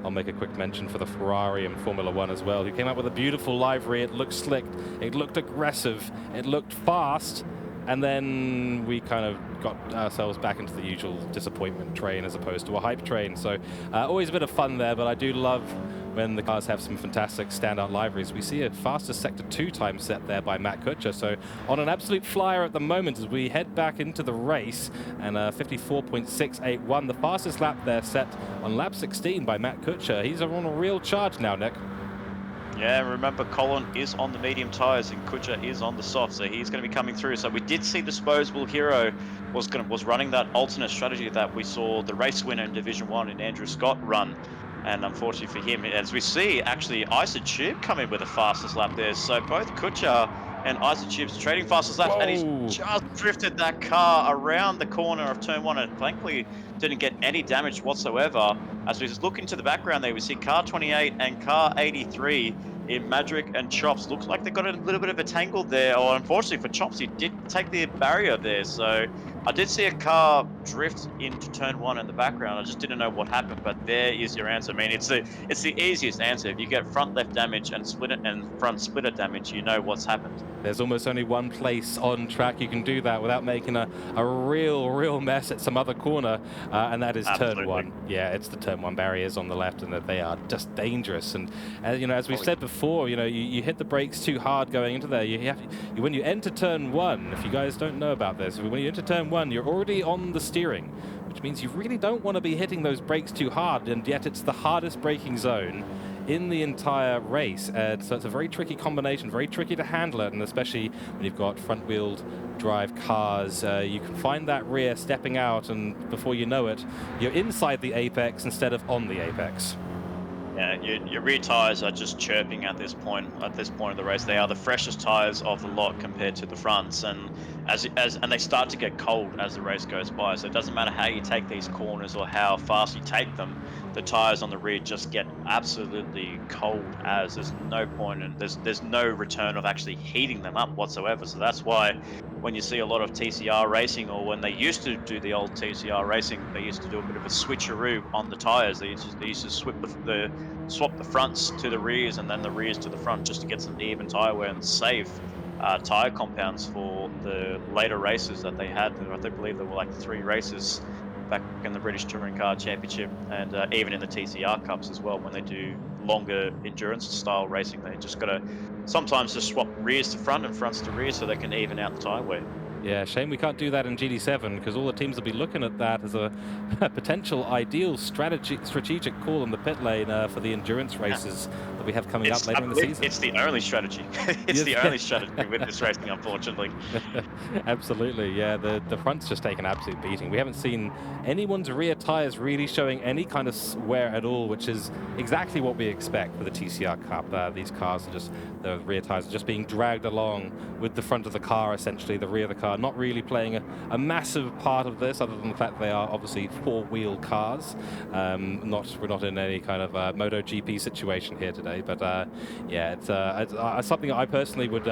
I'll make a quick mention for the Ferrari and Formula One as well, who came out with a beautiful livery. It looked slick, it looked aggressive, it looked fast, and then we kind of got ourselves back into the usual disappointment train as opposed to a hype train. So always a bit of fun there, but I do love when the cars have some fantastic standout liveries. We see a fastest Sector 2 time set there by Matt Kuchar, so on an absolute flyer at the moment as we head back into the race, and 54.681, the fastest lap there set on lap 16 by Matt Kuchar. He's on a real charge now, Nick. Yeah, remember Colin is on the medium tyres and Kuchar is on the soft, so he's going to be coming through. So we did see Disposable Hero was running that alternate strategy that we saw the race winner in Division 1 in Andrew Scott run. And unfortunately for him, as we see, actually, Isotube come in with the fastest lap there. So both Kuchar and Isotube's trading fastest laps, and he's Whoa! just drifted that car around the corner of turn 1 and thankfully didn't get any damage whatsoever. As we just look into the background there, we see car 28 and car 83 in Madrick and Chops. Looks like they got a little bit of a tangle there, or unfortunately for Chops, he did take the barrier there. So I did see a car drift into turn 1 in the background. I just didn't know what happened, but there is your answer. I mean, it's the easiest answer. If you get front left damage and front splitter damage, you know what's happened. There's almost only one place on track you can do that without making a real mess at some other corner, and that is Absolutely. turn 1. Yeah, it's the turn 1 barriers on the left, and that they are just dangerous. And you know, as we've said before, you know, you hit the brakes too hard going into there. When you enter turn 1, if you guys don't know about this, when you enter turn 1, you're already on the steering, which means you really don't want to be hitting those brakes too hard, and yet it's the hardest braking zone in the entire race. So it's a very tricky combination, very tricky to handle it, and especially when you've got front-wheel drive cars, you can find that rear stepping out, and before you know it, you're inside the apex instead of on the apex. Yeah, your rear tires are just chirping at this point. At this point of the race, they are the freshest tires of the lot compared to the fronts, and and they start to get cold as the race goes by. So it doesn't matter how you take these corners or how fast you take them, the tires on the rear just get absolutely cold. As there's no point, and there's no return of actually heating them up whatsoever. So that's why when you see a lot of TCR racing, or when they used to do the old TCR racing, they used to do a bit of a switcheroo on the tires. They used to swap the fronts to the rears and then the rears to the front, just to get some even tire wear and save tire compounds for the later races that they had. I believe there were like 3 races back in the British Touring Car Championship, and even in the TCR Cups as well. When they do longer endurance style racing, they just got to sometimes just swap rears to front and fronts to rear so they can even out the tire wear. Yeah, shame we can't do that in GT7, because all the teams will be looking at that as a potential ideal strategic call in the pit lane for the endurance races that we have coming up later in the season. It's the only strategy. It's the only strategy with this racing, unfortunately. Absolutely, yeah. The front's just taken an absolute beating. We haven't seen anyone's rear tires really showing any kind of wear at all, which is exactly what we expect for the TCR Cup. These cars are just, the rear tires are just being dragged along with the front of the car, essentially, the rear of the car, not really playing a massive part of this, other than the fact that they are obviously 4-wheel cars. We're not in any kind of MotoGP situation here today, but yeah, it's something I personally would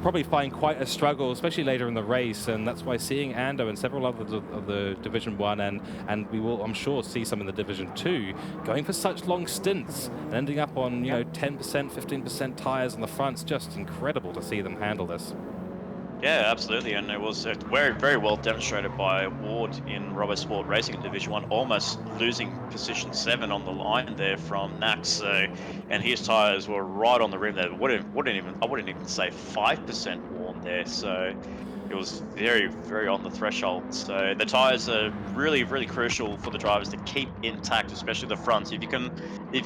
probably find quite a struggle, especially later in the race, and that's why seeing Ando and several others of the Division 1, and we will, I'm sure, see some in the Division 2, going for such long stints and ending up on, you know, 10%, 15% tires on the fronts. Just incredible to see them handle this. Yeah, absolutely, and it was very well demonstrated by Ward in Robo Sport Racing in Division 1, almost losing position 7 on the line there from Nax. So, and his tyres were right on the rim there. I wouldn't even say 5% worn there. So it was very on the threshold. So the tyres are really crucial for the drivers to keep intact, especially the fronts. If you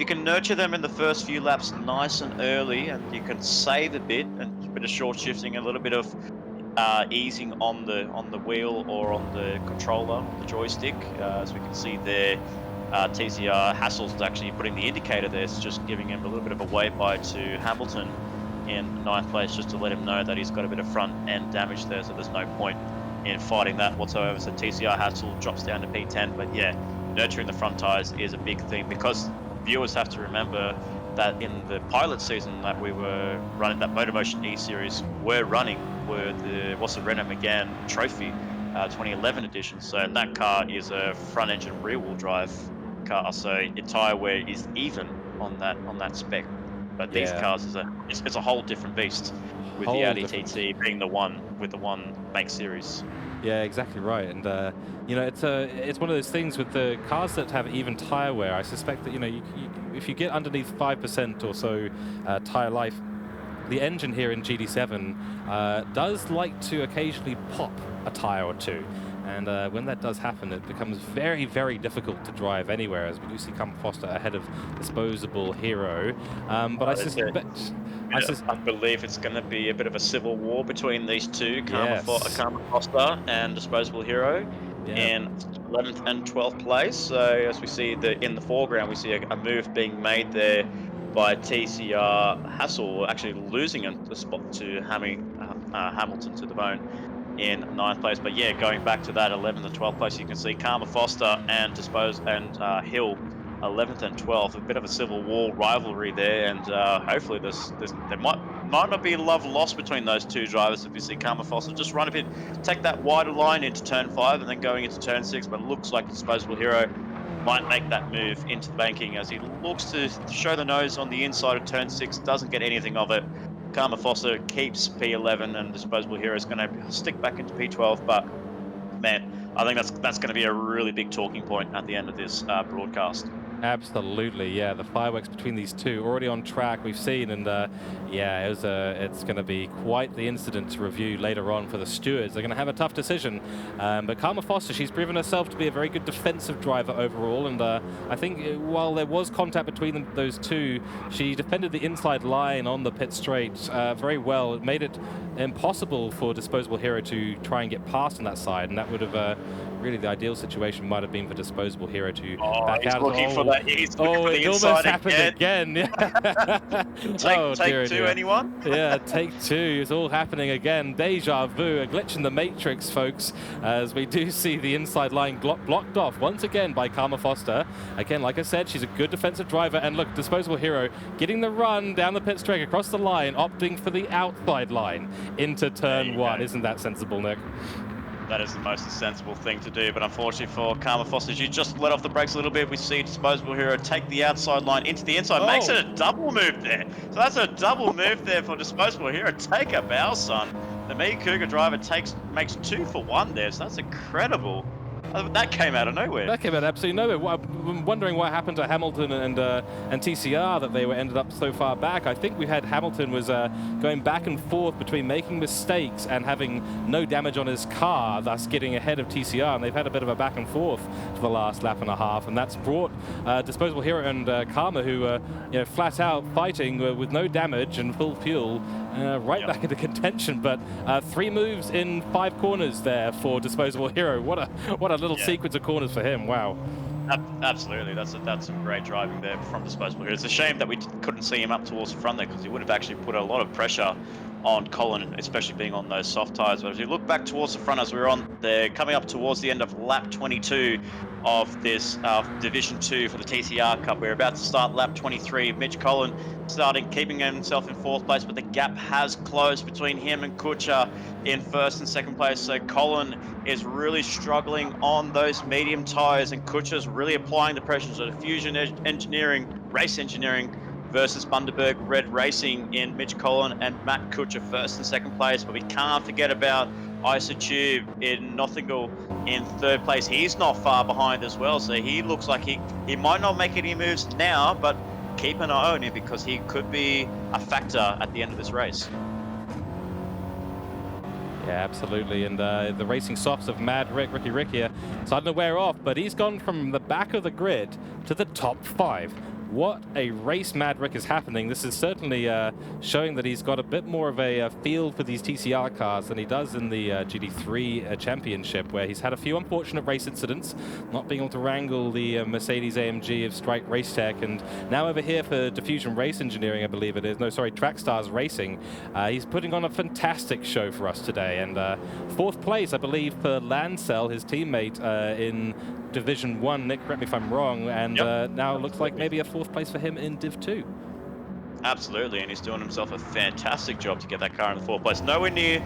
can nurture them in the first few laps nice and early, and you can save a bit and a bit of short shifting, a little bit of easing on the wheel or on the controller, on the joystick, as we can see there. TCR Hassel's actually putting the indicator there, it's just giving him a little bit of a wave by to Hamilton in 9th place, just to let him know that he's got a bit of front end damage there, so there's no point in fighting that whatsoever. So TCR Hassel drops down to P10, but yeah, nurturing the front tires is a big thing, because viewers have to remember that in the pilot season that we were running, that MotorMotion E-Series were running, were the Renault Megane Trophy 2011 edition. So that car is a front engine rear wheel drive car, so your tire wear is even on that spec. But these Yeah, cars it's a whole different beast, with the whole Audi different. TT being the one with the one make series. Yeah, exactly right. And you know, it's one of those things with the cars that have even tire wear. I suspect that if you get underneath 5% or so tire life, the engine here in GD7 does like to occasionally pop a tire or two. And when that does happen, it becomes very, very difficult to drive anywhere, as we do see Cam Foster ahead of Disposable Hero. But I suspect... I believe it's going to be a bit of a civil war between these two, Karma Yes. Foster and Disposable Hero, Yeah. in 11th and 12th place. So as we see in the foreground, we see a move being made there by TCR Hassel, actually losing a spot to Hamilton to the bone in 9th place. But yeah, going back to that 11th and 12th place, you can see Karma Foster and Hill 11th and 12th, a bit of a civil war rivalry there, and hopefully there might not be love lost between those two drivers. If you see Karma Foster just run a bit, take that wider line into turn 5 and then going into turn 6, but it looks like Disposable Hero might make that move into the banking as he looks to show the nose on the inside of turn 6, doesn't get anything of it. Karma Foster keeps P11 and Disposable Hero is going to stick back into P12, but man, I think that's going to be a really big talking point at the end of this broadcast. Absolutely, yeah. The fireworks between these two already on track, we've seen, and yeah, it's going to be quite the incident to review later on for the stewards. They're going to have a tough decision, but Karma Foster, she's proven herself to be a very good defensive driver overall, and I think while there was contact between those two, she defended the inside line on the pit straight very well. It made it impossible for Disposable Hero to try and get past on that side, and that would have really the ideal situation might have been for Disposable Hero to back he's out. Looking for that. He's looking for the it inside almost happened again. Yeah. Take two, dear. anyone? Yeah, take two. It's all happening again. Deja vu, a glitch in the matrix, folks, as we do see the inside line blocked off once again by Karma Foster. Again, like I said, she's a good defensive driver. And look, Disposable Hero getting the run down the pit straight across the line, opting for the outside line into turn 1. Isn't that sensible, Nick? That is the most sensible thing to do, but unfortunately for Karma Foster, she just let off the brakes a little bit. We see Disposable Hero take the outside line into the inside, makes it a double move there. So that's a double move there for Disposable Hero. Take a bow, son. The Cooke driver makes 2 for 1 there, so that's incredible. That came out of nowhere. That came out absolutely nowhere. I'm wondering what happened to Hamilton and TCR that they were ended up so far back. I think we had Hamilton was going back and forth between making mistakes and having no damage on his car, thus getting ahead of TCR. And they've had a bit of a back and forth for the last lap and a half, and that's brought Disposable Hero and Karma, who flat out fighting with no damage and full fuel, back into contention. But 3 moves in 5 corners there for Disposable Hero. What a little sequence of corners for him. Wow. Absolutely, that's some great driving there from Disposable Hero. It's a shame that we couldn't see him up towards the front there, because he would have actually put a lot of pressure on Colin, especially being on those soft tires. But if you look back towards the front as we're on there, coming up towards the end of lap 22 of this Division 2 for the TCR Cup, we're about to start lap 23. Mitch Collin keeping himself in 4th place, but the gap has closed between him and Cooke in 1st and 2nd place. So Colin is really struggling on those medium tires, and Cooke's really applying the pressure. So Fusion Race Engineering versus Bundaberg Red Racing in Mitch Collin and Matt Cooke 1st and 2nd place. But we can't forget about Isotube in Nottingham in 3rd place. He's not far behind as well, so he looks like he might not make any moves now, but keep an eye on him, because he could be a factor at the end of this race. Yeah, absolutely. And the racing softs of Mad Ricky here starting to wear off, but he's gone from the back of the grid to the top 5. What a race Mad Rick is happening. This is certainly showing that he's got a bit more of a feel for these TCR cars than he does in the GD3 Championship, where he's had a few unfortunate race incidents, not being able to wrangle the Mercedes AMG of Strike Racetech, and now over here for Diffusion Race Engineering, I believe it is. No, sorry, Trackstars Racing. He's putting on a fantastic show for us today, and 4th place, I believe, for Lancel, his teammate in Division 1. Nick, correct me if I'm wrong, and now it looks like maybe a 4th place for him in Div 2. Absolutely, and he's doing himself a fantastic job to get that car in the fourth place. Nowhere near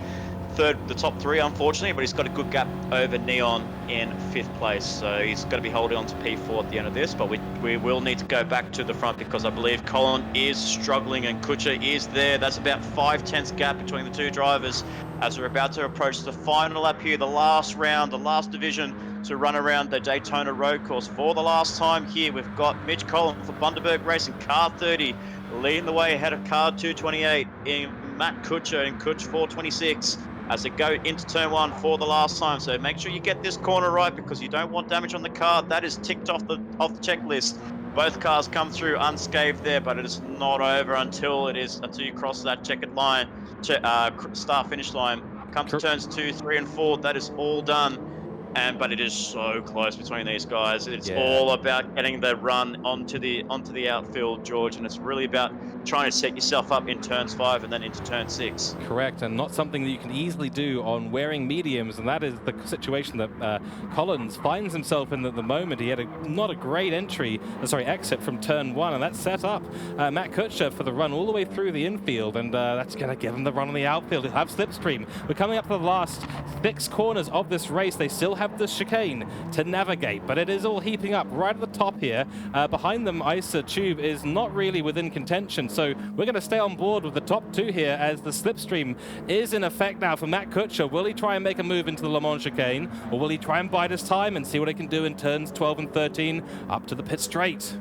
the top three, unfortunately, but he's got a good gap over Neon in fifth place. So he's going to be holding on to P4 at the end of this, but we will need to go back to the front because I believe Colin is struggling and Kutcher is there. That's about 5/10 gap between the two drivers as we're about to approach the final lap here, the last round, the last division to run around the Daytona road course for the last time here. We've got Mitch Collin for Bundaberg Racing, car 30, leading the way ahead of car 228 in Matt Kutcher and Kutch 426 as they go into turn one for the last time. So make sure you get this corner right because you don't want damage on the car. That is ticked off the checklist. Both cars come through unscathed there, but it is not over until you cross that checkered line, start finish line. Come to turns 2, 3, and 4. That is all done. But it is so close between these guys. It's Yeah. all about getting the run onto the outfield, George, and it's really about trying to set yourself up in turns 5 and then into turn 6. Correct, and not something that you can easily do on wearing mediums, and that is the situation that Collins finds himself in at the moment. He had not a great exit from turn 1, and that set up Matt Kutcher for the run all the way through the infield, and that's going to give him the run on the outfield. He'll have slipstream. We're coming up to the last 6 corners of this race. They still have the chicane to navigate, but it is all heaping up right at the top here. Behind them, ISA Tube is not really within contention, so we're going to stay on board with the top 2 here as the slipstream is in effect now for Matt Kutcher. Will he try and make a move into the Le Mans chicane, or will he try and bide his time and see what he can do in turns 12 and 13 up to the pit straight?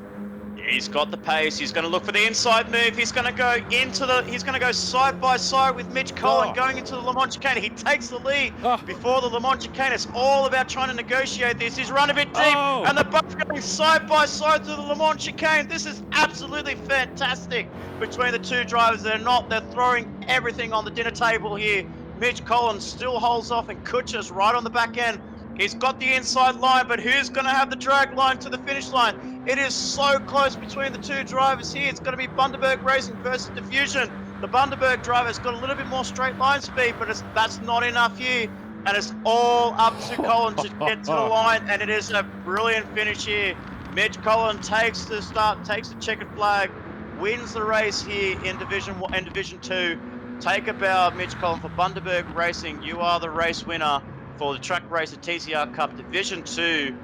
He's got the pace. He's going to look for the inside move. He's going to go He's going to go side by side with Mitch Collin going into the Le Mans chicane. He takes the lead before the Le Mans chicane. It's all about trying to negotiate this. He's run a bit deep, and they're both going side by side through the Le Mans chicane. This is absolutely fantastic between the two drivers. They're throwing everything on the dinner table here. Mitch Collins still holds off, and Kutcher's right on the back end. He's got the inside line, but who's going to have the drag line to the finish line? It is so close between the two drivers here. It's going to be Bundaberg Racing versus Diffusion. The Bundaberg driver's got a little bit more straight line speed, but that's not enough here. And it's all up to Colin to get to the line, and it is a brilliant finish here. Mitch Collin takes the start, takes the checkered flag, wins the race here in Division 2. Take a bow, Mitch Collin, for Bundaberg Racing. You are the race winner for the Trak Racer TCR Cup Division 2.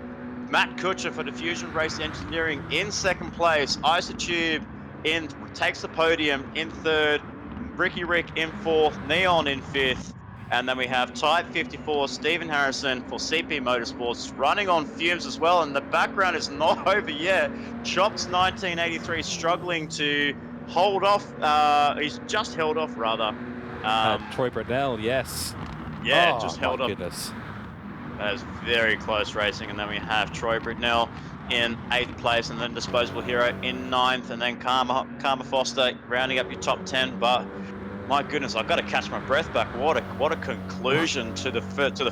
Matt Kutcher for Diffusion Race Engineering in second place. Isotube takes the podium in third. Ricky Rick in fourth. Neon in fifth. And then we have Type 54 Stephen Harrison for CP Motorsports running on fumes as well. And the background is not over yet. Chops 1983 struggling to hold off. He's just held off rather. Troy Bradell, yes. Yeah, just held up. Goodness. That is very close racing. And then we have Troy Britnell in 8th place, and then Disposable Hero in 9th, and then Karma Foster rounding up your top 10. But my goodness, I've got to catch my breath back. What a conclusion to the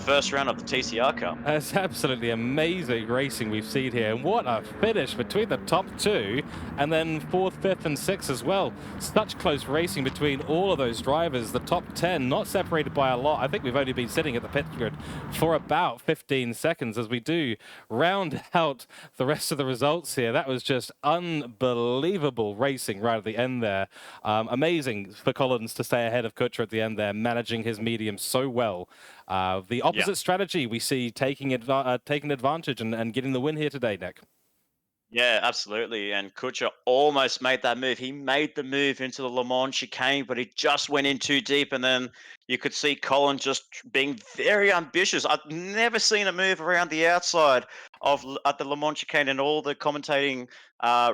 first round of the TCR Cup. That's absolutely amazing racing we've seen here, and what a finish between the top 2 and then 4th, 5th and 6th as well. Such close racing between all of those drivers. The top 10 not separated by a lot. I think we've only been sitting at the pit grid for about 15 seconds as we do round out the rest of the results here. That was just unbelievable racing right at the end there. Amazing for Collins to stay ahead of Kutcher at the end there, managing his medium so well. The opposite strategy we see taking advantage and getting the win here today, Nick. Yeah, absolutely. And Kutcher almost made that move. He made the move into the Le Mans chicane, but he just went in too deep. And then you could see Colin just being very ambitious. I've never seen a move around the outside at the Le Mans chicane in all the commentating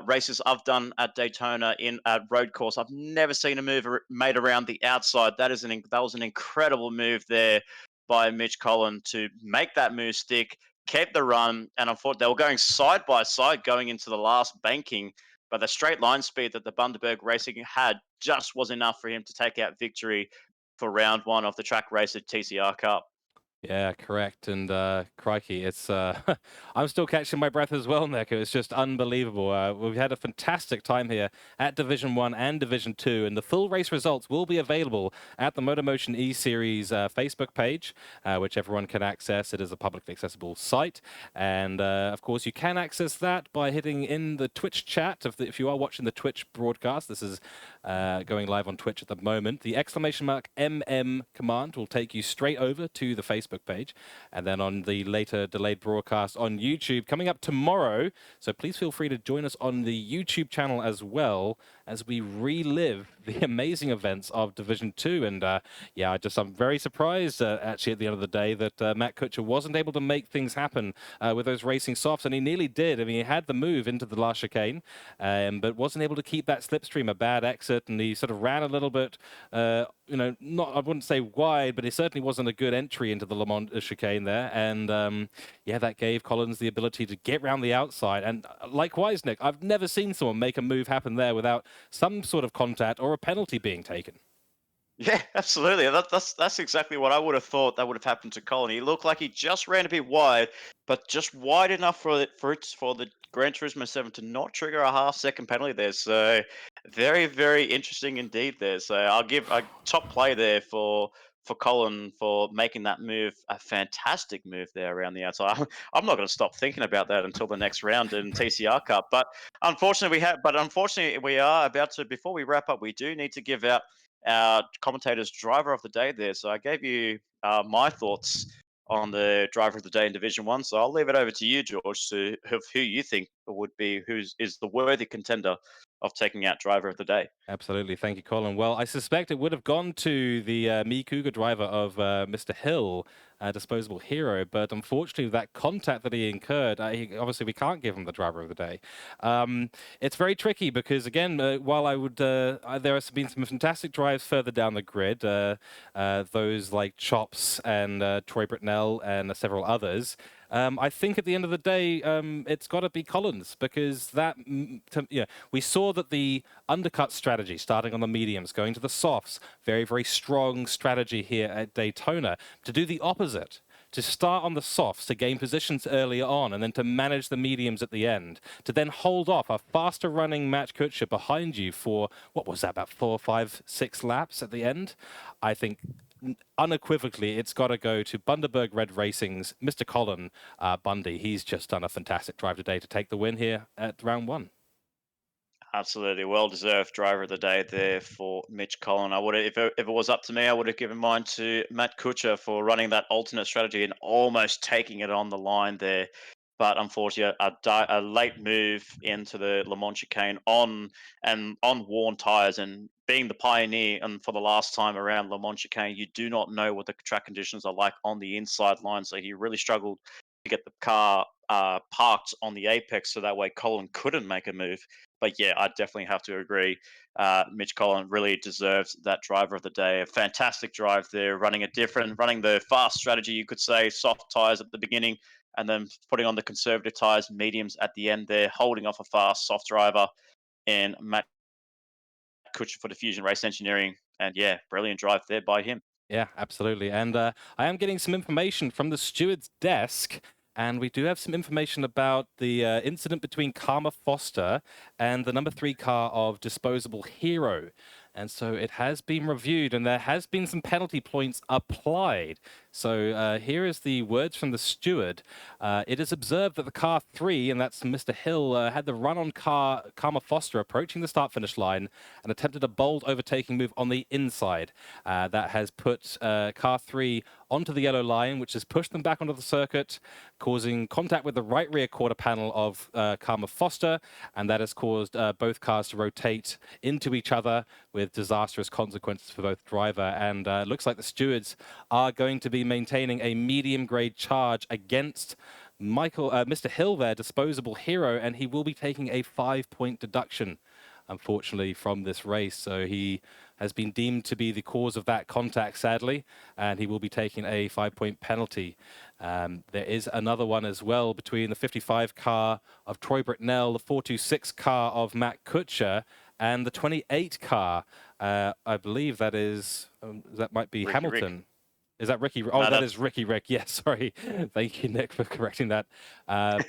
races I've done at Daytona in road course. I've never seen a move made around the outside. That was an incredible move there by Mitch Collin to make that move stick, kept the run, and unfortunately, they were going side by side going into the last banking, but the straight line speed that the Bundaberg Racing had just was enough for him to take out victory for round 1 of the Track Racer TCR Cup. Yeah, correct. And crikey, it's I'm still catching my breath as well, Nick. It was just unbelievable. We've had a fantastic time here at Division 1 and Division 2, and the full race results will be available at the MotorMotion E-Series Facebook page, which everyone can access. It is a publicly accessible site. And of course, you can access that by hitting in the Twitch chat. If you are watching the Twitch broadcast, this is going live on Twitch at the moment. The !MM command will take you straight over to the Facebook page, and then on the later delayed broadcast on YouTube coming up tomorrow. So please feel free to join us on the YouTube channel as well as we relive the amazing events of Division 2. And yeah, I'm very surprised actually at the end of the day that Matt Kuchar wasn't able to make things happen with those racing softs, and he nearly did. I mean, he had the move into the last chicane, but wasn't able to keep that slipstream, a bad exit, and he sort of ran a little bit, you know, not, I wouldn't say wide, but it certainly wasn't a good entry into the Le Mans chicane there. And yeah, that gave Collins the ability to get round the outside. And likewise, Nick, I've never seen someone make a move happen there without some sort of contact or a penalty being taken. Yeah, absolutely. That's exactly what I would have thought that would have happened to Colin. He looked like he just ran a bit wide, but just wide enough for the Gran Turismo 7 to not trigger a half-second penalty there. So very, very interesting indeed there. So I'll give a top play there for Colin for making that move, a fantastic move there around the outside. I'm not going to stop thinking about that until the next round in TCR Cup. But unfortunately we are about to. Before we wrap up, we do need to give out our commentator's driver of the day there. So I gave you my thoughts on the driver of the day in Division One. So I'll leave it over to you, George, to who you think would be who's is the worthy contender of taking out driver of the day. Absolutely. Thank you, Colin. Well, I suspect it would have gone to the Me Cougar driver of Mr. Hill, Disposable Hero, but unfortunately, that contact that he incurred, obviously, we can't give him the driver of the day. It's very tricky because, again, while I would, there have been some fantastic drives further down the grid, those like Chops and Troy Britnell and several others. I think at the end of the day, it's got to be Collins because we saw that the undercut strategy, starting on the mediums, going to the softs, very, very strong strategy here at Daytona. To do the opposite, to start on the softs, to gain positions earlier on, and then to manage the mediums at the end, to then hold off a faster running Matt Kuchar behind you for, what was that, about 4, 5, 6 laps at the end? I think unequivocally, it's got to go to Bundaberg Red Racing's Mr. Colin Bundy. He's just done a fantastic drive today to take the win here at round 1. Absolutely, well deserved driver of the day there for Mitch Collin. I would, if it was up to me, I would have given mine to Matt Kuchar for running that alternate strategy and almost taking it on the line there. But unfortunately, a late move into the Le Mans chicane on worn tires, and being the pioneer and for the last time around Le Mans chicane, you do not know what the track conditions are like on the inside line. So he really struggled to get the car parked on the apex, so that way Colin couldn't make a move. But yeah, I definitely have to agree. Mitch Collin really deserves that driver of the day. A fantastic drive there, running the fast strategy, you could say, soft tires at the beginning, and then putting on the conservative tires, mediums at the end there, holding off a fast soft driver, and Matt Kuchar for Diffusion Race Engineering. And yeah, brilliant drive there by him. Yeah, absolutely. And I am getting some information from the steward's desk, and we do have some information about the incident between Karma Foster and the number 3 car of Disposable Hero. And so it has been reviewed, and there has been some penalty points applied. So here is the words from the steward. It is observed that the car 3, and that's Mr. Hill, had the run-on car Karma Foster approaching the start-finish line and attempted a bold overtaking move on the inside. That has put car 3 onto the yellow line, which has pushed them back onto the circuit, causing contact with the right rear quarter panel of Karma Foster, and that has caused both cars to rotate into each other with disastrous consequences for both driver. And looks like the stewards are going to be maintaining a medium-grade charge against Mr. Hill there, Disposable Hero, and he will be taking a 5-point deduction, unfortunately, from this race. So he has been deemed to be the cause of that contact, sadly, and he will be taking a 5-point penalty. There is another one as well between the 55 car of Troy Britnell, the 426 car of Matt Kuchar, and the 28 car. I believe that is, that might be Ricky Hamilton. Rick. Is that Ricky? Oh, No, that is that's Ricky Rick. Yeah, sorry. Thank you, Nick, for correcting that. Uh,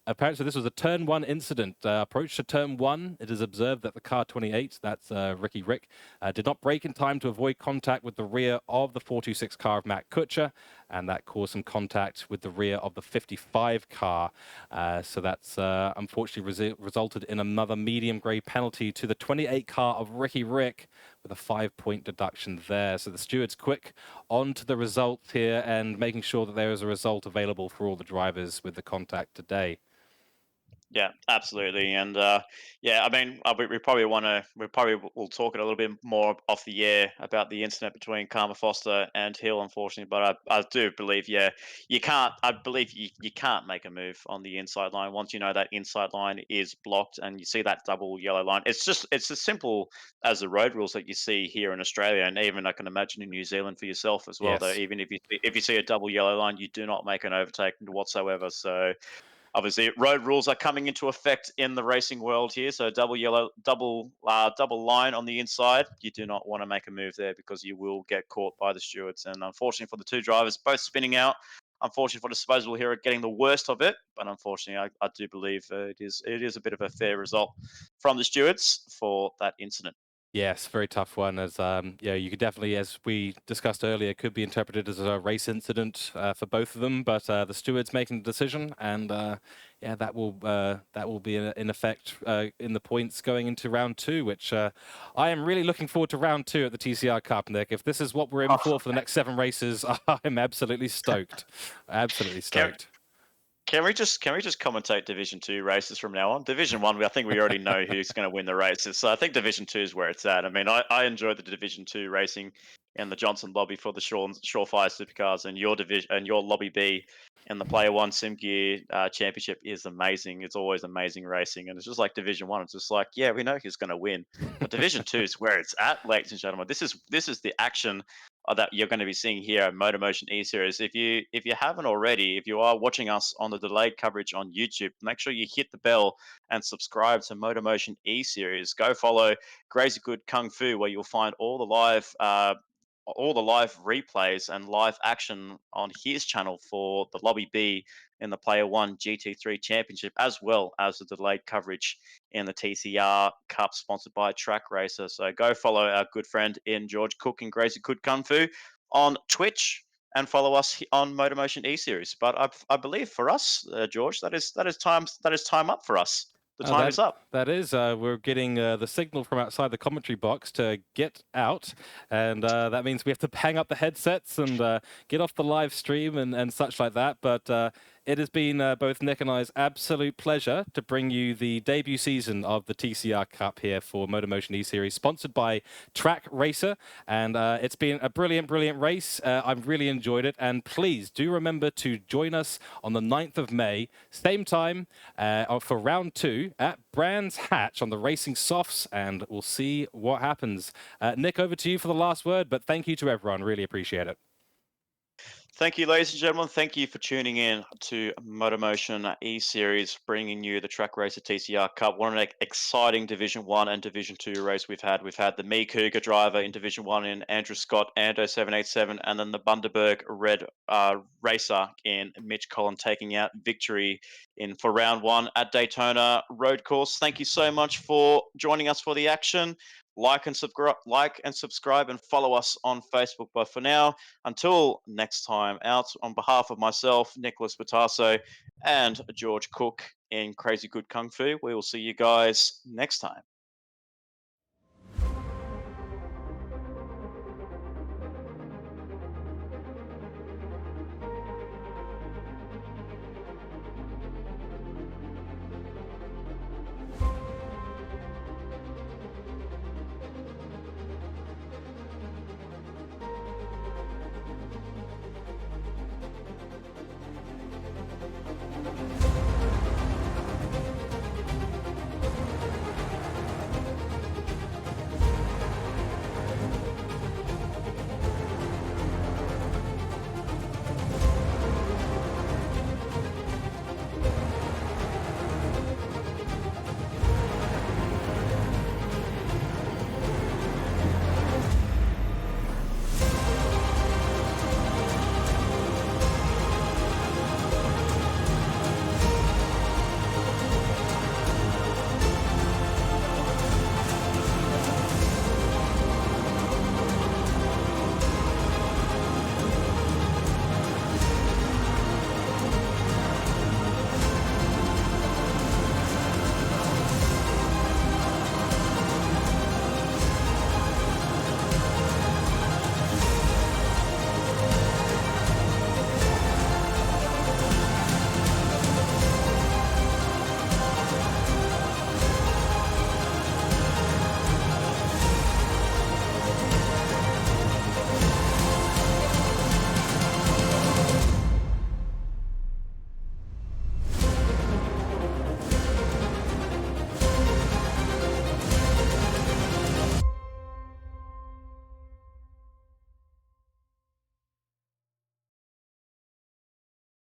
Apparently, this was a turn one incident. Approach to turn one, it is observed that the car 28, that's Ricky Rick, did not brake in time to avoid contact with the rear of the 426 car of Matt Kuchar, and that caused some contact with the rear of the 55 car. So that's unfortunately resulted in another medium grade penalty to the 28 car of Ricky Rick, with a 5-point deduction there. So the stewards quick on to the results here and making sure that there is a result available for all the drivers with the contact today. Yeah, absolutely, and yeah, I mean, we probably want to, we probably will talk it a little bit more off the air about the incident between Karma Foster and Hill, unfortunately. But I do believe, yeah, you can't. I believe you can't make a move on the inside line once you know that inside line is blocked and you see that double yellow line. It's as simple as the road rules that you see here in Australia, and even I can imagine in New Zealand for yourself as well. Though Yes. even if you see a double yellow line, you do not make an overtake whatsoever. So obviously road rules are coming into effect in the racing world here, so double line on the inside, you do not want to make a move there because you will get caught by the stewards. And unfortunately for the two drivers both spinning out, unfortunately for disposable hero getting the worst of it, but unfortunately I do believe it is a bit of a fair result from the stewards for that incident. Yes, very tough one. As yeah, you could definitely, as we discussed earlier, could be interpreted as a race incident for both of them. But the stewards making the decision, and yeah, that will be in effect in the points going into round two, which I am really looking forward to round two at the TCR Cup, Nick. If this is what we're in for the next 7 races, I'm absolutely stoked. Absolutely Can, stoked. can we just commentate Division Two races from now on? Division One, I think we already know who's going to win the races, so I think Division Two is where it's at. I mean, I enjoyed the Division Two racing in the Johnson lobby for the Surefire Supercars, and your division and your lobby B in the Player One Sim Gear Championship is amazing. It's always amazing racing, and it's just like Division One. It's just like, yeah, we know who's going to win, but Division Two is where it's at, ladies and gentlemen. This is the action that you're going to be seeing here at MotorMotion E-Series. If you haven't already, if you are watching us on the delayed coverage on YouTube, make sure you hit the bell and subscribe to MotorMotion E-Series. Go follow Crazy Good Kung Fu, where you'll find all the live replays and live action on his channel for the Lobby B in the Player One GT3 Championship, as well as the delayed coverage in the TCR Cup, sponsored by Trak Racer. So go follow our good friend in George Cooke and Crazy Good Kung Fu on Twitch, and follow us on MotorMotion E-Series. But I believe for us, George, that is time up for us. The Oh, time that is up. that is. We're getting the signal from outside the commentary box to get out, and that means we have to hang up the headsets and get off the live stream and such like that. But it has been both Nick and I's absolute pleasure to bring you the debut season of the TCR Cup here for MotorMotion E-Series, sponsored by Trak Racer, and it's been a brilliant, brilliant race. I've really enjoyed it, and please do remember to join us on the 9th of May, same time for round two at Brands Hatch on the Racing Softs, and we'll see what happens. Nick, over to you for the last word, but thank you to everyone. Really appreciate it. Thank you, ladies and gentlemen. Thank you for tuning in to MotorMotion E-Series, bringing you the Track Racer TCR Cup. What an exciting Division 1 and Division 2 race we've had. We've had the Me Cougar driver in Division 1 in Andrew Scott, Ando787, and then the Bundaberg Red racer in Mitch Collin taking out victory in for round 1 at Daytona Road Course. Thank you so much for joining us for the action. Like and subscribe and follow us on Facebook. But for now, until next time out, on behalf of myself, Nicholas Pautasso, and George Cooke in Crazy Good Kung Fu, we will see you guys next time.